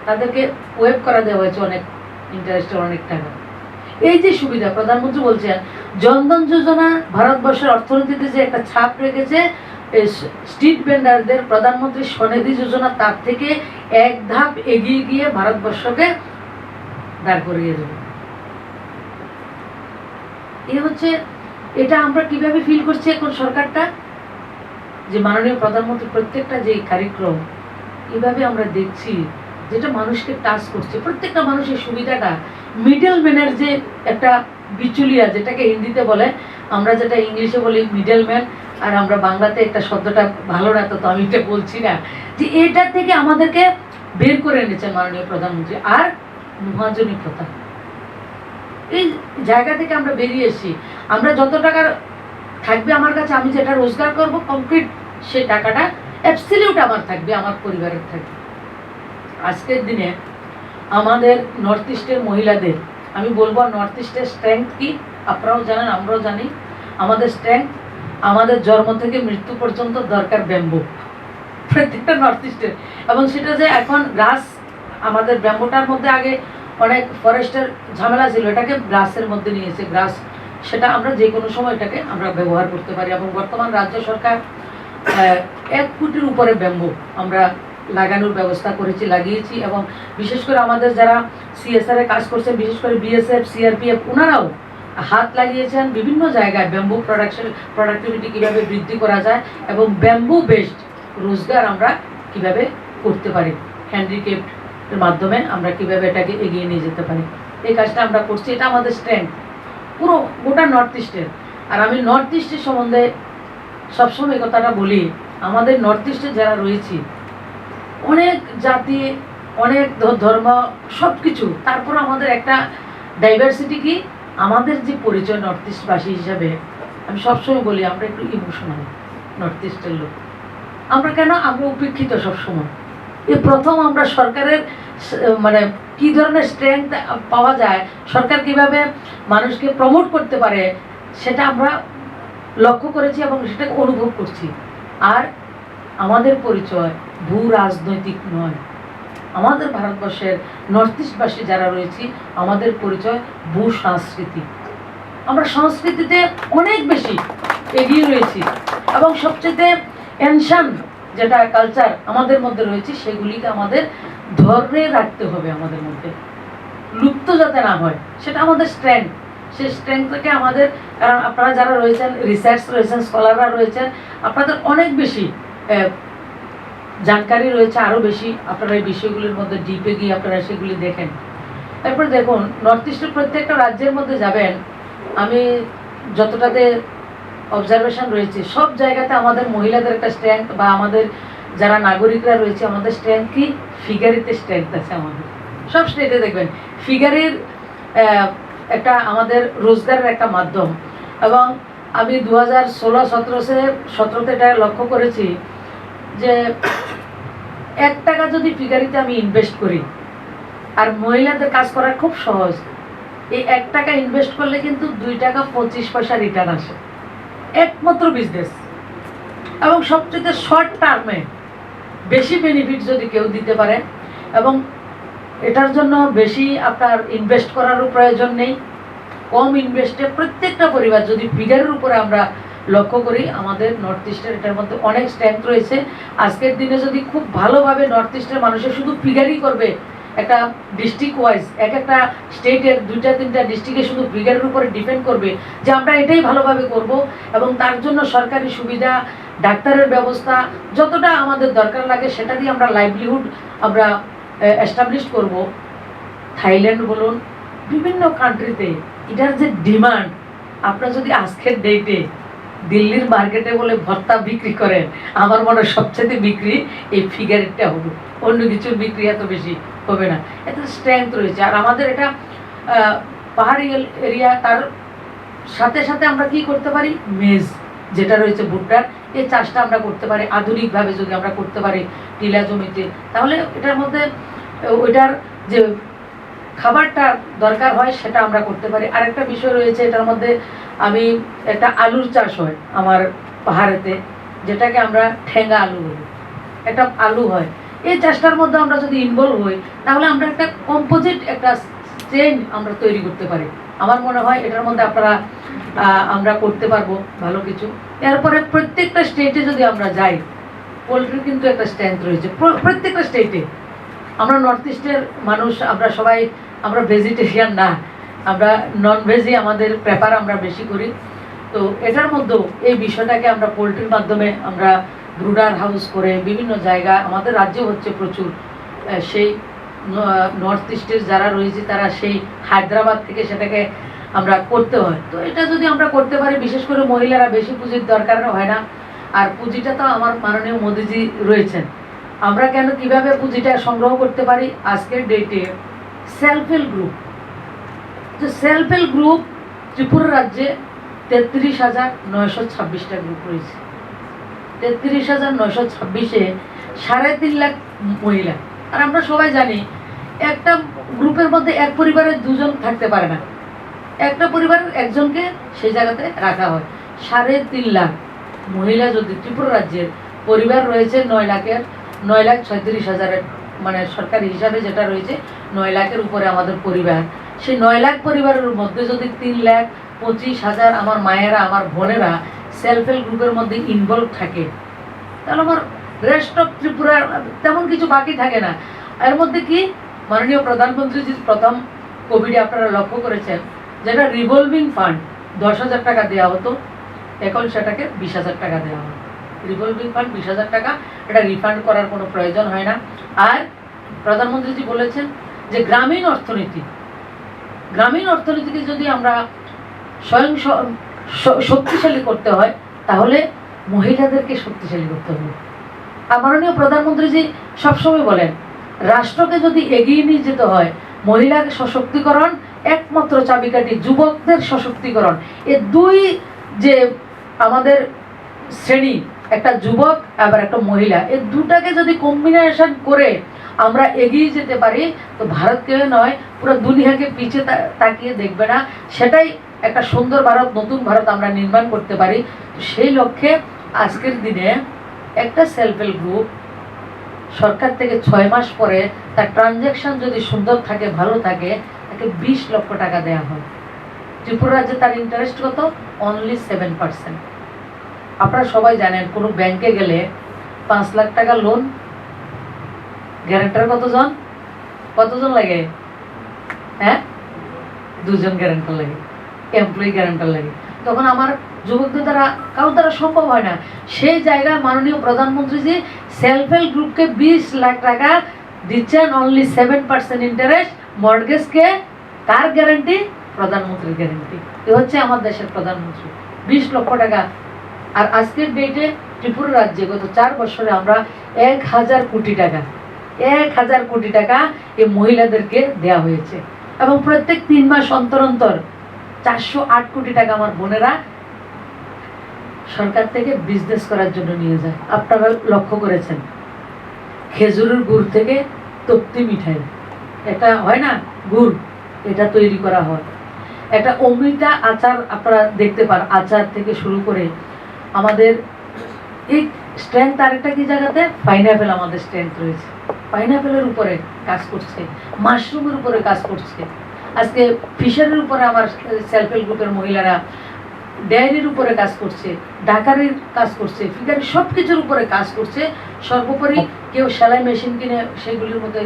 তাদেরকে ওয়েব করা দেওয়া হয়েছে অনেক ইন্টারেস্টের অনেক টাকা। এই যে সুবিধা প্রধানমন্ত্রী বলছেন, জনধন যোজনা ভারতবর্ষের অর্থনীতিতে যে একটা ছাপ রেখেছে, এই স্ট্রিট ভেন্ডারদের প্রধানমন্ত্রী স্বনিধি যোজনা তার থেকে এক ধাপ এগিয়ে গিয়ে ভারতবর্ষকে দাঁড় করিয়ে দেবে। এই হচ্ছে, এটা আমরা কিভাবে ফিল করছি এখন সরকারটা, যে মাননীয় প্রধানমন্ত্রী প্রত্যেকটা যে কার্যক্রম এভাবে আমরা দেখছি যেটা মানুষকে টাচ করছে, প্রত্যেকটা মানুষের সুবিধাটা, মিডল ম্যানের যে একটা বিচুলিয়া যেটাকে হিন্দিতে বলে, আমরা যেটা ইংলিশে বলি মিডল ম্যান, আর আমরা বাংলাতে একটা শব্দটা ভালো না তো আমি এটা বলছি না, যে এটা থেকে আমাদেরকে বের করে এনেছেন মাননীয় প্রধানমন্ত্রী। আর মহাজনী প্রথা, এই জায়গা থেকে আমরা বেরিয়ে এসেছি। আমরা যত টাকা থাকবে আমার কাছে, আমি যেটা রোজগার করব কমপ্লিট সেই টাকাটা অ্যাবসলিউট আমার থাকবে, আমার পরিবারের থাকবে। আজকের দিনে আমাদের নর্থ ইস্টের মহিলাদের আমি বলবো, নর্থ ইস্টের স্ট্রেংথ কি আপনারাও জানেন, আমরাও জানি। আমাদের স্ট্রেংথ, আমাদের জন্ম থেকে মৃত্যু পর্যন্ত দরকার ব্যাম্বু, প্রত্যেকটা নর্থ ইস্টের। এবং সেটা যে এখন গ্রাস, আমাদের ব্যাম্বুটার মধ্যে আগে অনেক ফরেস্টের ঝামেলা ছিল, এটাকে গ্রাসের মধ্যে নিয়েছে। গ্রাস, সেটা আমরা যে কোনো সময় এটাকে আমরা ব্যবহার করতে পারি। এবং বর্তমান রাজ্য সরকার 1 কোটির উপরে ব্যাম্বু আমরা লাগানোর ব্যবস্থা করেছি, লাগিয়েছি। এবং বিশেষ করে আমাদের যারা সিএসআর এ কাজ করছেন, বিশেষ করে বিএসএফ, সিআরপিএফ, ওনারাও হাত লাগিয়েছেন বিভিন্ন জায়গায় ব্যাম্বু প্রোডাক্টিভিটি কীভাবে বৃদ্ধি করা যায় এবং ব্যাম্বু বেসড রোজগার আমরা কিভাবে করতে পারি, হ্যান্ডিক্যাপ্টের মাধ্যমে আমরা কিভাবে এটাকে এগিয়ে নিয়ে যেতে পারি, এই কাজটা আমরা করছি। এটা আমাদের স্ট্রেংথ পুরো গোটা নর্থ ইস্টের। আর আমি নর্থ ইস্টের সম্বন্ধে সবসময় কথাটা বলি, আমাদের নর্থ ইস্টে যারা রয়েছি, অনেক জাতি, অনেক ধর্ম, সব কিছু, তারপর আমাদের একটা ডাইভার্সিটি কি, আমাদের যে পরিচয় নর্থ ইস্টবাসী হিসাবে, আমি সবসময় বলি আমরা একটু ইমোশনাল নর্থ ইস্টের লোক। আমরা কেন, আমরা উপেক্ষিত সবসময়। এই প্রথম আমরা সরকারের মানে কি ধরনের স্ট্রেংথ পাওয়া যায়, সরকার কিভাবে মানুষকে প্রমোট করতে পারে, সেটা আমরা লক্ষ্য করেছি এবং সেটাকে অনুভব করছি। আর আমাদের পরিচয় ভূ রাজনৈতিক নয়, আমাদের ভারতবর্ষের নর্থ ইস্টবাসী যারা রয়েছি, আমাদের পরিচয় ভূ সাংস্কৃতিক। আমরা সংস্কৃতিতে অনেক বেশি এগিয়ে রয়েছি এবং সবচেয়ে এনশান যেটা কালচার আমাদের মধ্যে রয়েছে, সেগুলিকে আমাদের ধরে রাখতে হবে, আমাদের মধ্যে লুপ্ত যাতে না হয়, সেটা আমাদের স্ট্রেংথ। সেই স্ট্রেংথটাকে আমাদের, কারণ আপনারা যারা রয়েছেন, রিসার্চ রয়েছেন, স্কলাররা রয়েছেন, আপনাদের অনেক বেশি জানকারি রয়েছে, আরও বেশি আপনারা এই বিষয়গুলির মধ্যে ডিপে গিয়ে আপনারা সেগুলি দেখেন। তারপরে দেখুন, নর্থ ইস্টের প্রত্যেকটা রাজ্যের মধ্যে যাবেন, আমি যতটাতে অবজারভেশন রয়েছে, সব জায়গাতে আমাদের মহিলাদের একটা স্ট্রেংথ, বা আমাদের যারা নাগরিকরা রয়েছে, আমাদের স্ট্রেংথ কি, ফিগারিতে স্ট্রেংথ আছে আমাদের। সব স্টেটে দেখবেন ফিগারের একটা আমাদের রোজগারের একটা মাধ্যম। এবং আমি 2016-17 এটা লক্ষ্য করেছি যে 1 টাকা যদি ফিগারিতে আমি ইনভেস্ট করি, আর মহিলাদের কাজ করা খুব সহজ, এই 1 টাকা ইনভেস্ট করলে কিন্তু 2 টাকা 25 পয়সা রিটার্ন আসে, একমাত্র বিজনেস। এবং সবচেয়ে শর্ট টার্মে বেশি বেনিফিট যদি কেউ দিতে পারে, এবং এটার জন্য বেশি আপনার ইনভেস্ট করারও প্রয়োজন নেই, কম ইনভেস্টে প্রত্যেকটা পরিবার যদি ফিগারের উপরে আমরা লক্ষ্য করি, আমাদের নর্থ ইস্টের এটার মধ্যে অনেক স্ট্রেংথ রয়েছে। আজকের দিনে যদি খুব ভালোভাবে নর্থ ইস্টের মানুষের শুধু ফিগারই করবে, একটা ডিস্ট্রিক্ট ওয়াইজ একটা স্টেটের 2-3টা ডিস্ট্রিক্টে শুধু ফিগারের উপরে ডিপেন্ড করবে যে আমরা এটাই ভালোভাবে করব, এবং তার জন্য সরকারি সুবিধা, ডাক্তারের ব্যবস্থা যতটা আমাদের দরকার লাগে সেটা দিয়ে আমরা লাইভলিহুড আমরা এস্টাবলিশ করব। থাইল্যান্ড বলুন, বিভিন্ন কান্ট্রিতে এটার যে ডিমান্ড, আপনারা যদি আজকের ডেটে দিল্লির মার্কেটে বলে ভর্তা বিক্রি করেন, আমার মনে হয় সবচেয়ে বিক্রি এই ফিগারেরটা হবে, অন্য কিছুর বিক্রি এত বেশি হবে না। এত স্ট্রেংথ রয়েছে। আর আমাদের এটা পাহাড়ি এরিয়া, তার সাথে সাথে আমরা কি করতে পারি, মেজ যেটা রয়েছে ভুট্টার, এই চাষটা আমরা করতে পারি আধুনিকভাবে যদি আমরা করতে পারি টিলা জমিতে, তাহলে এটার মধ্যে ওইটার যে খাবারটা দরকার হয় সেটা আমরা করতে পারি। আরেকটা বিষয় রয়েছে এটার মধ্যে, আমি একটা আলুর চাষ হয় আমার পাহাড়েতে, যেটাকে আমরা ঠেঙ্গা আলু বলি, একটা আলু হয়। এই চাষটার মধ্যে আমরা যদি ইনভলভ হই, তাহলে আমরা একটা কম্পোজিট একটা চেইন আমরা তৈরি করতে পারি। আমার মনে হয় এটার মধ্যে আপনারা আমরা করতে পারবো ভালো কিছু। এরপরে প্রত্যেকটা স্টেটে যদি আমরা যাই, পোলট্রির কিন্তু একটা স্ট্রেংথ রয়েছে প্রত্যেকটা স্টেটে। আমরা নর্থ ইস্টের মানুষ, আমরা সবাই আমরা ভেজিটেরিয়ান না, আমরা নন ভেজই আমাদের প্রেফার আমরা বেশি করি। তো এটার মধ্যেও এই বিষয়টাকে আমরা পোলট্রির মাধ্যমে আমরা ব্রুডার হাউস করে বিভিন্ন জায়গা আমাদের রাজ্যে হচ্ছে প্রচুর। সেই নর্থ ইস্টের যারা রয়েছে তারা সেই হায়দ্রাবাদ থেকে সেটাকে আমরা করতে হয়। তো এটা যদি আমরা করতে পারি, বিশেষ করে মহিলারা, বেশি পুঁজির দরকার হয় না। আর পুঁজিটা তো আমার মাননীয় মোদিজি রয়েছেন। আমরা কেন কিভাবে পুঁজিটা সংগ্রহ করতে পারি? আজকের ডেটে সেলফ হেল্প গ্রুপ, যে সেলফ হেল্প গ্রুপ ত্রিপুরা রাজ্যে 33,926টা গ্রুপ রয়েছে। 33,926-এ 3.5 লাখ মহিলা। আর আমরা সবাই জানি একটা গ্রুপের মধ্যে এক পরিবারের 2 জন থাকতে পারে না, একটা পরিবারের একজনকে সেই জায়গাতে রাখা হয়। 3.5 লাখ মহিলা যদি ত্রিপুরা রাজ্যের পরিবার রয়েছে 9,36,000, মানে সরকারি হিসাবে যেটা রয়েছে 9 লাখের উপরে আমাদের পরিবার। সেই 9 লাখ পরিবারের মধ্যে যদি 3,25,000 আমার মায়েরা, আমার বোনেরা সেলফ হেল্প গ্রুপের মধ্যে ইনভলভ থাকে, তাহলে আমার রেস্ট অফ ত্রিপুরার তেমন কিছু বাকি থাকে না। এর মধ্যে কি মাননীয় প্রধানমন্ত্রীজি প্রথম কোভিডে আপনারা লক্ষ্য করেছেন, যেটা রিভলভিং ফান্ড 10,000 টাকা দেওয়া হতো, এখন সেটাকে 20,000 টাকা দেওয়া হয়। রিভলভিং ফান্ড 20,000 টাকা, এটা রিফান্ড করার কোনো প্রয়োজন হয় না। আর প্রধানমন্ত্রীজি বলেছেন যে গ্রামীণ অর্থনীতিকে যদি আমরা স্বয়ং শক্তিশালী করতে হয়, তাহলে মহিলাদেরকে শক্তিশালী করতে হবে। আর মাননীয় প্রধানমন্ত্রীজি সবসময় বলেন, রাষ্ট্রকে যদি এগিয়ে নিয়ে যেতে হয়, মহিলার সশক্তিকরণ একমাত্র চাবিকাঠি, যুবকদের সশক্তিকরণ। এই দুই যে আমাদের শ্রেণী, একটা যুবক আবার একটা মহিলা, এই দুটাকে যদি কম্বিনেশন করে আমরা এগিয়ে যেতে পারি, তো ভারতকে নয় পুরো দুনিয়াকে পিছিয়ে তাকিয়ে দেখবে না। সেটাই একটা সুন্দর ভারত, নতুন ভারত আমরা নির্মাণ করতে পারি। সেই লক্ষ্যে আজকের দিনে একটা সেলফ হেল্প গ্রুপ সরকার থেকে 6 মাস পরে তার ট্রানজ্যাকশন যদি সুন্দর থাকে, ভালো থাকে, তাকে 20 লক্ষ টাকা দেওয়া হয়। ত্রিপুরা রাজ্যে তার ইন্টারেস্ট কত? অনলি 7%। আপনারা সবাই জানেন কোনো ব্যাংকে গেলে 5 লাখ টাকা লোন, গ্যারান্টার কতজন লাগে? হ্যাঁ, 2 জন গ্যারান্টার লাগে, এমপ্লয়ি গ্যারান্টার লাগে। তখন আমার যুবকদের দ্বারা কারোর দ্বারা সম্ভব হয় না। সেই জায়গায় মাননীয় প্রধানমন্ত্রীজি সেলফ হেল্প গ্রুপকে 20 লাখ টাকা দিচ্ছেন, অনলি 7% ইন্টারেস্ট। মর্টগেজকে কার গ্যারান্টি? প্রধানমন্ত্রীর গ্যারান্টি। এ হচ্ছে আমার দেশের প্রধানমন্ত্রী, 20 লক্ষ টাকা। আর আজকের ডেটে ত্রিপুরা রাজ্যে গত 4 বছরে আমরা 1,000 কোটি টাকা, 1,000 কোটি টাকা এই মহিলাদেরকে দেওয়া হয়েছে। এবং প্রত্যেক 3 মাস অন্তর অন্তর 408 কোটি টাকা আমার বোনেরা সরকার থেকে বিজনেস করার জন্য নিয়ে যায়। আপনারা লক্ষ্য করেছেন, খেজুরের গুড় থেকে তপ্তি মিঠাই, এটা হয় না গুড়, এটা তৈরি করা হয়। একটা অমৃতা আচার আপনারা দেখতে পান, আচার থেকে শুরু করে আমাদের এই স্ট্রেংথ। আরেকটা কি জায়গাতে পাইনাপেল আমাদের স্ট্রেংথ রয়েছে, পাইনাপেলের উপরে কাজ করছে, মাশরুমের উপরে কাজ করছে। আজকে ফিশারির উপরে আমার সেলফ হেল্প গ্রুপের মহিলারা ডেয়ারির উপরে কাজ করছে, ডাকারির কাজ করছে, ফিগারি সব কিছুর উপরে কাজ করছে। সর্বোপরি কেউ সেলাই মেশিন কিনে সেগুলির মধ্যে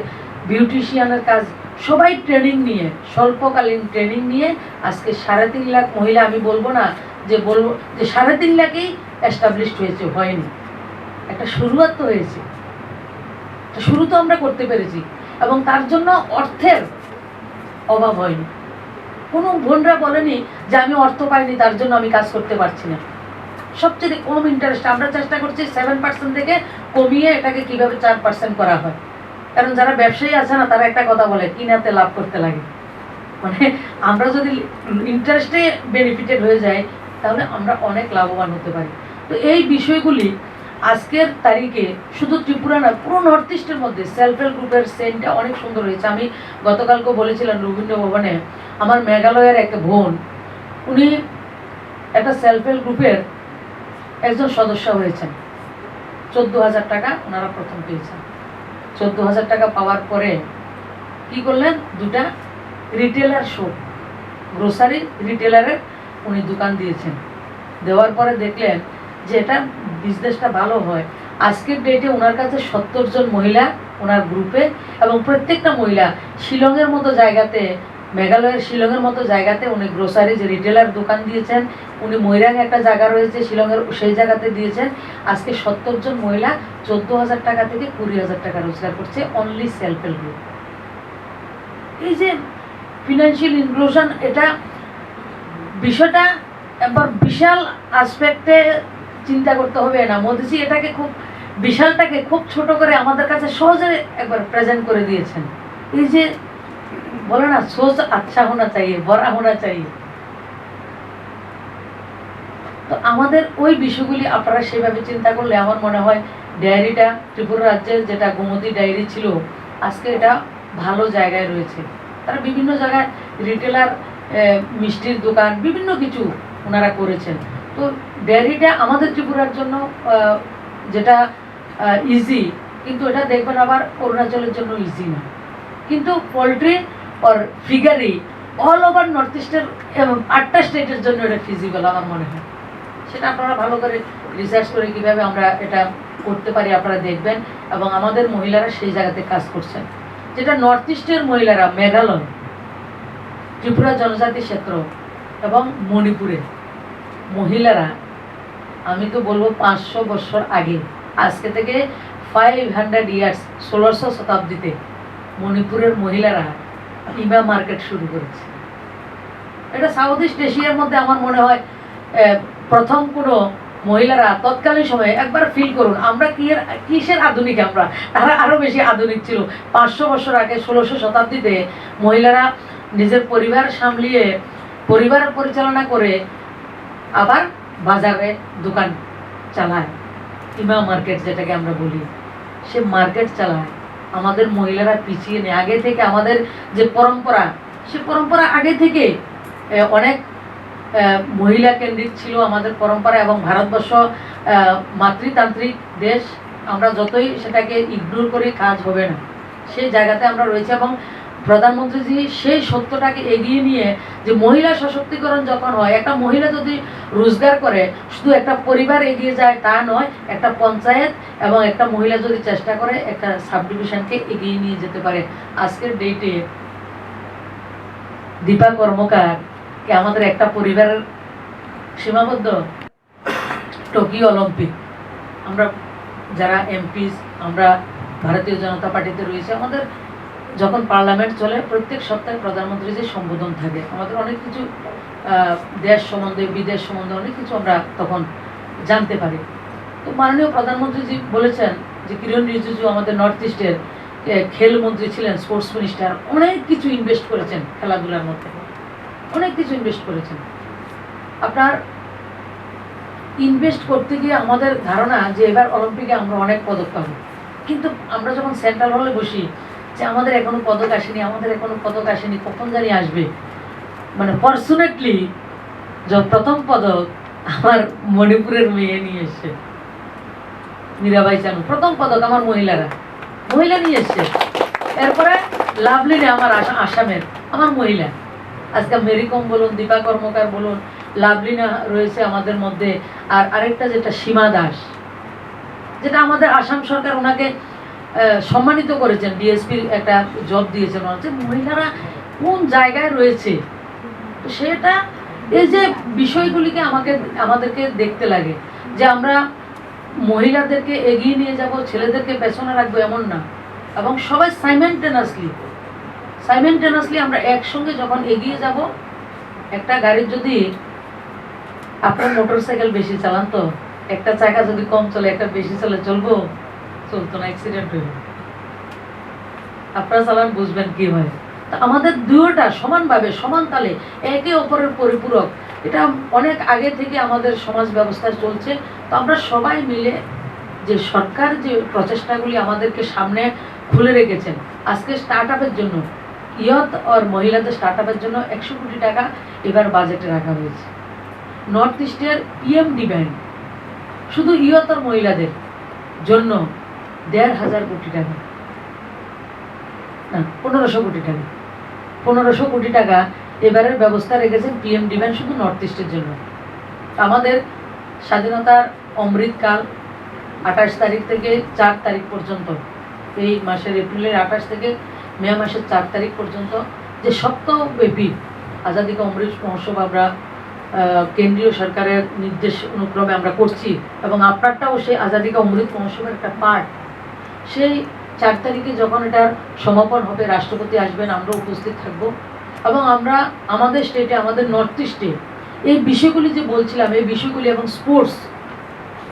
বিউটিশিয়ানের কাজ, সবাই ট্রেনিং নিয়ে, স্বল্পকালীন ট্রেনিং নিয়ে আজকে 3.5 লাখ মহিলা। আমি বলবো না যে 3.5 লাখেই এস্টাবলিশড হয়েছে, হয়নি, একটা শুরুয়াত তো হয়েছে, শুরু তো আমরা করতে পেরেছি। এবং তার জন্য অর্থের অভাব হয়নি। কোনো বোনরা বলেনি যে আমি অর্থ পাইনি তার জন্য আমি কাজ করতে পারছি না। সবচেয়ে কম ইন্টারেস্ট আমরা চেষ্টা করছি 7% থেকে কমিয়ে এটাকে কিভাবে 4% করা হয়। কারণ যারা ব্যবসায়ী আছে না, তারা একটা কথা বলে, কিনাতে লাভ করতে লাগে। মানে আমরা যদি ইন্টারেস্টে বেনিফিটেড হয়ে যাই, তাহলে আমরা অনেক লাভবান হতে পারি। তো এই বিষয়গুলি আজকের তারিখে শুধু ত্রিপুরা না, পুরো নর্থ ইস্টের মধ্যে সেলফ হেল্প গ্রুপের সেন্টটা অনেক সুন্দর হয়েছে। আমি গতকালকে বলেছিলাম রবীন্দ্র ভবনে, আমার মেঘালয়ের একটা বোন, উনি একটা সেলফ হেল্প গ্রুপের একজন সদস্য হয়েছেন। 14,000 টাকা ওনারা প্রথম পেয়েছেন। 14,000 টাকা পাওয়ার পরে কি করলেন, 2টা রিটেলার শপ, গ্রোসারি রিটেলারের উনি দোকান দিয়েছেন। দেওয়ার পরে দেখলেন যে এটা বিজনেসটা ভালো হয়। আজকের ডেটে ওনার কাছে 70 জন মহিলা ওনার গ্রুপে, এবং প্রত্যেকটা মহিলা শিলংয়ের মতো জায়গাতে, মেঘালয়ের শিলংয়ের মতো জায়গাতে উনি গ্রোসারিজ রিটেলার দোকান দিয়েছেন। উনি ময়রাং একটা জায়গা রয়েছে শিলংয়ের, সেই জায়গাতে দিয়েছেন। আজকে 70 জন মহিলা 14,000 টাকা থেকে 20,000 টাকা রোজগার করছে, অনলি সেলফ হেল্প গ্রুপ। এই যে ফিনান্সিয়াল ইনক্লুশন, এটা বিষয়টা একবার বিশাল আসপেক্টে চিন্তা করতে হবে না। মোদিজি এটাকে খুব বিশালটাকে খুব ছোট করে আমাদের কাছে সহজে একবার প্রেজেন্ট করে দিয়েছেন। এই যে বলে না, সোচ আচ্ছা হোনা চাইয়ে, বড়া হোনা চাইয়ে। তো আমাদের ওই বিষয়গুলি আপনারা সেভাবে চিন্তা করলে আমার মনে হয় ডায়েরিটা ত্রিপুরা রাজ্যের যেটা গোমতী ডায়েরি ছিল, আজকে এটা ভালো জায়গায় রয়েছে। তারা বিভিন্ন জায়গায় রিটেলার, মিষ্টির দোকান, বিভিন্ন কিছু ওনারা করেছেন। তো ডেয়ারিটা আমাদের ত্রিপুরার জন্য যেটা ইজি, কিন্তু এটা দেখবেন আবার অরুণাচলের জন্য ইজি না। কিন্তু পোলট্রি আর ফিগারি অল ওভার নর্থ ইস্টের 8টা স্টেটের জন্য এটা ফিজিবল আমার মনে হয়। সেটা আপনারা ভালো করে রিসার্চ করে কীভাবে আমরা এটা করতে পারি আপনারা দেখবেন, এবং আমাদের মহিলারা সেই জায়গাতে কাজ করছেন। যেটা নর্থ ইস্টের মহিলারা মেঘালয়, ত্রিপুরা জনজাতি ক্ষেত্র এবং মণিপুরে মহিলারা, আমি তো বলবো 500 বছর আগে, আজকে থেকে 500 ইয়ার্স, 1600 শতাব্দীতে মণিপুরের মহিলারা ইমা মার্কেট শুরু করেছে। এটা সাউথ ইস্ট এশিয়ার মধ্যে আমার মনে হয় প্রথম কোনো মহিলারা তৎকালীন সময়ে, একবার ফিল করুন আমরা কিসের আধুনিক, আমরা তারা আরও বেশি আধুনিক ছিল। 500 বছর আগে 1600 শতাব্দীতে মহিলারা নিজের পরিবার সামলিয়ে, পরিবার পরিচালনা করে আবার বাজারে দোকান চালায়, ইমা মার্কেট যেটাকে আমরা বলি, সে মার্কেট চালায়। আমাদের মহিলারা পিছিয়ে নেই। আগে থেকে আমাদের যে পরম্পরা, সে পরম্পরা আগে থেকে অনেক মহিলা কেন্দ্রিক ছিল আমাদের পরম্পরা, এবং ভারতবর্ষ মাতৃতান্ত্রিক দেশ। আমরা যতই সেটাকে ইগনোর করি কাজ হবে না, সেই জায়গাতে আমরা রয়েছি। এবং প্রধানমন্ত্রীজি সেই সত্যটাকে এগিয়ে নিয়ে, যে মহিলা সশক্তিকরণ যখন হয়, একটা মহিলা যদি রোজগার করে শুধু একটা পরিবার এগিয়ে যায় তা নয়, একটা পঞ্চায়েত এবং একটা মহিলা যদি চেষ্টা করে একটা সাব ডিভিশনকে এগিয়ে নিয়ে যেতে পারে। আজকের ডেটে দীপা কর্মকার কি আমাদের একটা পরিবারের সীমাবদ্ধ? টোকিও অলিম্পিক, আমরা যারা এমপিস, আমরা ভারতীয় জনতা পার্টিতে রয়েছে, আমাদের যখন পার্লামেন্ট চলে প্রত্যেক সপ্তাহে প্রধানমন্ত্রীর যে সম্বোধন থাকে, আমাদের অনেক কিছু দেশ সম্বন্ধে, বিদেশ সম্বন্ধে অনেক কিছু আমরা তখন জানতে পারি। তো মাননীয় প্রধানমন্ত্রীজি বলেছেন যে কিরণ রিজিজু আমাদের নর্থ ইস্টের খেলমন্ত্রী ছিলেন, স্পোর্টস মিনিস্টার, অনেক কিছু ইনভেস্ট করেছেন খেলাধুলার মধ্যে, অনেক কিছু ইনভেস্ট করেছেন। আপনার ইনভেস্ট করতে গিয়ে আমাদের ধারণা যে এবার অলিম্পিকে আমরা অনেক পদক পাবো, কিন্তু আমরা যখন সেন্ট্রাল হলে বসি যে আমাদের এখনো পদক আসেনি, আমাদের এখনো পদক আসেনি, কখন জানি আসবে। মানে ফরচুনেটলি প্রথম পদক আমার মণিপুরের মেয়ে নিয়ে এসছে, মীরাবাই চানু, প্রথম পদক আমার মহিলা নিয়ে এসছে। এরপরে লাভলিনে আমার আসামের, আমার মহিলা। আজকে মেরিকম বলুন, দীপা কর্মকার বলুন, লাভলিনা রয়েছে আমাদের মধ্যে। আর আরেকটা যেটা সীমা দাস, যেটা আমাদের আসাম সরকার ওনাকে সম্মানিত করেছেন, ডিএসপির একটা জব দিয়েছেন। হচ্ছে মহিলারা কোন জায়গায় রয়েছে, সেটা এই যে বিষয়গুলিকে আমাদেরকে দেখতে লাগে যে আমরা মহিলাদেরকে এগিয়ে নিয়ে যাব, ছেলেদেরকে পেছনে রাখবো এমন না, এবং সবাই সাইমেন্টেনাসলি আমরা একসঙ্গে যখন এগিয়ে যাব। একটা গাড়ির যদি আপনার মোটরসাইকেল বেশি চালান, তো একটা চাকা যদি কম চলে, একটা বেশি চলে, চলতো না, অ্যাক্সিডেন্ট হইব। আপনারা চালান, বুঝবেন কি হয়। তা আমাদের দুয়োটা সমানভাবে, সমান তালে, একে অপরের পরিপূরক। এটা অনেক আগে থেকে আমাদের সমাজ ব্যবস্থায় চলছে। তো আমরা সবাই মিলে যে সরকার যে প্রচেষ্টাগুলি আমাদেরকে সামনে খুলে রেখেছেন, আজকে স্টার্ট আপের জন্য, ইয়ত আর মহিলাদের স্টার্ট আপের জন্য 100 কোটি টাকা এবার বাজেটে রাখা হয়েছে। নর্থ ইস্টের পিএমডি ব্যাংক শুধু ইয়ত আর মহিলাদের জন্য 1,500 কোটি টাকা, না 1500 কোটি টাকা, 1500 কোটি টাকা এবারের ব্যবস্থা রেখেছেন পিএম ডিমান্ড শুধু নর্থ ইস্টের জন্য। আমাদের স্বাধীনতার অমৃতকাল 28 তারিখ থেকে 4 তারিখ পর্যন্ত, এই মাসের এপ্রিলের 28 থেকে মে মাসের 4 তারিখ পর্যন্ত যে সপ্তাহব্যাপী আজাদি কা অমৃত মহোৎসব আমরা কেন্দ্রীয় সরকারের নির্দেশ অনুক্রমে আমরা করছি, এবং আপনারটাও সেই আজাদি কা অমৃত মহোৎসবের একটা পার্ট। সেই 4 তারিখে যখন এটার সমাপন হবে, রাষ্ট্রপতি আসবেন, আমরা উপস্থিত থাকব, এবং আমরা আমাদের স্টেটে, আমাদের নর্থ ইস্টে এই বিষয়গুলি যে বলছিলাম, এই বিষয়গুলি এবং স্পোর্টস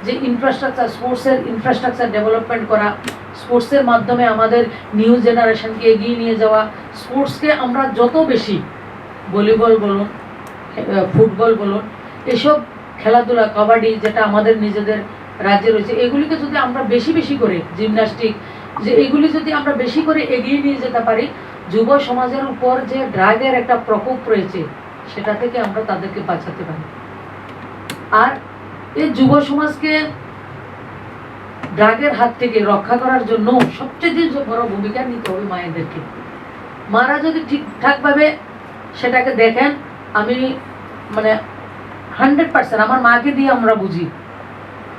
যে ইনফ্রাস্ট্রাকচার, স্পোর্টসের ইনফ্রাস্ট্রাকচার ডেভেলপমেন্ট করা, স্পোর্টসের মাধ্যমে আমাদের নিউ জেনারেশনকে এগিয়ে নিয়ে যাওয়া, স্পোর্টসকে আমরা যত বেশি, ভলিবল বলুন, ফুটবল বলুন, এসব খেলাধুলা, কাবাডি যেটা আমাদের নিজেদের রাজ্যে রয়েছে, এগুলিকে যদি আমরা বেশি বেশি করে, জিমন্যাস্টিক, যে এগুলি যদি আমরা বেশি করে এগিয়ে নিয়ে যেতে পারি, যুব সমাজের উপর যে ড্রাগের একটা প্রকোপ রয়েছে সেটা থেকে আমরা তাদেরকে বাঁচাতে পারি। আর এই যুব সমাজকে ড্রাগের হাত থেকে রক্ষা করার জন্য সবচেয়ে বড় ভূমিকা নিতে হবে মায়েদেরকে। মারা যদি ঠিকঠাকভাবে সেটাকে দেখেন, আমি মানে 100% আমার মাকে দিয়ে আমরা বুঝি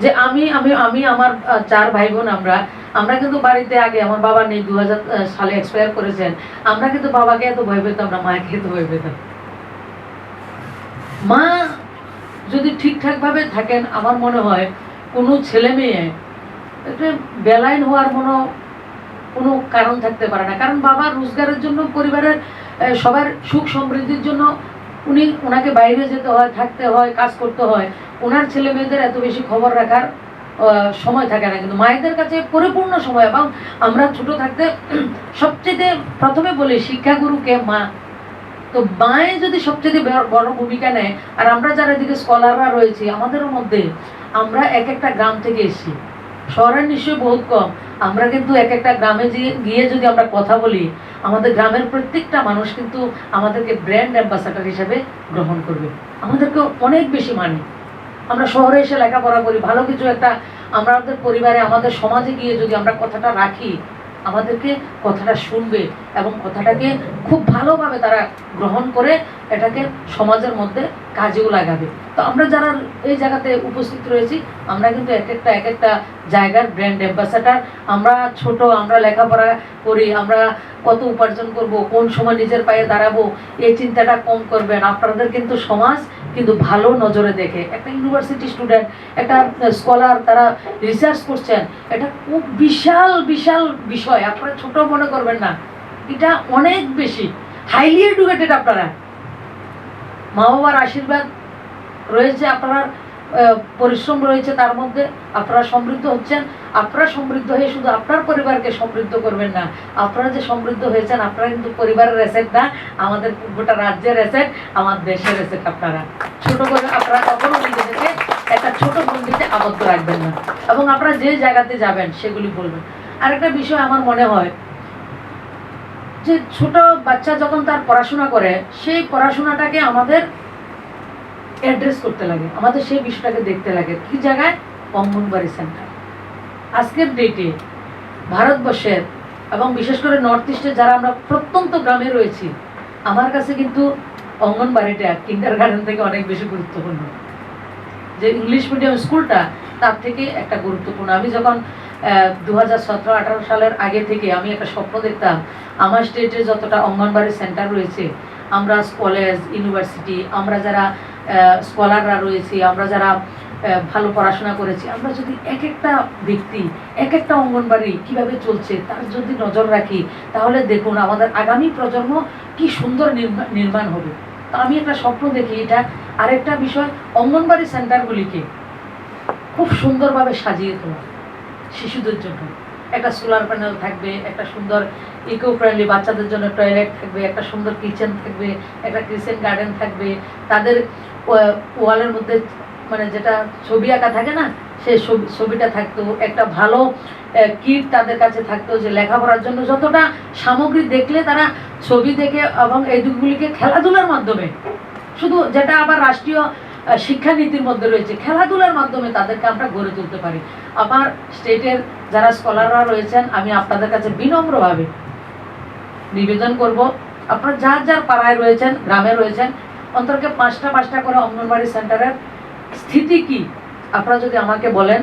যে আমি আমি আমি আমার 4 ভাই বোন, আমরা কিন্তু বাড়িতে আগে, আমার বাবা নেই, 2000 সালে এক্সপায়ার করেছেন, আমরা কিন্তু বাবাকে এত ভয় পেতাম না, মাকে এত ভয় পেতাম। মা যদি ঠিকঠাকভাবে থাকেন, আমার মনে হয় কোনো ছেলে মেয়ে একটা বেলাইন হওয়ার কোনো কারণ থাকতে পারে না। কারণ বাবা রোজগারের জন্য, পরিবারের সবার সুখ সমৃদ্ধির জন্য ওনাকে বাইরে যেতে হয়, থাকতে হয়, কাজ করতে হয়, ওনার ছেলে মেয়েদের এত বেশি খবর রাখার সময় থাকে না। কিন্তু মায়েদের কাছে পরিপূর্ণ সময়। এবং আমরা ছোট থাকতে সবচেয়ে প্রথমে বলি শিক্ষাগুরুকে মা, তো মায়ে যদি সবচেয়ে বড় ভূমিকা নেয়, আর আমরা যারা এদিকে স্কলাররা রয়েছি, আমাদেরও মধ্যে আমরা এক একটা গ্রাম থেকে এসেছি, শহরের নিশ্চয়ই বহুত কম, আমরা কিন্তু এক একটা গ্রামে গিয়ে যদি আমরা কথা বলি, আমাদের গ্রামের প্রত্যেকটা মানুষ কিন্তু আমাদেরকে ব্র্যান্ড অ্যাম্বাসাডার হিসেবে গ্রহণ করবে, আমাদেরকে অনেক বেশি মানে। আমরা শহরে এসে লেখাপড়া করি, ভালো কিছু একটা আমাদের পরিবারে, আমাদের সমাজে গিয়ে যদি আমরা কথাটা রাখি, আমাদেরকে কথাটা শুনবে এবং কথাটাকে খুব ভালোভাবে তারা গ্রহণ করে এটাকে সমাজের মধ্যে কাজেও লাগাবে। তো আমরা যারা এই জায়গাতে উপস্থিত রয়েছি, আমরা কিন্তু এক একটা জায়গার ব্র্যান্ড অ্যাম্বাসাডার। আমরা ছোট, আমরা লেখাপড়া করি, আমরা কত উপার্জন করব, কোন সময় নিজের পায়ে দাঁড়াবো, এই চিন্তাটা কম করবেন। আপনাদের কিন্তু সমাজ কিন্তু ভালো নজরে দেখে। একটা ইউনিভার্সিটি স্টুডেন্ট, একটা স্কলার, তারা রিসার্চ করছেন, এটা খুব বিশাল বিশাল বিষয়, আপনারা ছোট মনে করবেন না, এটা অনেক বেশি হাইলি এডুকেটেড। আপনারা মা বাবার আশীর্বাদ রয়েছে, আপনার পরিশ্রম রয়েছে, তার মধ্যে আপনারা সমৃদ্ধ হচ্ছেন। আপনারা সমৃদ্ধ হয়ে শুধু আপনার পরিবারকে সমৃদ্ধ করবেন না, আপনারা যে সমৃদ্ধ হয়েছেন, আপনারা কিন্তু পরিবারের অ্যাসেট না, আমাদের গোটা রাজ্যের অ্যাসেট, আমার দেশের অ্যাসেট। আপনারা ছোট করে, আপনারা কখনো নিজেদেরকে একটা ছোট গণ্ডিতে আবদ্ধ রাখবেন না, এবং আপনারা যে জায়গাতে যাবেন সেগুলি বলবেন। আরেকটা বিষয় আমার মনে হয় যে ছোট বাচ্চা যখন তার পড়াশোনা করে, সেই পড়াশোনাটাকে আমাদের অ্যাড্রেস করতে লাগে, আমাদের সেই বিষয়টাকে দেখতে লাগে। কি জায়গায়? অঙ্গনবাড়ি সেন্টার। আজকের ডেটে ভারতবর্ষের এবং বিশেষ করে নর্থ ইস্টে যারা আমরা প্রত্যন্ত গ্রামে রয়েছি, আমার কাছে কিন্তু অঙ্গনবাড়িটা কিন্ডার গার্ডেন থেকে অনেক বেশি গুরুত্বপূর্ণ। যে ইংলিশ মিডিয়াম স্কুলটা তার থেকে একটা গুরুত্বপূর্ণ। আমি যখন 2017-18 সালের আগে থেকে আমি একটা স্বপ্ন দেখতাম, আমার স্টেটে যতটা অঙ্গনবাড়ি সেন্টার রয়েছে, আমরা কলেজ, ইউনিভার্সিটি, আমরা যারা স্কলাররা রয়েছি, আমরা যারা ভালো পড়াশোনা করেছি, আমরা যদি এক একটা ব্যক্তি, এক একটা অঙ্গনবাড়ি কিভাবে চলছে তার যদি নজর রাখি, তাহলে দেখুন আমাদের আগামী প্রজন্ম কি সুন্দর নির্মাণ হবে। তো আমি একটা স্বপ্ন দেখি এটা। আরেকটা বিষয়, অঙ্গনবাড়ি সেন্টারগুলিকে খুব সুন্দরভাবে সাজিয়ে তোলা, শিশুদের জন্য একটা সোলার প্যানেল থাকবে, একটা সুন্দর ইকো ফ্রেন্ডলি বাচ্চাদের জন্য টয়লেট থাকবে, একটা সুন্দর কিচেন থাকবে, একটা কিচেন গার্ডেন থাকবে, তাদের ওয়ালের মধ্যে মানে যেটা ছবি আঁকা থাকে না, সেই ছবিটা থাকতো, একটা ভালো কিট তাদের কাছে থাকতো, যে লেখাপড়ার জন্য যতটা সামগ্রী দেখলে তারা ছবি দেখে, এবং এই দিকগুলিকে খেলাধুলার মাধ্যমে, শুধু যেটা আবার রাষ্ট্রীয় শিক্ষানীতির মধ্যে রয়েছে, খেলাধুলার মাধ্যমে তাদেরকে আমরা গড়ে তুলতে পারি। আমার স্টেটের যারা স্কলাররা রয়েছেন, আমি আপনাদের কাছে বিনম্রভাবে নিবেদন করব আপনারা যার যার পাড়ায় রয়েছেন, গ্রামে রয়েছেন, অন্তত 5টা করে অঙ্গনবাড়ি সেন্টারের স্থিতি কি আপনারা যদি আমাকে বলেন,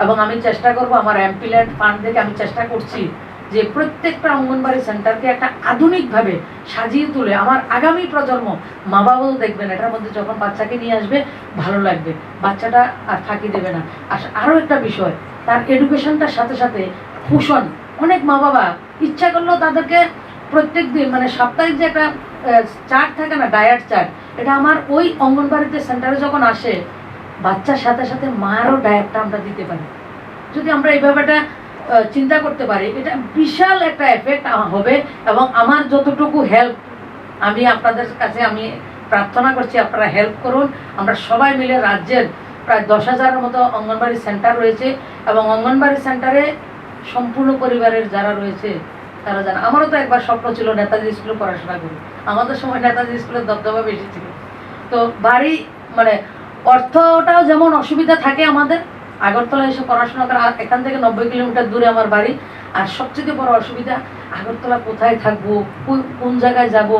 এবং আমি চেষ্টা করব আমার এমপিল্যান্ড ফান্ড থেকে আমি চেষ্টা করছি যে প্রত্যেকটা অঙ্গনবাড়ি সেন্টারকে একটা আধুনিকভাবে সাজিয়ে তুলে আমার আগামী প্রজন্ম, মা বাবাও দেখবেন এটার মধ্যে যখন বাচ্চাকে নিয়ে আসবে ভালো লাগবে, বাচ্চাটা আর ফাঁকি দেবে না। আর আরও একটা বিষয়, তার এডুকেশনটার সাথে সাথে পোষণ, অনেক মা বাবা ইচ্ছা করলেও তাদেরকে প্রত্যেক দিন মানে সাপ্তাহিক যে একটা চার্ট থাকে না, ডায়েট চার্ট, এটা আমার ওই অঙ্গনবাড়িতে সেন্টারে যখন আসে বাচ্চার সাথে সাথে মারও ডায়েটটা আমরা দিতে পারি। যদি আমরা এই ব্যাপারটা চিন্তা করতে পারি, এটা বিশাল একটা এফেক্ট হবে। এবং আমার যতটুকু হেল্প, আমি আপনাদের কাছে আমি প্রার্থনা করছি আপনারা হেল্প করুন। আমরা সবাই মিলে, রাজ্যের প্রায় 10,000-এর মতো অঙ্গনবাড়ি সেন্টার রয়েছে, এবং অঙ্গনবাড়ি সেন্টারে সম্পূর্ণ পরিবারের যারা রয়েছে তারা জানে। আমারও তো একবার স্বপ্ন ছিল নেতাজি স্কুলে পড়াশোনা করি, আমাদের সময় নেতাজি স্কুলের দবদবা বেশি ছিল। তো বাড়ি মানে অর্থটাও যেমন অসুবিধা থাকে আমাদের, আগরতলায় এসে পড়াশোনা করা, এখান থেকে 90 কিলোমিটার দূরে আমার বাড়ি। আর সবচেয়ে বড় অসুবিধা আগরতলা কোথায় থাকবো, কোন জায়গায় যাব।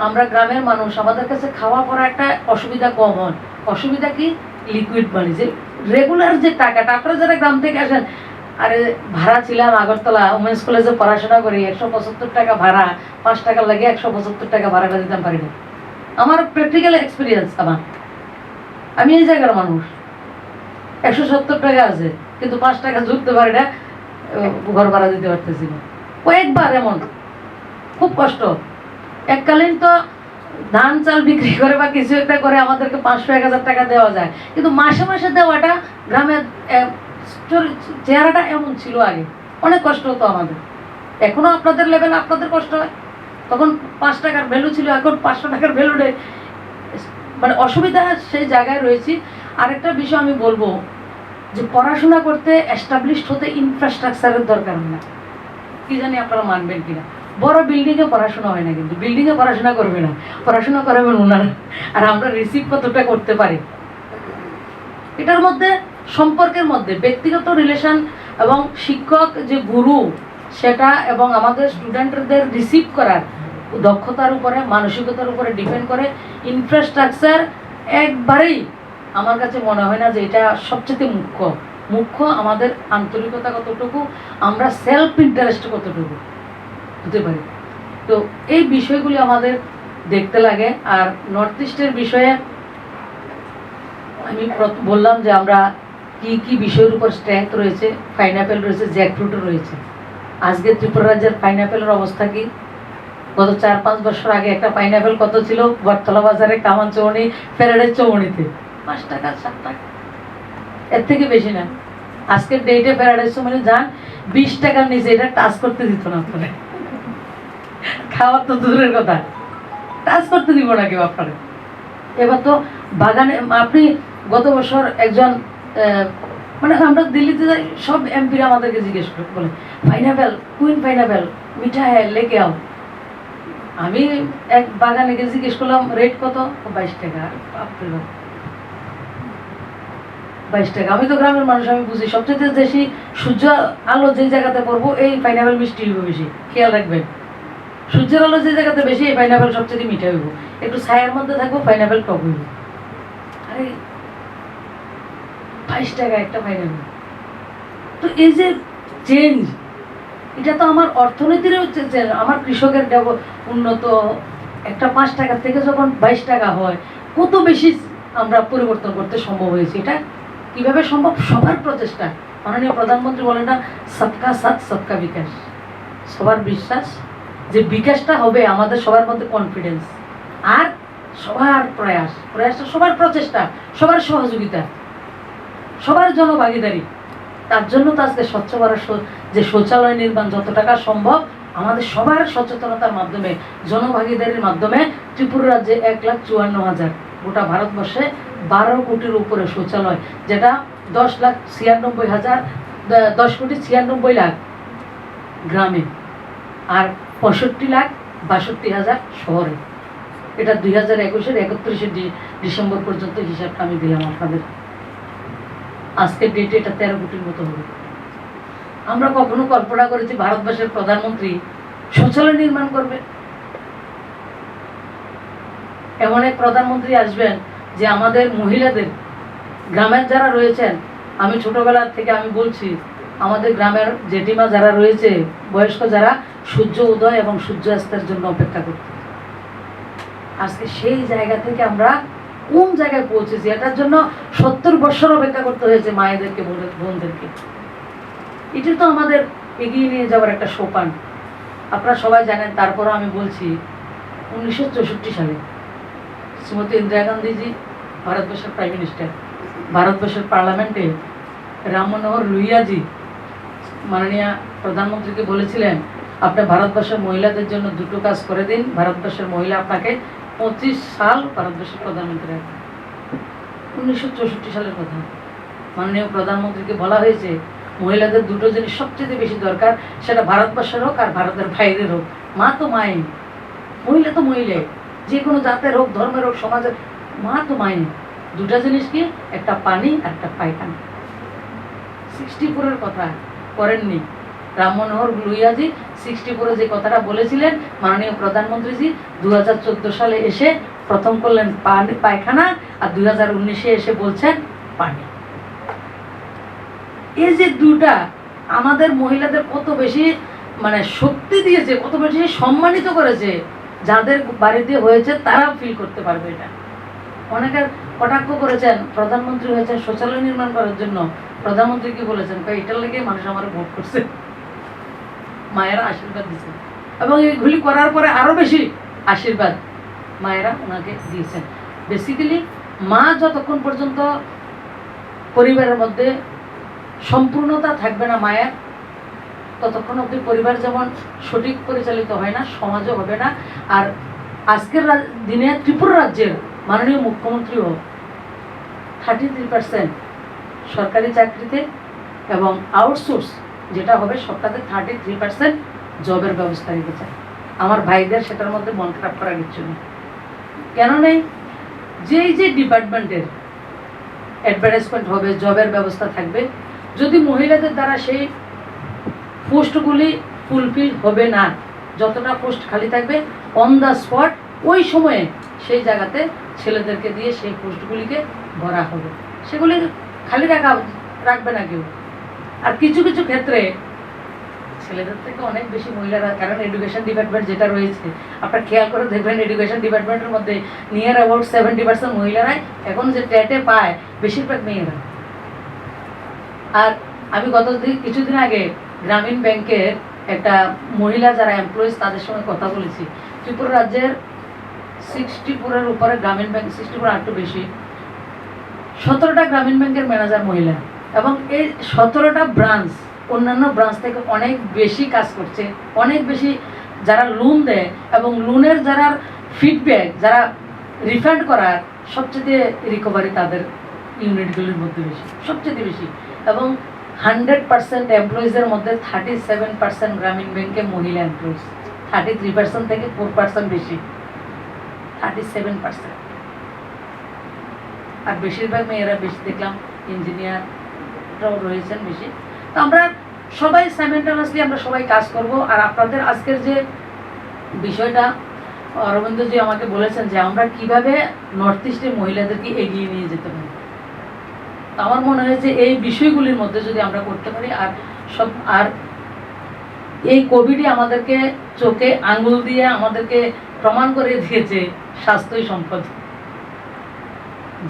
আমরা গ্রামের মানুষ, আমাদের কাছে খাওয়া পড়া একটা অসুবিধা কম হয়। অসুবিধা কি? লিকুইড মানি, যে রেগুলার যে টাকাটা, আপনারা যারা গ্রাম থেকে আসেন, আরে ভাড়া ছিলাম আগরতলা উমেন্স কলেজে পড়াশোনা করি, 175 টাকা ভাড়া, 5 টাকা লাগে 175 টাকা ভাড়াটা দিতে পারি না। আমার প্র্যাকটিক্যাল এক্সপিরিয়েন্স, আমি এই জায়গার মানুষ, 170 টাকা আছে কিন্তু 5 টাকা জুটতে পারি না, ঘর ভাড়া দিতে পারতেছি না। কয়েকবার এমন খুব কষ্ট। এককালীন তো ধান চাল বিক্রি করে বা কিছু একটা করে আমাদেরকে 500-1000 টাকা দেওয়া যায়, কিন্তু মাসে মাসে দেওয়াটা গ্রামের চেহারাটা এমন ছিল আগে। অনেক কষ্ট হতো আমাদের, এখনো আপনাদের লেভেলে আপনাদের কষ্ট হয়। তখন 5 টাকার ভ্যালু ছিল, এখন 500 টাকার ভ্যালু নেই, মানে অসুবিধা সেই জায়গায় রয়েছি। আরেকটা বিষয় আমি বলবো যে পড়াশোনা করতে এস্টাবলিশড হতে ইনফ্রাস্ট্রাকচারের দরকার না, কি জানি আপনারা মানবেন কিনা। বড় বিল্ডিংয়ে পড়াশোনা হয় না, কিন্তু বিল্ডিংয়ে পড়াশোনা করবে না, পড়াশোনা করাবেন ওনারা, আর আমরা রিসিভ কতটা করতে পারি। এটার মধ্যে সম্পর্কের মধ্যে ব্যক্তিগত রিলেশন এবং শিক্ষক যে গুরু সেটা, এবং আমাদের স্টুডেন্টদের রিসিভ করার দক্ষতার উপরে, মানসিকতার উপরে ডিপেন্ড করে। ইনফ্রাস্ট্রাকচার একবারেই আমার কাছে মনে হয় না যে এটা সবচেয়ে মুখ্য। আমাদের আন্তরিকতা কতটুকু, আমরা সেলফ ইন্টারেস্ট কতটুকু হতে পারি। তো এই বিষয়গুলি আমাদের দেখতে লাগে। আর নর্থ ইস্টের বিষয়ে আমি বললাম যে আমরা কি বিষয়ের উপর স্ট্রেংথ রয়েছে। পাইনাপেল রয়েছে, জ্যাকফ্রুটও রয়েছে। আজকে ত্রিপুরা রাজ্যের পাইনাপেলের অবস্থা কি? গত 4-5 বছর আগে একটা পাইনাপেল কত ছিল? বটতলা বাজারে কামান চৌমনি, ফেরাডের চৌমনিতে 5 টাকা 7 টাকা, এর থেকে বেশি না। আজকের ডেটে ফেরাডের চৌমনি যান, 20 টাকার নিচে এটা টাচ করতে দিত না আপনারা। খাওয়ার তো দূরের কথা, টাচ করতে দিব না কেউ আপনারা। এবার তো বাগানে আপনি গত বছর একজন মানে আমরা দিল্লিতে যাই, সব এমপিরা আমাদেরকে জিজ্ঞেস করে বলে পাইনাপেল, কুইন পাইনাপেল মিঠা হ্যাঁ লেকে আও। আমি এক বাগানে গিয়ে জিজ্ঞেস করলাম রেট কত? 22 টাকা। 22 টাকা। আমি তো গ্রামের মানুষ, আমি বুঝি সবচেয়ে বেশি সূর্য আলো যে জায়গাতে পড়বো এই পাইনাপেল মিষ্টি হইব বেশি, খেয়াল রাখবেন। সূর্যের আলো যে জায়গাতে বেশি এই পাইনাপেল সবচেয়ে মিঠা হইব, একটু ছায়ার মধ্যে থাকবো পাইনাপেল টক হইব। আরে 22 টাকা একটা পাইনাপেল। তো এই যে চেঞ্জ, এটা তো আমার অর্থনীতিরও চেঞ্জ, আমার কৃষকের উন্নত। একটা 5 টাকার থেকে যখন 22 টাকা হয়, কত বেশি আমরা পরিবর্তন করতে সম্ভব হয়েছে। এটা কিভাবে সম্ভব? সবার প্রচেষ্টা। মাননীয় প্রধানমন্ত্রী বলেন না, সবকা সাথ সবকা বিকাশ। সবার বিশ্বাস যে বিকাশটা হবে, আমাদের সবার মধ্যে কনফিডেন্স, আর সবার প্রয়াসটা, সবার প্রচেষ্টা, সবার সহযোগিতা, সবার জনভাগিদারি। তার জন্য তো আজকে স্বচ্ছ ভারত যে শৌচালয় নির্মাণ যত টাকা সম্ভব, আমাদের সবার সচেতনতার মাধ্যমে, জনভাগিদারির মাধ্যমে ত্রিপুরা রাজ্যে 1,54,000, গোটা ভারতবর্ষে 12 কোটির উপরে শৌচালয়, যেটা 10,96,000 গ্রামে আর 65,62,000 শহরে। এটা 2021-এর 31শে ডিসেম্বর পর্যন্ত হিসাবটা আমি দিলাম আপনাদের। আজকের ডেটে এটা 13 কোটির মতো হবে। আমরা কখনো কল্পনা করেছি ভারতবর্ষের প্রধানমন্ত্রী শৌচালয় নির্মাণ করবে? এমন এক প্রধানমন্ত্রী আসবেন যে আমাদের মহিলাদের, গ্রামের যারা রয়েছেন, আমি ছোটবেলার থেকে আমি বলছি, আমাদের গ্রামের জেঠিমা যারা রয়েছে, বয়স্ক যারা, সূর্য উদয় এবং সূর্যাস্তের জন্য অপেক্ষা করতে। আজকে সেই জায়গা থেকে আমরা কোন জায়গায় পৌঁছেছি, এটার জন্য 70 বছর অপেক্ষা করতে হয়েছে মায়েদেরকে, বোনদেরকে। এটা তো আমাদের এগিয়ে নিয়ে যাওয়ার একটা সোপান। আপনারা সবাই জানেন, তারপরও আমি বলছি, 1964 সালে শ্রীমতী ইন্দিরা গান্ধীজি, ভারতবর্ষের প্রাইম মিনিস্টার, ভারতবর্ষের পার্লামেন্টে রাম মনোহর লোহিয়াজি মাননীয় প্রধানমন্ত্রীকে বলেছিলেন, আপনি ভারতবর্ষের মহিলাদের জন্য দুটো কাজ করে দিন, ভারতবর্ষের মহিলা আপনাকে 25 সাল ভারতবর্ষের প্রধানমন্ত্রী রাখবেন। 1964 সালের কথা। মাননীয় প্রধানমন্ত্রীকে বলা হয়েছে মহিলাদের দুটো জিনিস সবচেয়ে বেশি দরকার, সেটা ভারতবর্ষের হোক আর ভারতের বাইরের হোক। মা তো মাই, মহিলা তো মহিলাই, যে কোনো জাতের হোক, ধর্মের হোক, সমাজের, মা তো মাই। দুটা জিনিস কি, একটা পানি আর একটা পায়খানা। 64-এর কথা করেননি রাম মনোহর লোহিয়াজি। 64-এ যে কথাটা বলেছিলেন মাননীয় প্রধানমন্ত্রীজি 2014 সালে এসে প্রথম করলেন পায়খানা, আর 2019-এ এসে বলছেন পানি। এই যে দুটা আমাদের মহিলাদের কত বেশি মানে শক্তি দিয়েছে, কত বেশি সম্মানিত করেছে, যাদের বাড়িতে হয়েছে তারা ফিল করতে পারবে এটা। অনেকে কটাক্ষ করেছেন, প্রধানমন্ত্রী হয়েছেন শৌচালয় নির্মাণ করার জন্য, প্রধানমন্ত্রী কি বলেছেন, এটার লেগে মানুষ আমার ভোট করছে। মায়েরা আশীর্বাদ দিয়েছেন এবং এইগুলি করার পরে আরো বেশি আশীর্বাদ মায়েরা ওনাকে দিয়েছেন। বেসিক্যালি মা যতক্ষণ পর্যন্ত পরিবারের মধ্যে সম্পূর্ণতা থাকবে না মায়ের, ততক্ষণ অব্দি পরিবার যেমন সঠিক পরিচালিত হয় না, সমাজও হবে না। আর আজকের দিনে ত্রিপুরা রাজ্যের মাননীয় মুখ্যমন্ত্রীও 33% সরকারি চাকরিতে এবং আউটসোর্স যেটা হবে সবটাতে 33% জবের ব্যবস্থা রেখেছে। আমার ভাইদের সেটার মধ্যে মন খারাপ করার কিছু নেই। কেন নেই? যেই যে ডিপার্টমেন্টের অ্যাডভার্টাইজমেন্ট হবে, জবের ব্যবস্থা থাকবে, যদি মহিলাদের দ্বারা সেই পোস্টগুলি ফুলফিল হবে না, যতটা পোস্ট খালি থাকবে অন দ্য স্পট ওই সময়ে সেই জায়গাতে ছেলেদেরকে দিয়ে সেই পোস্টগুলিকে ভরা হবে, সেগুলি খালি রাখবে না কেউ। আর কিছু কিছু ক্ষেত্রে ছেলেদের থেকে অনেক বেশি মহিলারা, কারণ এডুকেশন ডিপার্টমেন্ট যেটা রয়েছে আপনার খেয়াল করে দেখবেন, এডুকেশন ডিপার্টমেন্টের মধ্যে নিয়ার অ্যাবাউট 70% মহিলারাই এখন যে ট্যাটে পায় বেশিরভাগ মেয়েরা। আর আমি কিছুদিন আগে গ্রামীণ ব্যাংকের একটা মহিলা যারা এমপ্লয়িজ তাদের সঙ্গে কথা বলেছি। ত্রিপুরা রাজ্যের 64-এর উপরে গ্রামীণ ব্যাংক, 64 আর একটু বেশি, 17টা গ্রামীণ ব্যাংকের ম্যানেজার মহিলা, এবং এই 17টা ব্রাঞ্চ অন্যান্য ব্রাঞ্চ থেকে অনেক বেশি কাজ করছে, অনেক বেশি যারা লোন দেয় এবং লোনের যারা ফিডব্যাক, যারা রিফান্ড করার সবচেয়ে রিকভারি তাদের ইউনিটগুলির মধ্যে বেশি, সবচেয়ে বেশি। এবং 100% এমপ্লয়িজের মধ্যে 37% গ্রামীণ ব্যাংকে মহিলা এমপ্লয়িজ, 33% থেকে 4% বেশি, 37%। আর বেশিরভাগ মেয়েরা বেশি দেখলাম ইঞ্জিনিয়াররাও রয়েছেন বেশি। তো আমরা সবাই সাইমেন্টানেসলি আমরা সবাই কাজ করব। আর আপনাদের আজকের যে বিষয়টা অরবিন্দজি আমাকে বলেছেন যে আমরা কিভাবে নর্থ ইস্টের মহিলাদেরকে এগিয়ে নিয়ে যেতে পারি, আমার মনে হয় যে এই বিষয়গুলির মধ্যে যদি আমরা করতে পারি, আর এই কোভিডে আমাদেরকে চোখে আঙ্গুল দিয়ে আমাদেরকে প্রমাণ করে দিয়েছে স্বাস্থ্যই সম্পদ।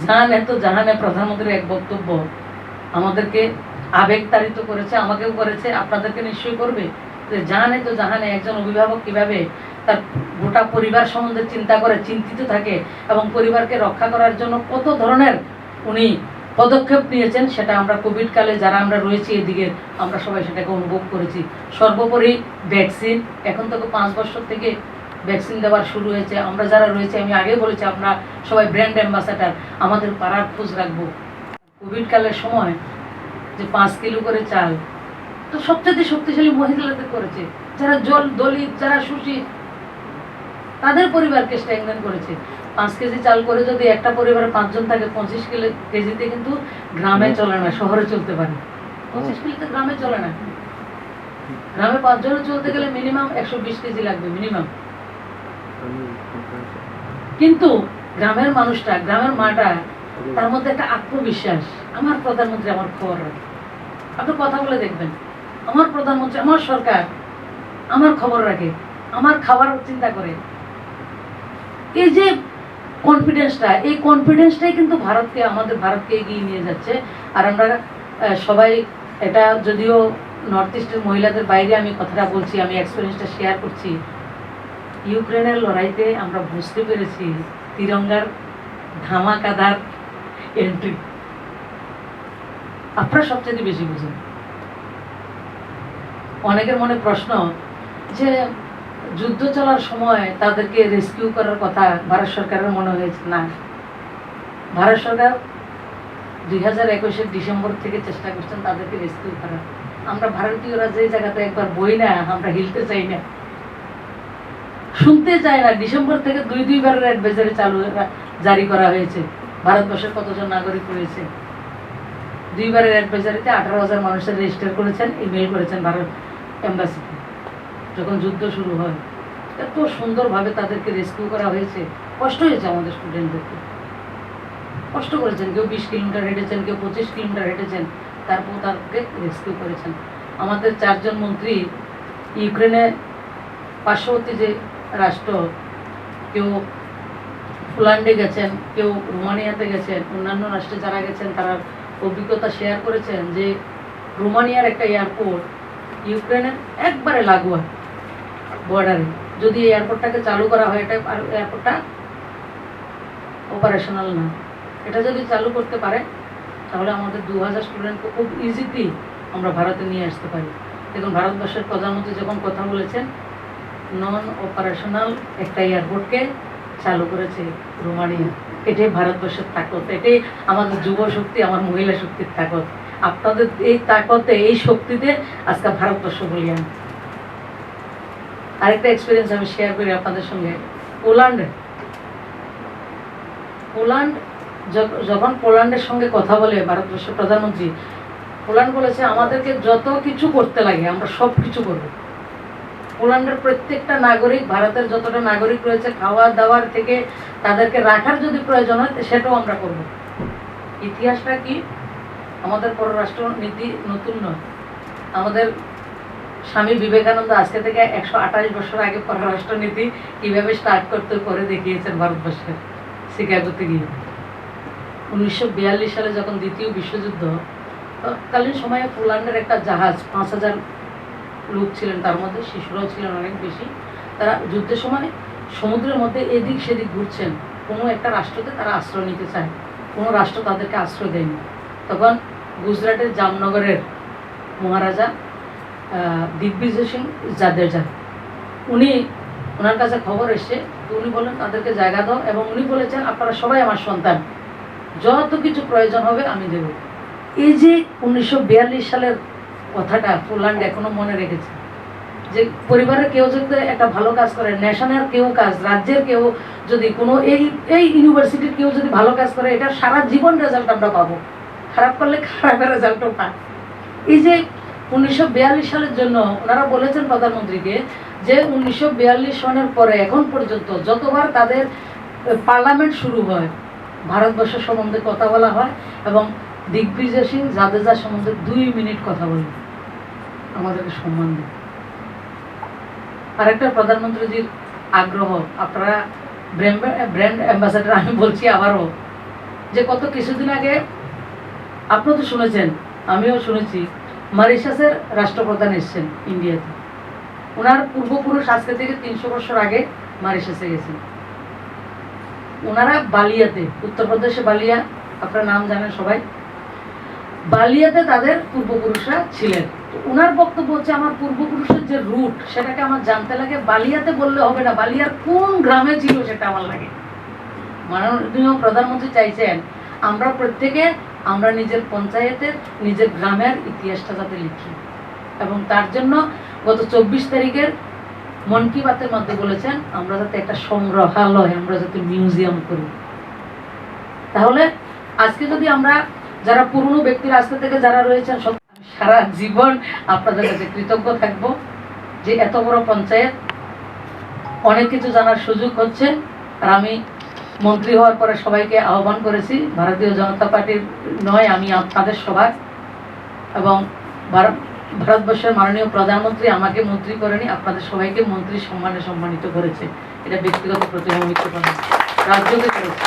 জাহানে তো জাহানে প্রধানমন্ত্রীর এক বক্তব্য আমাদেরকে আবেগতাড়িত করেছে, আমাকেও করেছে, আপনাদেরকে নিশ্চয়ই করবে। যে জাহানে তো জাহানে একজন অভিভাবক কিভাবে তার গোটা পরিবার সম্বন্ধে চিন্তা করে, চিন্তিত থাকে এবং পরিবারকে রক্ষা করার জন্য কত ধরনের উনি পদক্ষেপ নিয়েছেন, সেটা আমরা কোভিড কালে যারা আমরা রয়েছি এদিকে আমরা সবাই সেটাকে অনুভব করেছি। সর্বোপরি ভ্যাকসিন, এখন থেকে 5 বছর থেকে ভ্যাকসিন দেওয়ার শুরু হয়েছে। আমরা যারা রয়েছে, আমি আগে বলেছি, আমরা সবাই ব্র্যান্ড অ্যাম্বাসাডার, আমাদের পাড়ার খোঁজ রাখবো। কোভিড কালের সময় যে 5 কিলো করে চাল, তো সবচেয়ে শক্তিশালী মহিলাদের করেছে, যারা দলিত, যারা শোষিত, তাদের পরিবারকে স্ট্রেংথেন করেছে। 5 কেজি চাল করে যদি একটা পরিবারে 5 জন থাকে, 25 কেজিতে কিন্তু গ্রামে চলে না, শহরে চলতে পারে। 25 কেজিতে গ্রামে চলে না। গ্রামে 5 জনে চলতে গেলে মিনিমাম 120 কেজি লাগবে মিনিমাম। কিন্তু গ্রামের মানুষটা, গ্রামের মাটা, তার মধ্যে একটা আত্মবিশ্বাস, আমার প্রধানমন্ত্রী আমার খবর রাখে। আপনি কথা বলে দেখবেন, আমার প্রধানমন্ত্রী, আমার সরকার আমার খবর রাখে, আমার খাবার চিন্তা করে। এই যে কনফিডেন্সটা, এই কনফিডেন্সটাই কিন্তু ভারতকে, আমাদের ভারতকে এগিয়ে নিয়ে যাচ্ছে। আর আমরা সবাই, এটা যদিও নর্থ ইস্টের মহিলাদের বাইরে আমি কথাটা বলছি, আমি এক্সপিরিয়েন্সটা শেয়ার করছি। ইউক্রেনের লড়াইতে আমরা বুঝতে পেরেছি তিরঙ্গার ধামাকাদার এন্ট্রি আপনারা সবচেয়ে বেশি বুঝেন। অনেকের মনে প্রশ্ন যে যুদ্ধ চলার সময় তাদেরকে রেস্কিউ করার কথা ভারত সরকারের মনে হয়েছে না। ভারত সরকার 2021 ডিসেম্বর থেকে চেষ্টা করছেন তাদেরকে রেস্কিউ করার। আমরা ভারতীয়রা যে জায়গাতে একবার বই না, আমরা হিলতে চাই না, শুনতে চাই না। ডিসেম্বর থেকে দুইবারের অ্যাডভাইজারি জারি করা হয়েছে। ভারতবর্ষের কতজন নাগরিক রয়েছে? দুইবারের অ্যাডভাইজারিতে 18,000 মানুষের রেজিস্টার করেছেন, ইমেল করেছেন ভারত এম্বাসিতে। যখন যুদ্ধ শুরু হয় এত সুন্দরভাবে তাদেরকে রেস্কিউ করা হয়েছে। কষ্ট হয়েছে আমাদের স্টুডেন্টদেরকে, কষ্ট করেছেন, কেউ 20 কিলোমিটার হেঁটেছেন, কেউ 25 কিলোমিটার হেঁটেছেন, তারপর তাদেরকে রেস্কিউ করেছেন। আমাদের 4 জন মন্ত্রী ইউক্রেনে পার্শ্ববর্তী যে রাষ্ট্র, কেউ পোল্যান্ডে গেছেন, কেউ রোমানিয়াতে গেছেন, অন্যান্য রাষ্ট্রে যারা গেছেন তারা অভিজ্ঞতা শেয়ার করেছেন যে রোমানিয়ার একটা এয়ারপোর্ট ইউক্রেনের একবারে লাগোয়া বর্ডারে, যদি এই এয়ারপোর্টটাকে চালু করা হয়, এটা এয়ারপোর্টটা অপারেশনাল না, এটা যদি চালু করতে পারে তাহলে আমাদের 2000 স্টুডেন্টকে খুব ইজিলি আমরা ভারতে নিয়ে আসতে পারি। দেখুন ভারতবর্ষের প্রধানমন্ত্রী যখন কথা বলেছেন, নন অপারেশনাল একটা এয়ারপোর্টকে চালু করেছে রোমানিয়া। এটাই ভারতবর্ষের তাকত, এটাই আমাদের যুব শক্তি, আমার মহিলা শক্তির তাকত। আপনাদের এই তাকতে, এই শক্তিতে আজকে ভারতবর্ষ বলি আমি। আরেকটা এক্সপিরিয়েন্স আমি শেয়ার করি আপনাদের সঙ্গে। পোল্যান্ড যখন পোল্যান্ডের সঙ্গে কথা বলে ভারতবর্ষের প্রধানমন্ত্রী, পোল্যান্ড বলেছে আমাদেরকে যত কিছু করতে লাগে আমরা সব কিছু করবো। পোল্যান্ডের প্রত্যেকটা নাগরিক, ভারতের যতটা নাগরিক রয়েছে, খাওয়া দাওয়ার থেকে তাদেরকে রাখার যদি প্রয়োজন হয় সেটাও আমরা করব। ইতিহাসটা কি? আমাদের পররাষ্ট্র নীতি নতুন নয়। আমাদের স্বামী বিবেকানন্দ আজকে থেকে 128 বছর আগে পররাষ্ট্র নীতি কিভাবে স্টার্ট করতে করে দেখিয়েছেন ভারতবর্ষের শিকাগোতে গিয়ে। 1942 সালে যখন দ্বিতীয় বিশ্বযুদ্ধ, তৎকালীন সময়ে পোল্যান্ডের একটা জাহাজ 5000 লোক ছিলেন, তার মধ্যে শিশুরাও ছিলেন অনেক বেশি। তারা যুদ্ধের সময় সমুদ্রের মধ্যে এদিক সেদিক ঘুরছেন, কোনো একটা রাষ্ট্রতে তারা আশ্রয় নিতে চায়, কোনো রাষ্ট্র তাদেরকে আশ্রয় দেয়নি। তখন গুজরাটের জামনগরের মহারাজা দিগ্বিজয় সিং জাদেজা, ওনার কাছে খবর এসছে, তো উনি বললেন তাদেরকে জায়গা দাও, এবং উনি বলেছেন আপনারা সবাই আমার সন্তান, যত কিছু প্রয়োজন হবে আমি দেব। এই যে 1942 সালের কথাটা পোল্যান্ড এখনো মনে রেখেছে, যে পরিবারের কেউ যদি একটা ভালো কাজ করে, ন্যাশনাল কেউ কাজ, রাজ্যের কেউ যদি কোনো এই ইউনিভার্সিটির কেউ যদি ভালো কাজ করে, এটা সারা জীবন রেজাল্ট আমরা পাবো, খারাপ করলে খারাপের রেজাল্টও পাই। এই যে 1942 সালের জন্য ওনারা বলেছেন প্রধানমন্ত্রীকে যে 1942 সনের পরে এখন পর্যন্ত যতবার তাদের পার্লামেন্ট শুরু হয় ভারতবর্ষের সম্বন্ধে কথা বলা হয়, এবং দিগ্বিজয় সিং জাদেজা সম্বন্ধে 2 মিনিট কথা বলি, আমাদেরকে সম্মান দেয়। আরেকটা প্রধানমন্ত্রীজির আগ্রহ, আপনারা ব্র্যান্ড অ্যাম্বাসাডার, আমি বলছি আবারও, যে কত কিছুদিন আগে আপনারা তো শুনেছেন, আমিও শুনেছি, মরিশাসের রাষ্ট্রপ্রধান এসেছেন ইন্ডিয়াতে। ওনার পূর্বপুরুষ আজকে থেকে 300 বছর আগে মরিশাসে গেছেন। ওনারা বালিয়াতে, উত্তরপ্রদেশে বালিয়া, আপনার নাম জানেন সবাই, বালিয়াতে তাদের পূর্বপুরুষরা ছিলেন। ওনার বক্তব্য হচ্ছে আমার পূর্বপুরুষের যে রুট সেটাকে আমার জানতে লাগে, বালিয়াতে বললে হবে না, বালিয়ার কোন গ্রামে ছিল সেটা আমার লাগে। মাননীয় প্রধানমন্ত্রী চাইছেন আমরা প্রত্যেকে আমরা নিজের পঞ্চায়েতের, নিজের গ্রামের ইতিহাসটা যাতে লিখি, এবং তার জন্য গত 24 তারিখের মন কি বাতের মধ্যে বলেছেন আমরা যাতে একটা সংগ্রহালয়, আমরা যাতে মিউজিয়াম করি। তাহলে আজকে যদি আমরা যারা পুরনো ব্যক্তির আজকে থেকে যারা রয়েছেন, সারা জীবন আপনাদের কাছে কৃতজ্ঞ থাকবো যে এত বড় পঞ্চায়েত, অনেক কিছু জানার সুযোগ হচ্ছে। আর আমি মন্ত্রী হওয়ার পরে সবাইকে আহ্বান করেছি, ভারতীয় জনতা পার্টির নয়, আমি আপনাদের সবার, এবং ভারতবর্ষের মাননীয় প্রধানমন্ত্রী আমাকে মন্ত্রী করেনি, আপনাদের সবাইকে মন্ত্রী সম্মানে সম্মানিত করেছে। এটা ব্যক্তিগত প্রতিনিধিত্ব করে রাজ্যকে করেছে।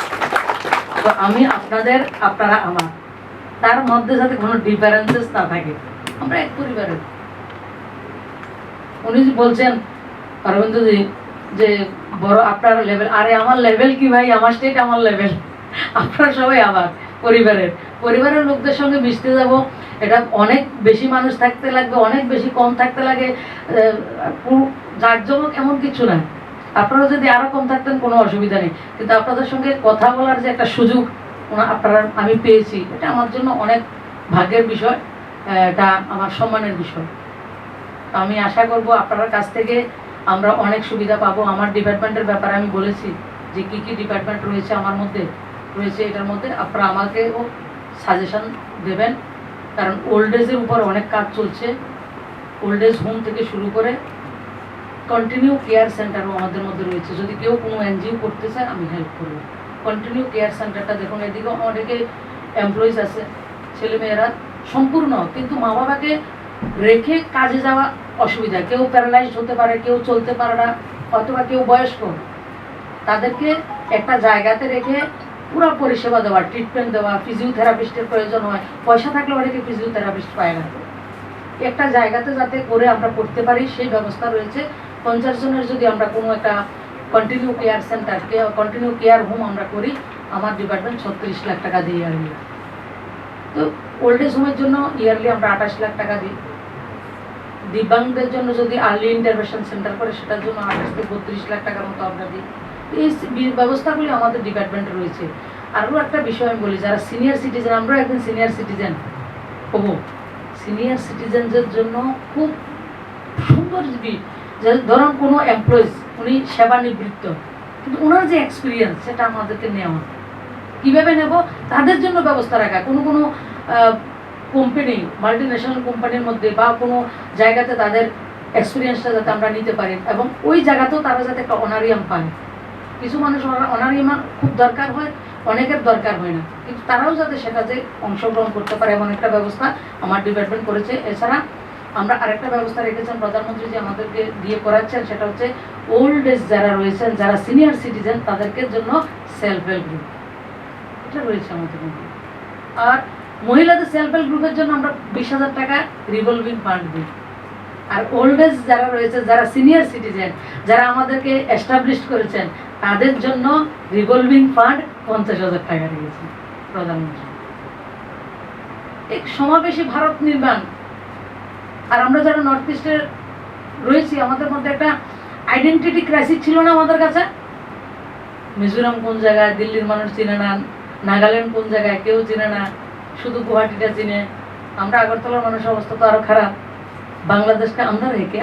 তো আমি আপনাদের, আপনারা আমার, তার মধ্যে যাতে কোনো ডিফারেন্সেস না থাকে, আমরা এক পরিবারের। উনি বলছেন অরবিন্দজি যে বড় আপনার লেভেল, আরে আমার লেভেল কি ভাই, আমার স্টেট আমার লেভেল, আপনারা সবাই আমার পরিবারের লোকদের সঙ্গে মিশতে যাব। এটা অনেক বেশি মানুষ থাকতে লাগবে, অনেক বেশি কম থাকতে লাগে, জাঁকজমক এমন কিছু না। আপনারা যদি আরো কম থাকতেন কোনো অসুবিধা নেই, কিন্তু আপনাদের সঙ্গে কথা বলার যে একটা সুযোগ আপনারা আমি পেয়েছি, এটা আমার জন্য অনেক ভাগ্যের বিষয়, এটা আমার সম্মানের বিষয়। আমি আশা করব আপনার কাছ থেকে আমরা অনেক সুবিধা পাবো। আমার ডিপার্টমেন্টের ব্যাপারে আমি বলেছি যে কি কি ডিপার্টমেন্ট রয়েছে আমার মধ্যে রয়েছে, এটার মধ্যে আপনারা আমাকেও সাজেশন দেবেন, কারণ ওল্ড এজের উপর অনেক কাজ চলছে। ওল্ড এজ হোম থেকে শুরু করে কন্টিনিউ কেয়ার সেন্টারও আমাদের মধ্যে রয়েছে। যদি কেউ কোনো এনজিও করতে চায় আমি হেল্প করবো। কন্টিনিউ কেয়ার সেন্টারটা দেখুন, এদিকেও অনেকে এমপ্লয়িজ আছে, ছেলেমেয়েরা সম্পূর্ণ, কিন্তু মা বাবাকে রেখে কাজে যাওয়া অসুবিধা, কেউ প্যারালাইজড হতে পারে, কেউ চলতে পারে না, অথবা কেউ বয়স্ক, তাদেরকে একটা জায়গাতে রেখে পুরো পরিষেবা দেওয়া, ট্রিটমেন্ট দেওয়া, ফিজিওথেরাপিস্টের প্রয়োজন হয়, পয়সা থাকলে অনেকে ফিজিওথেরাপিস্ট পায় না, একটা জায়গাতে যাতে করে আমরা করতে পারি সেই ব্যবস্থা রয়েছে। 50 জনের যদি আমরা কোনো একটা continue care centre, continue care home আমরা করি, আমার ডিপার্টমেন্ট 36 লাখ টাকা দিয়ে ইয়ারলি। তো ওল্ড এজ হোমের জন্য ইয়ারলি আমরা 28 লাখ টাকা দিই। দিব্যাঙ্গদের জন্য যদি আর্লি ইন্টারভেনশন সেন্টার করে, সেটার জন্য 28 থেকে 32 লাখ টাকার মতো আমরা দিই। এই ব্যবস্থাগুলি আমাদের ডিপার্টমেন্টে রয়েছে। আরও একটা বিষয় আমি বলি, যারা সিনিয়র সিটিজেন, আমরা একদিন সিনিয়র সিটিজেন হবো, সিনিয়র সিটিজেনদের জন্য খুব সুন্দর যে ধরুন কোনো এমপ্লয়িজ, উনি সেবানিবৃত্ত, কিন্তু ওনার যে এক্সপিরিয়েন্স সেটা আমাদেরকে নেওয়া, কীভাবে নেব তাদের জন্য ব্যবস্থা রাখা। কোনো কোম্পানি, মাল্টি ন্যাশনাল কোম্পানির মধ্যে বা কোনো জায়গাতে তাদের এক্সপিরিয়েন্সটা যাতে আমরা নিতে পারি, এবং ওই জায়গাতেও তারা যাতে একটা অনারিয়াম পায়। কিছু মানুষ অনারিয়াম খুব দরকার হয়, অনেকের দরকার হয় না, কিন্তু তারাও যাতে সেটাতে অংশগ্রহণ করতে পারে এমন একটা ব্যবস্থা আমার ডিপার্টমেন্ট করেছে। এছাড়া আমরা আরেকটা ব্যবস্থা রেখেছেন প্রধানমন্ত্রী যে আমাদেরকে দিয়ে করাচ্ছেন, সেটা হচ্ছে ওল্ড এজ যারা রয়েছেন, যারা সিনিয়র সিটিজেন, তাদেরকে জন্য সেলফ হেল্প গ্রুপ, এটা রয়েছে আমাদের মধ্যে। আর মহিলাদের সেলফ হেল্প গ্রুপের জন্য আমরা 20,000 টাকা রিভলভিং ফান্ড দিই। আর ওল্ড এজ যারা রয়েছে, যারা সিনিয়র সিটিজেন, যারা আমাদেরকে এস্টাবলিশ করেছেন, তাদের জন্য রিভলভিং ফান্ড 50,000 টাকা দিয়েছে প্রধানমন্ত্রী। এক সমাবেশী ভারত নির্মাণ। আর আমরা যারা নর্থ ইস্টের রয়েছি, আমাদের মধ্যে একটা আইডেন্টিটি ক্রাইসিস ছিল না আমাদের কাছে। মিজোরাম কোন জায়গায়, দিল্লির মানুষ চিনে না, নাগাল্যান্ড কোন জায়গায় কেউ চিনে না, শুধু গুয়াহাটিটা চিনে। আমরা আগরতলার মানুষের অবস্থা তো আরো খারাপ। বাংলাদেশকে আমরা রেখে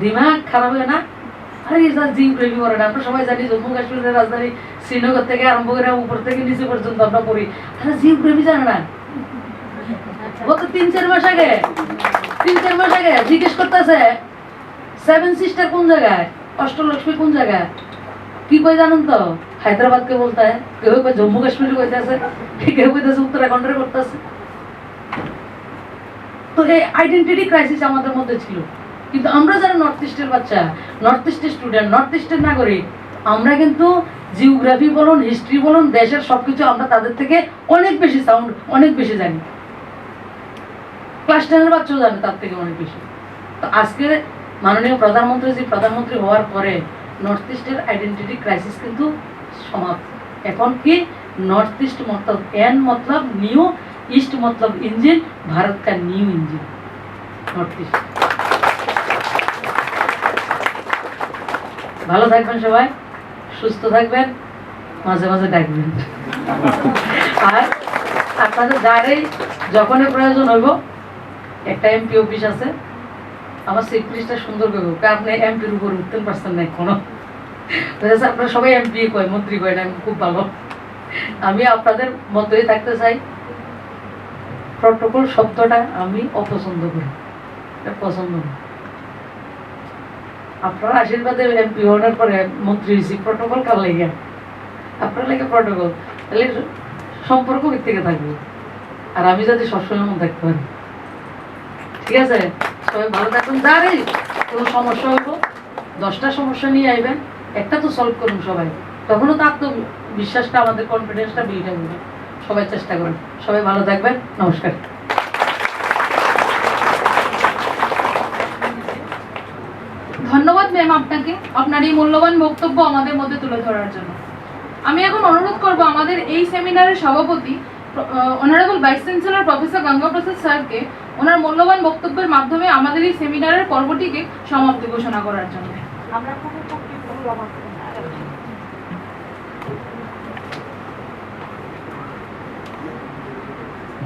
দিমাগ খারাপ হয় না। আরে জিওগ্রাফি পড়ে না, আমরা সবাই জানি জম্মু কাশ্মীরের রাজধানী শ্রীনগর থেকে আরম্ভ করে উপর থেকে নিচে পর্যন্ত আমরা পড়ি, তারা জিওগ্রাফি জানে না। গত 3-4 মাস আগে জিজ্ঞেস করতেছে 7 সিস্টার কোন জায়গায়, অষ্টলক্ষ্মী কোন জায়গায়, কি কই জানেন তো? হায়দ্রাবাদকে বলতে হয়, কেউ কই জম্মু কাশ্মীরে কইতেছে, কেউ কইতেছে উত্তরাখণ্ডে করতেছে। তো এই আইডেন্টিটি ক্রাইসিস আমাদের মধ্যে ছিল। কিন্তু আমরা যারা নর্থ ইস্টের বাচ্চা, নর্থ ইস্টের স্টুডেন্ট, নর্থ ইস্টের নাগরিক, আমরা কিন্তু জিওগ্রাফি বলুন, হিস্ট্রি বলুন, দেশের সবকিছু আমরা তাদের থেকে অনেক বেশি সাউন্ড, অনেক বেশি জানি। ক্লাস 10-এর বাচ্চাও জানে তার থেকে অনেক বেশি। তো আজকে মাননীয় প্রধানমন্ত্রী হওয়ার পরে নর্থ ইস্টের আইডেন্টিটি ক্রাইসিস কিন্তু সমাপ্ত। এখন কি नॉर्थ ईस्ट मतलब एन मतलब न्यू, ईस्ट मतलब इंजन, भारत का न्यू इंजन नॉर्थ ईस्ट। ভালো থাকবেন সবাই, সুস্থ থাকবেন, মাঝে মাঝে ডাকবেন। আর আপনাদের যারাই যখনই প্রয়োজন হইব, একটা এমপি অফিস আছে, আমার সিক্রেটটা সুন্দর করবো, আপনি এমপির উপর উঠতেন পারছেন না কোনো, আপনারা সবাই এমপি কয়, মন্ত্রী কয় না, খুব ভালো। আমি আপনাদের মধ্যেই থাকতে চাই। প্রটোকল শব্দটা আমি অপছন্দ করি, পছন্দ না। আপনার আশীর্বাদে এমপি হওয়ার পরে মন্ত্রী হয়েছি, প্রটোকল কার লাগে আপনার লাগে প্রটোকল, তাহলে সম্পর্ক থেকে থাকবে আর আমি যাতে সবসময় মনে থাকতে পারি। ঠিক আছে, সবাই ভালো থাকুন। যারে কোনো সমস্যা হইব 10টা সমস্যা নিয়ে আইবেন, একটা তো সলভ করুন সবাই, তখনও তো আত্মবিশ্বাসটা আমাদের কনফিডেন্সটা বিল্ড হবে। সবাই চেষ্টা করুন। সবাই ভালো থাকবেন। নমস্কার। ধন্যবাদ ম্যাম আপনাকে আপনার এই মূল্যবান বক্তব্য আমাদের মধ্যে তুলে ধরার জন্য। আমি এখন অনুরোধ করব আমাদের এই সেমিনারের সভাপতি honourable vice chancellor professor Ganga Prasad স্যারকে ওনার মূল্যবান বক্তব্যের মাধ্যমে আমাদের এই সেমিনারের পর্বটিকে সমাপ্তি ঘোষণা করার জন্য।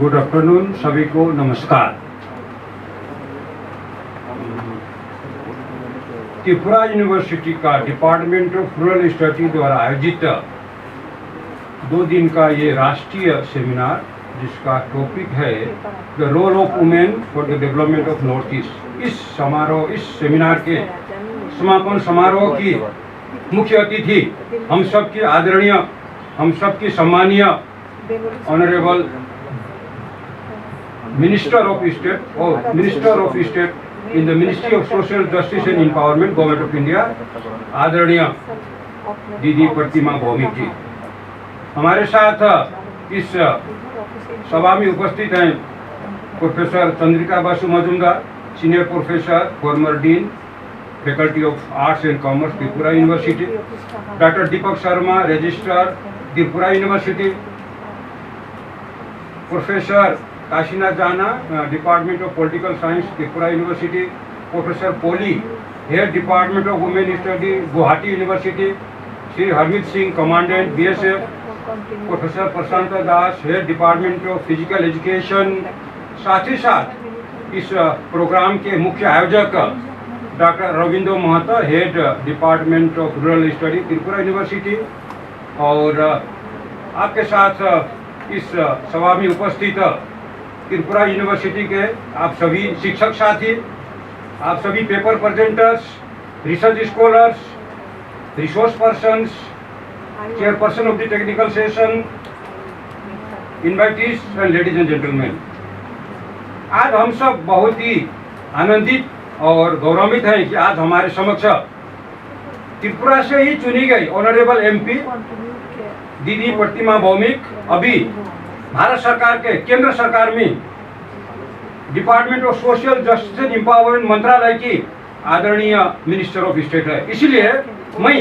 गुड आफ्टरनून, सभी को नमस्कार। त्रिपुरा यूनिवर्सिटी का डिपार्टमेंट ऑफ रूरल स्टडी द्वारा आयोजित 2 दिन का ये राष्ट्रीय सेमिनार, जिसका टॉपिक है the role of women for the development of North East. इस सेमिनार के समापन समारोह की मुख्य अतिथि हम सब की आदरणीय, हम सब की सम्मानीय ऑनरेबल मिनिस्टर ऑफ स्टेट और minister of state in the ministry of social justice and empowerment, government of India, आदरणीय दीदी प्रतिमा भौमिक जी। हमारे साथ इस सभा में उपस्थित हैं professor Chandrika Basu Majumdar, senior professor, former dean, faculty of arts and commerce, Tripura university, doctor Deepak Sharma, registrar, Tripura university, professor Kashinath Jana, department of political science, Tripura university, professor Poli, head department of women study, Guwahati university, Shri Harmeet Singh, commandant BSF, professor Prashant Das, head department of physical education. साथ ही साथ इस programme के मुख्य आयोजक doctor Ravindra Mahato, head department of rural study, Tripura university. और आपके साथ इस सभा में उपस्थित त्रिपुरा यूनिवर्सिटी के आप सभी शिक्षक साथी, आप सभी paper presenters, research scholars, resource persons, chairperson of the technical session, invitees and ladies and gentleman, आज हम सब बहुत ही आनंदित और गौरवित हैं कि आज हमारे समक्ष त्रिपुरा से ही चुनी गई ऑनरेबल MP दीदी प्रतिमा भौमिक अभी भारत सरकार के केंद्र सरकार में department of social justice and empowerment मंत्रालय की आदरणीय मिनिस्टर ऑफ स्टेट है। इसलिए मैं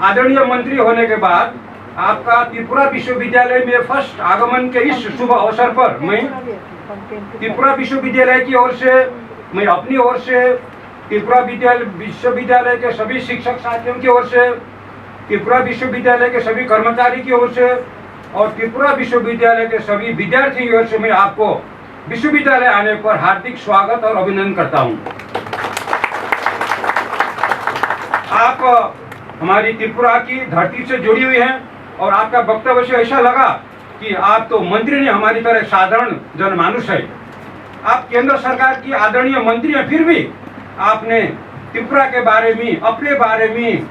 आदरणीय मंत्री होने के बाद आपका त्रिपुरा विश्वविद्यालय में फर्स्ट आगमन के इस शुभ अवसर पर मैं त्रिपुरा विश्वविद्यालय की ओर से, मैं अपनी ओर से, त्रिपुरा विश्वविद्यालय के सभी शिक्षक साथियों की ओर से, त्रिपुरा विश्वविद्यालय के सभी कर्मचारी की ओर से और त्रिपुरा विश्वविद्यालय के सभी विद्यार्थियों की ओर से मैं आपको विश्वविद्यालय आने पर हार्दिक स्वागत और अभिनंदन करता हूं। आप हमारी त्रिपुरा की धरती से जुड़ी हुई हैं और आपका वक्तव्य से ऐसा लगा कि आप तो मंत्री नहीं, हमारी तरह साधारण जनमानुष है। आप केंद्र सरकार की आदरणीय मंत्री हैं, फिर भी आपने त्रिपुरा के बारे में, अपने बारे में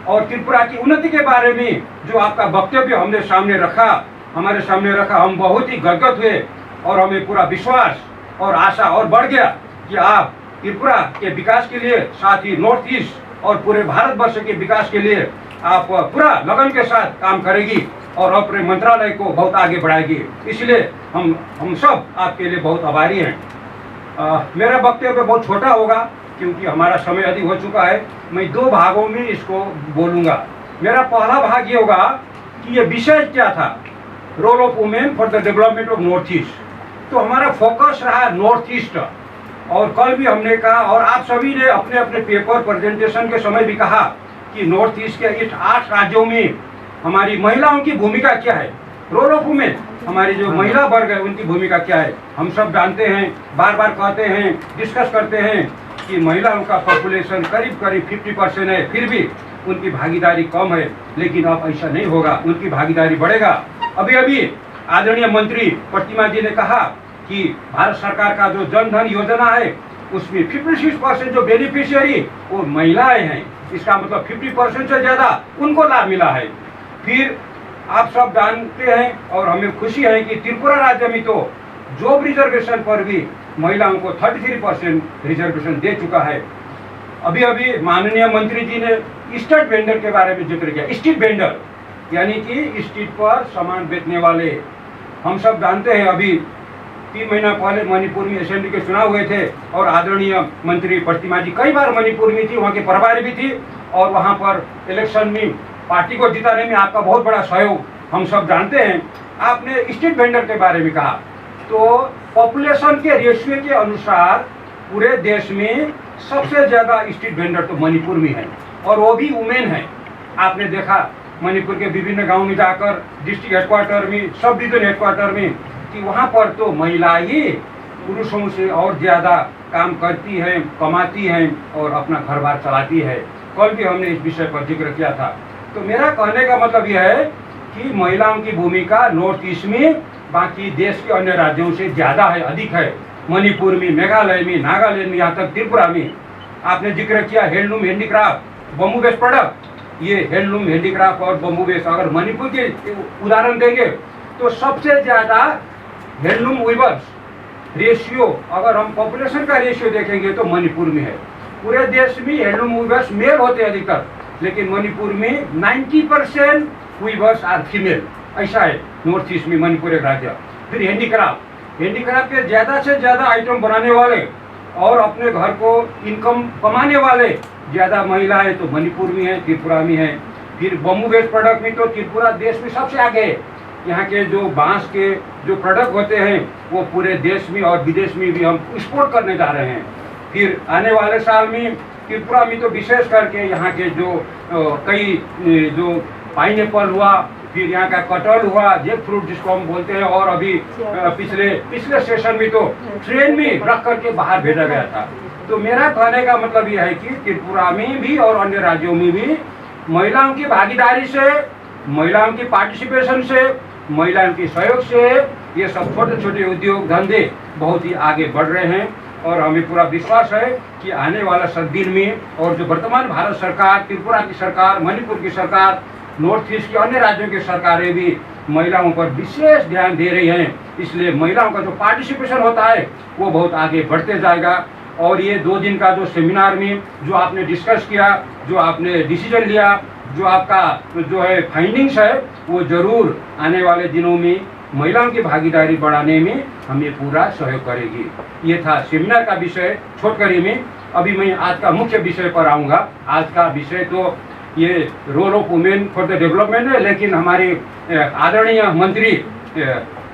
और त्रिपुरा की उन्नति के बारे में जो आपका वक्तव्य हमने सामने रखा, हमारे सामने रखा, हम बहुत ही गदगद हुए और हमें पूरा विश्वास और आशा और बढ़ गया कि आप त्रिपुरा के विकास के लिए, साथ ही नॉर्थ ईस्ट और पूरे भारतवर्ष के विकास के लिए आप पूरा लगन के साथ काम करेगी और अपने मंत्रालय को बहुत आगे बढ़ाएगी। इसलिए हम सब आपके लिए बहुत आभारी हैं। मेरा वक्तव्य बहुत छोटा होगा क्योंकि हमारा समय अधिक हो चुका है। मैं 2 भागों में इसको बोलूँगा। मेरा पहला भाग ये होगा कि ये विषय क्या था, role of women for the development of North East. तो हमारा फोकस रहा नॉर्थ ईस्ट और कल भी हमने कहा और आप सभी ने अपने अपने पेपर प्रेजेंटेशन के समय भी कहा कि नॉर्थ ईस्ट के इस 8 राज्यों में हमारी महिलाओं की भूमिका क्या है, रोल ऑफ वुमेन, हमारी जो महिला वर्ग है उनकी भूमिका क्या है। हम सब जानते हैं, बार बार कहते हैं, डिस्कस करते हैं कि महिलाओं का पॉपुलेशन करीब 50% है, फिर भी उनकी भागीदारी कम है। लेकिन अब ऐसा नहीं होगा, उनकी भागीदारी बढ़ेगा। अभी अभी आदरणीय मंत्री प्रतिमा जी ने कहा कि भारत सरकार का जो जन धन योजना है उसमें 56% जो बेनिफिशियरी वो महिलाएं हैं, इसका मतलब 50% से ज़्यादा उनको लाभ मिला है। फिर आप सब जानते हैं और हमें खुशी है कि त्रिपुरा राज्य में तो जॉब रिजर्वेशन पर भी महिलाओं को 33% रिजर्वेशन दे चुका है। अभी अभी माननीय मंत्री जी ने स्ट्रीट वेंडर के बारे में जिक्र किया। स्ट्रीट वेंडर यानी कि स्ट्रीट पर सामान बेचने वाले। हम सब जानते हैं अभी 3 महीना पहले मणिपुर में असेंबली के चुनाव हुए थे और आदरणीय मंत्री प्रतिमा जी कई बार मणिपुर में थी, वहाँ के प्रभारी भी थी और वहाँ पर इलेक्शन में पार्टी को जिताने में आपका बहुत बड़ा सहयोग हम सब जानते हैं। आपने स्ट्रीट वेंडर के बारे में कहा, तो पॉपुलेशन के रेशियो के अनुसार पूरे देश में सबसे ज़्यादा स्ट्रीट वेंडर तो मणिपुर में है और वो भी वुमेन है। आपने देखा मणिपुर के विभिन्न गांव में जाकर डिस्ट्रिक्ट हेडक्वार्टर में, सब डिवीजन हेडक्वार्टर में, कि वहाँ पर तो महिला ही पुरुषों से और ज़्यादा काम करती हैं, कमाती हैं और अपना घर बार चलाती है। कल भी हमने इस विषय पर जिक्र किया था। तो मेरा कहने का मतलब यह है कि महिलाओं की भूमिका नॉर्थ ईस्ट में बाकी देश के अन्य राज्यों से ज़्यादा है, अधिक है। मणिपुर में, मेघालय में, नागालैंड में, यहाँ तक त्रिपुरा में। आपने जिक्र किया handloom, handicraft, bamboo based product. ये हैंडलूम, हैंडीक्राफ्ट और बम्बू बेस्ड अगर मणिपुर के उदाहरण देंगे तो सबसे ज़्यादा हैंडलूम वीवर्स रेशियो, अगर हम पॉपुलेशन का रेशियो देखेंगे तो मणिपुर में है। पूरे देश में हैंडलूम वीवर्स मेल होते हैं अधिकतर, लेकिन मणिपुर में 90% वीवर्स आर फीमेल। ऐसा है नॉर्थ ईस्ट में, मणिपुर एक राज्य। फिर हैंडीक्राफ्ट, हैंडीक्राफ्ट के ज़्यादा से ज़्यादा आइटम बनाने वाले और अपने घर को इनकम कमाने वाले ज़्यादा महिलाएं तो मणिपुर में है, त्रिपुरा में है। फिर बम्बू बेस्ड प्रोडक्ट में तो त्रिपुरा देश में सबसे आगे है। यहाँ के जो बांस के जो प्रोडक्ट होते हैं वो पूरे देश में और विदेश में भी हम एक्सपोर्ट करने जा रहे हैं। फिर आने वाले साल में त्रिपुरा में तो विशेष करके यहाँ के जो कई जो पाइनएप्पल हुआ, फिर यहाँ का कटहल हुआ, जैक फ्रूट जिसको हम बोलते हैं, और अभी पिछले सेशन में तो ट्रेन में रख करके बाहर भेजा गया था। तो मेरा कहने का मतलब यह है कि त्रिपुरा में भी और अन्य राज्यों में भी महिलाओं की भागीदारी से, महिलाओं की पार्टिसिपेशन से, महिलाओं के सहयोग से ये सब छोटे छोटे उद्योग धंधे बहुत ही आगे बढ़ रहे हैं। और हमें पूरा विश्वास है कि आने वाला सब दिन में और जो वर्तमान भारत सरकार, त्रिपुरा की सरकार, मणिपुर की सरकार, नॉर्थ ईस्ट की अन्य राज्यों की सरकारें भी महिलाओं पर विशेष ध्यान दे रही हैं। इसलिए महिलाओं का जो पार्टिसिपेशन होता है वो बहुत आगे बढ़ते जाएगा। और ये 2 दिन का जो सेमिनार में जो आपने डिस्कस किया, जो आपने डिसीजन लिया, जो आपका जो है फाइंडिंग्स है, वो जरूर आने वाले दिनों में महिलाओं की भागीदारी बढ़ाने में हमें पूरा सहयोग करेगी। ये था सेमिनार का विषय छोटकरी में। अभी मैं आज का मुख्य विषय पर आऊँगा। आज का विषय तो ये role of women for the development है, लेकिन हमारे आदरणीय मंत्री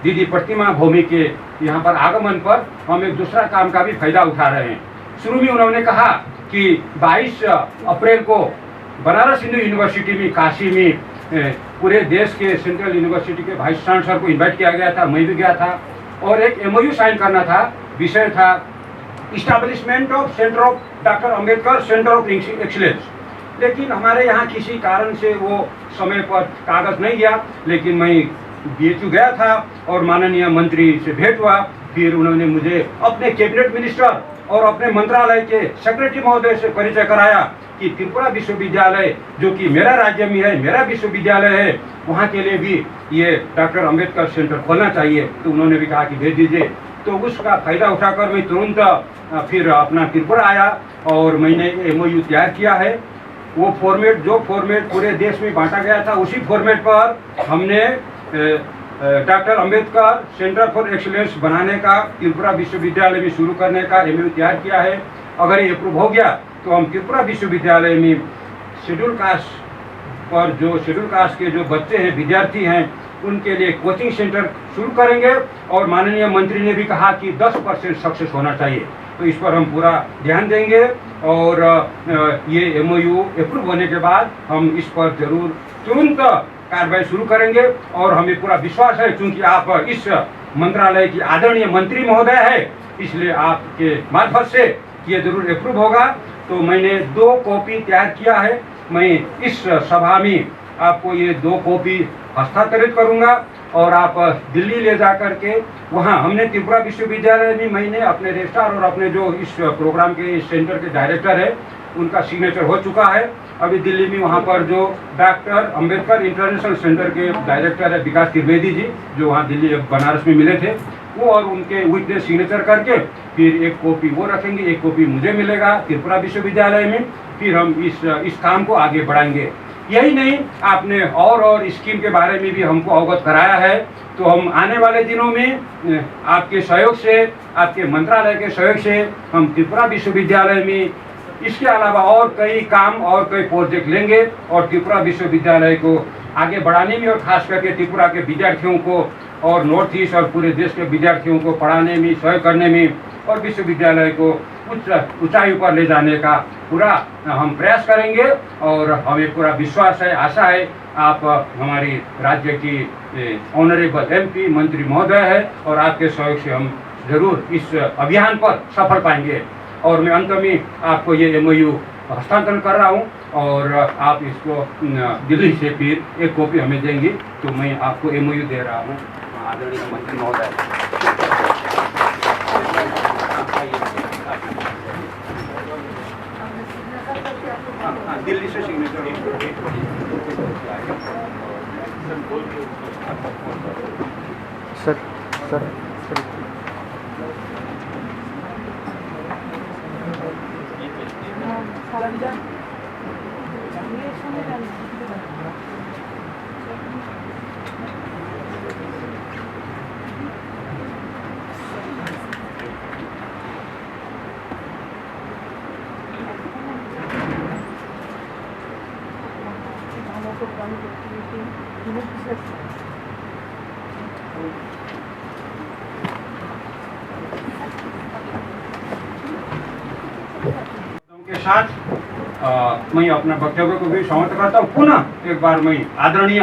दीदी प्रतिमा भौमिक के यहाँ पर आगमन पर हम एक दूसरा काम का भी फायदा उठा रहे हैं। शुरू में उन्होंने कहा कि 22 अप्रैल को बनारस हिंदू यूनिवर्सिटी में, काशी में पूरे देश के सेंट्रल यूनिवर्सिटी के वाइस चांसलर को इन्वाइट किया गया था, मैं भी गया था, और एक MOU साइन करना था। विषय था establishment of centre of doctor Ambedkar centre of excellence. लेकिन हमारे यहाँ किसी कारण से वो समय पर कागज नहीं गया, लेकिन मैं BHU गया था और माननीय मंत्री से भेंट हुआ। फिर उन्होंने मुझे अपने कैबिनेट मिनिस्टर और अपने मंत्रालय के सेक्रेटरी महोदय से परिचय कराया कि त्रिपुरा विश्वविद्यालय जो कि मेरा राज्य में है, मेरा विश्वविद्यालय है, वहाँ के लिए भी ये डॉक्टर अम्बेडकर सेंटर खोलना चाहिए। तो उन्होंने भी कहा कि भेज दीजिए। तो उसका फायदा उठाकर मैं तुरंत फिर अपना त्रिपुरा आया और मैंने MOU तैयार किया है। वो फॉर्मेट, जो फॉर्मेट पूरे देश में बांटा गया था, उसी फॉर्मेट पर हमने doctor Ambedkar centre for excellence बनाने का, त्रिपुरा विश्वविद्यालय में शुरू करने का MOU तैयार किया है। अगर ये अप्रूव हो गया तो हम त्रिपुरा विश्वविद्यालय में शेड्यूल कास्ट पर जो शेड्यूल कास्ट के जो बच्चे हैं, विद्यार्थी हैं, उनके लिए कोचिंग सेंटर शुरू करेंगे। और माननीय मंत्री ने भी कहा कि 10% सक्सेस होना चाहिए। तो इस पर हम पूरा ध्यान देंगे और ये MOU अप्रूव होने के बाद हम इस पर जरूर तुरंत कार्रवाई शुरू करेंगे। और हमें पूरा विश्वास है, क्योंकि आप इस मंत्रालय की आदरणीय मंत्री महोदय है, इसलिए आपके मार्फत से ये जरूर अप्रूव होगा। तो मैंने 2 कॉपी तैयार किया है। मैं इस सभा में आपको ये 2 कॉपी हस्तांतरित करूंगा और आप दिल्ली ले जा करके वहाँ हमने त्रिपुरा विश्वविद्यालय में मैंने अपने रजिस्ट्रार और अपने जो इस प्रोग्राम के इस सेंटर के डायरेक्टर है उनका सिग्नेचर हो चुका है। अभी दिल्ली में वहाँ पर जो डॉक्टर अंबेडकर इंटरनेशनल सेंटर के डायरेक्टर है विकास त्रिवेदी जी, जो वहाँ दिल्ली बनारस में मिले थे, वो और उनके विटनेस सिग्नेचर करके फिर एक कॉपी वो रखेंगे, एक कॉपी मुझे मिलेगा त्रिपुरा विश्वविद्यालय में। फिर हम इस काम को आगे बढ़ाएंगे। यही नहीं, आपने और स्कीम के बारे में भी हमको अवगत कराया है, तो हम आने वाले दिनों में आपके सहयोग से, आपके मंत्रालय के सहयोग से हम त्रिपुरा विश्वविद्यालय में इसके अलावा और कई काम और कई प्रोजेक्ट लेंगे और त्रिपुरा विश्वविद्यालय को आगे बढ़ाने में और खास करके त्रिपुरा के विद्यार्थियों को और नॉर्थ ईस्ट और पूरे देश के विद्यार्थियों को पढ़ाने में, सहयोग करने में और विश्वविद्यालय को ऊंचाई पर ले जाने का पूरा हम प्रयास करेंगे। और हमें पूरा विश्वास है, आशा है आप हमारी राज्य की ऑनरेबल एमपी मंत्री महोदय है और आपके सहयोग से हम जरूर इस अभियान पर सफल पाएंगे। और मैं अंत में आपको ये एमओयू हस्तांतरण कर रहा हूँ और आप इसको दिल्ली से फिर एक कॉपी हमें देंगे, तो मैं आपको एमओयू दे रहा हूँ आदरणीय मंत्री महोदय। दिल्ली से सिग्नेचर सर सर के साथ मैं अपना वक्तव्य को भी समाप्त करता हूँ। पुनः एक बार मैं आदरणीय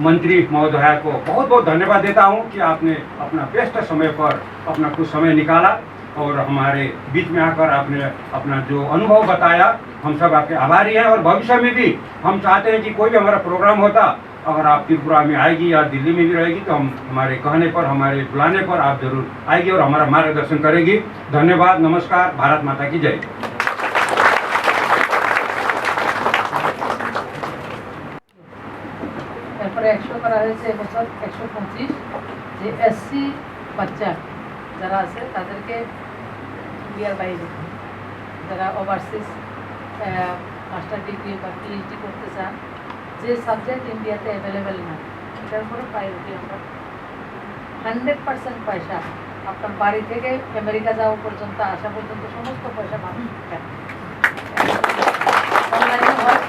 मंत्री महोदय को बहुत बहुत धन्यवाद देता हूँ कि आपने अपना व्यस्त समय पर अपना कुछ समय निकाला और हमारे बीच में आकर आपने अपना जो अनुभव बताया। हम सब आपके आभारी हैं और भविष्य में भी हम चाहते हैं कि कोई भी हमारा प्रोग्राम होता, अगर आप त्रिपुरा में आएगी या दिल्ली में भी रहेगी तो हम हमारे कहने पर, हमारे बुलाने पर आप जरूर आएगी और हमारा मार्गदर्शन करेगी। धन्यवाद, नमस्कार, भारत माता की जय। তারপরে 100 করা হয়েছে এবছর 125 যে এসসি বাচ্চা যারা আছে তাদেরকে ইন্ডিয়ার বাইরে যারা ওভারসিজ মাস্টার ডিগ্রি বা পিএইচডি করতে চান, যে সাবজেক্ট ইন্ডিয়াতে অ্যাভেলেবেল না সেটার উপরে প্রায়োরিটি আমরা 100% পয়সা আপনার বাড়ি থেকে আমেরিকা যাওয়া পর্যন্ত আসা পর্যন্ত সমস্ত পয়সা মানুষ অনলাইনে হয়।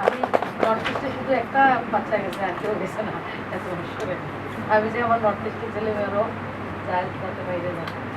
আমি নর্থ ইস্টে শুধু একটা বাচ্চা গেছে, আর কেউ গেছে না এত বছরে। আমি যে আমার নর্থ ইস্টের ছেলেমেয়েরাও যায়, যাতে বাইরে যায়।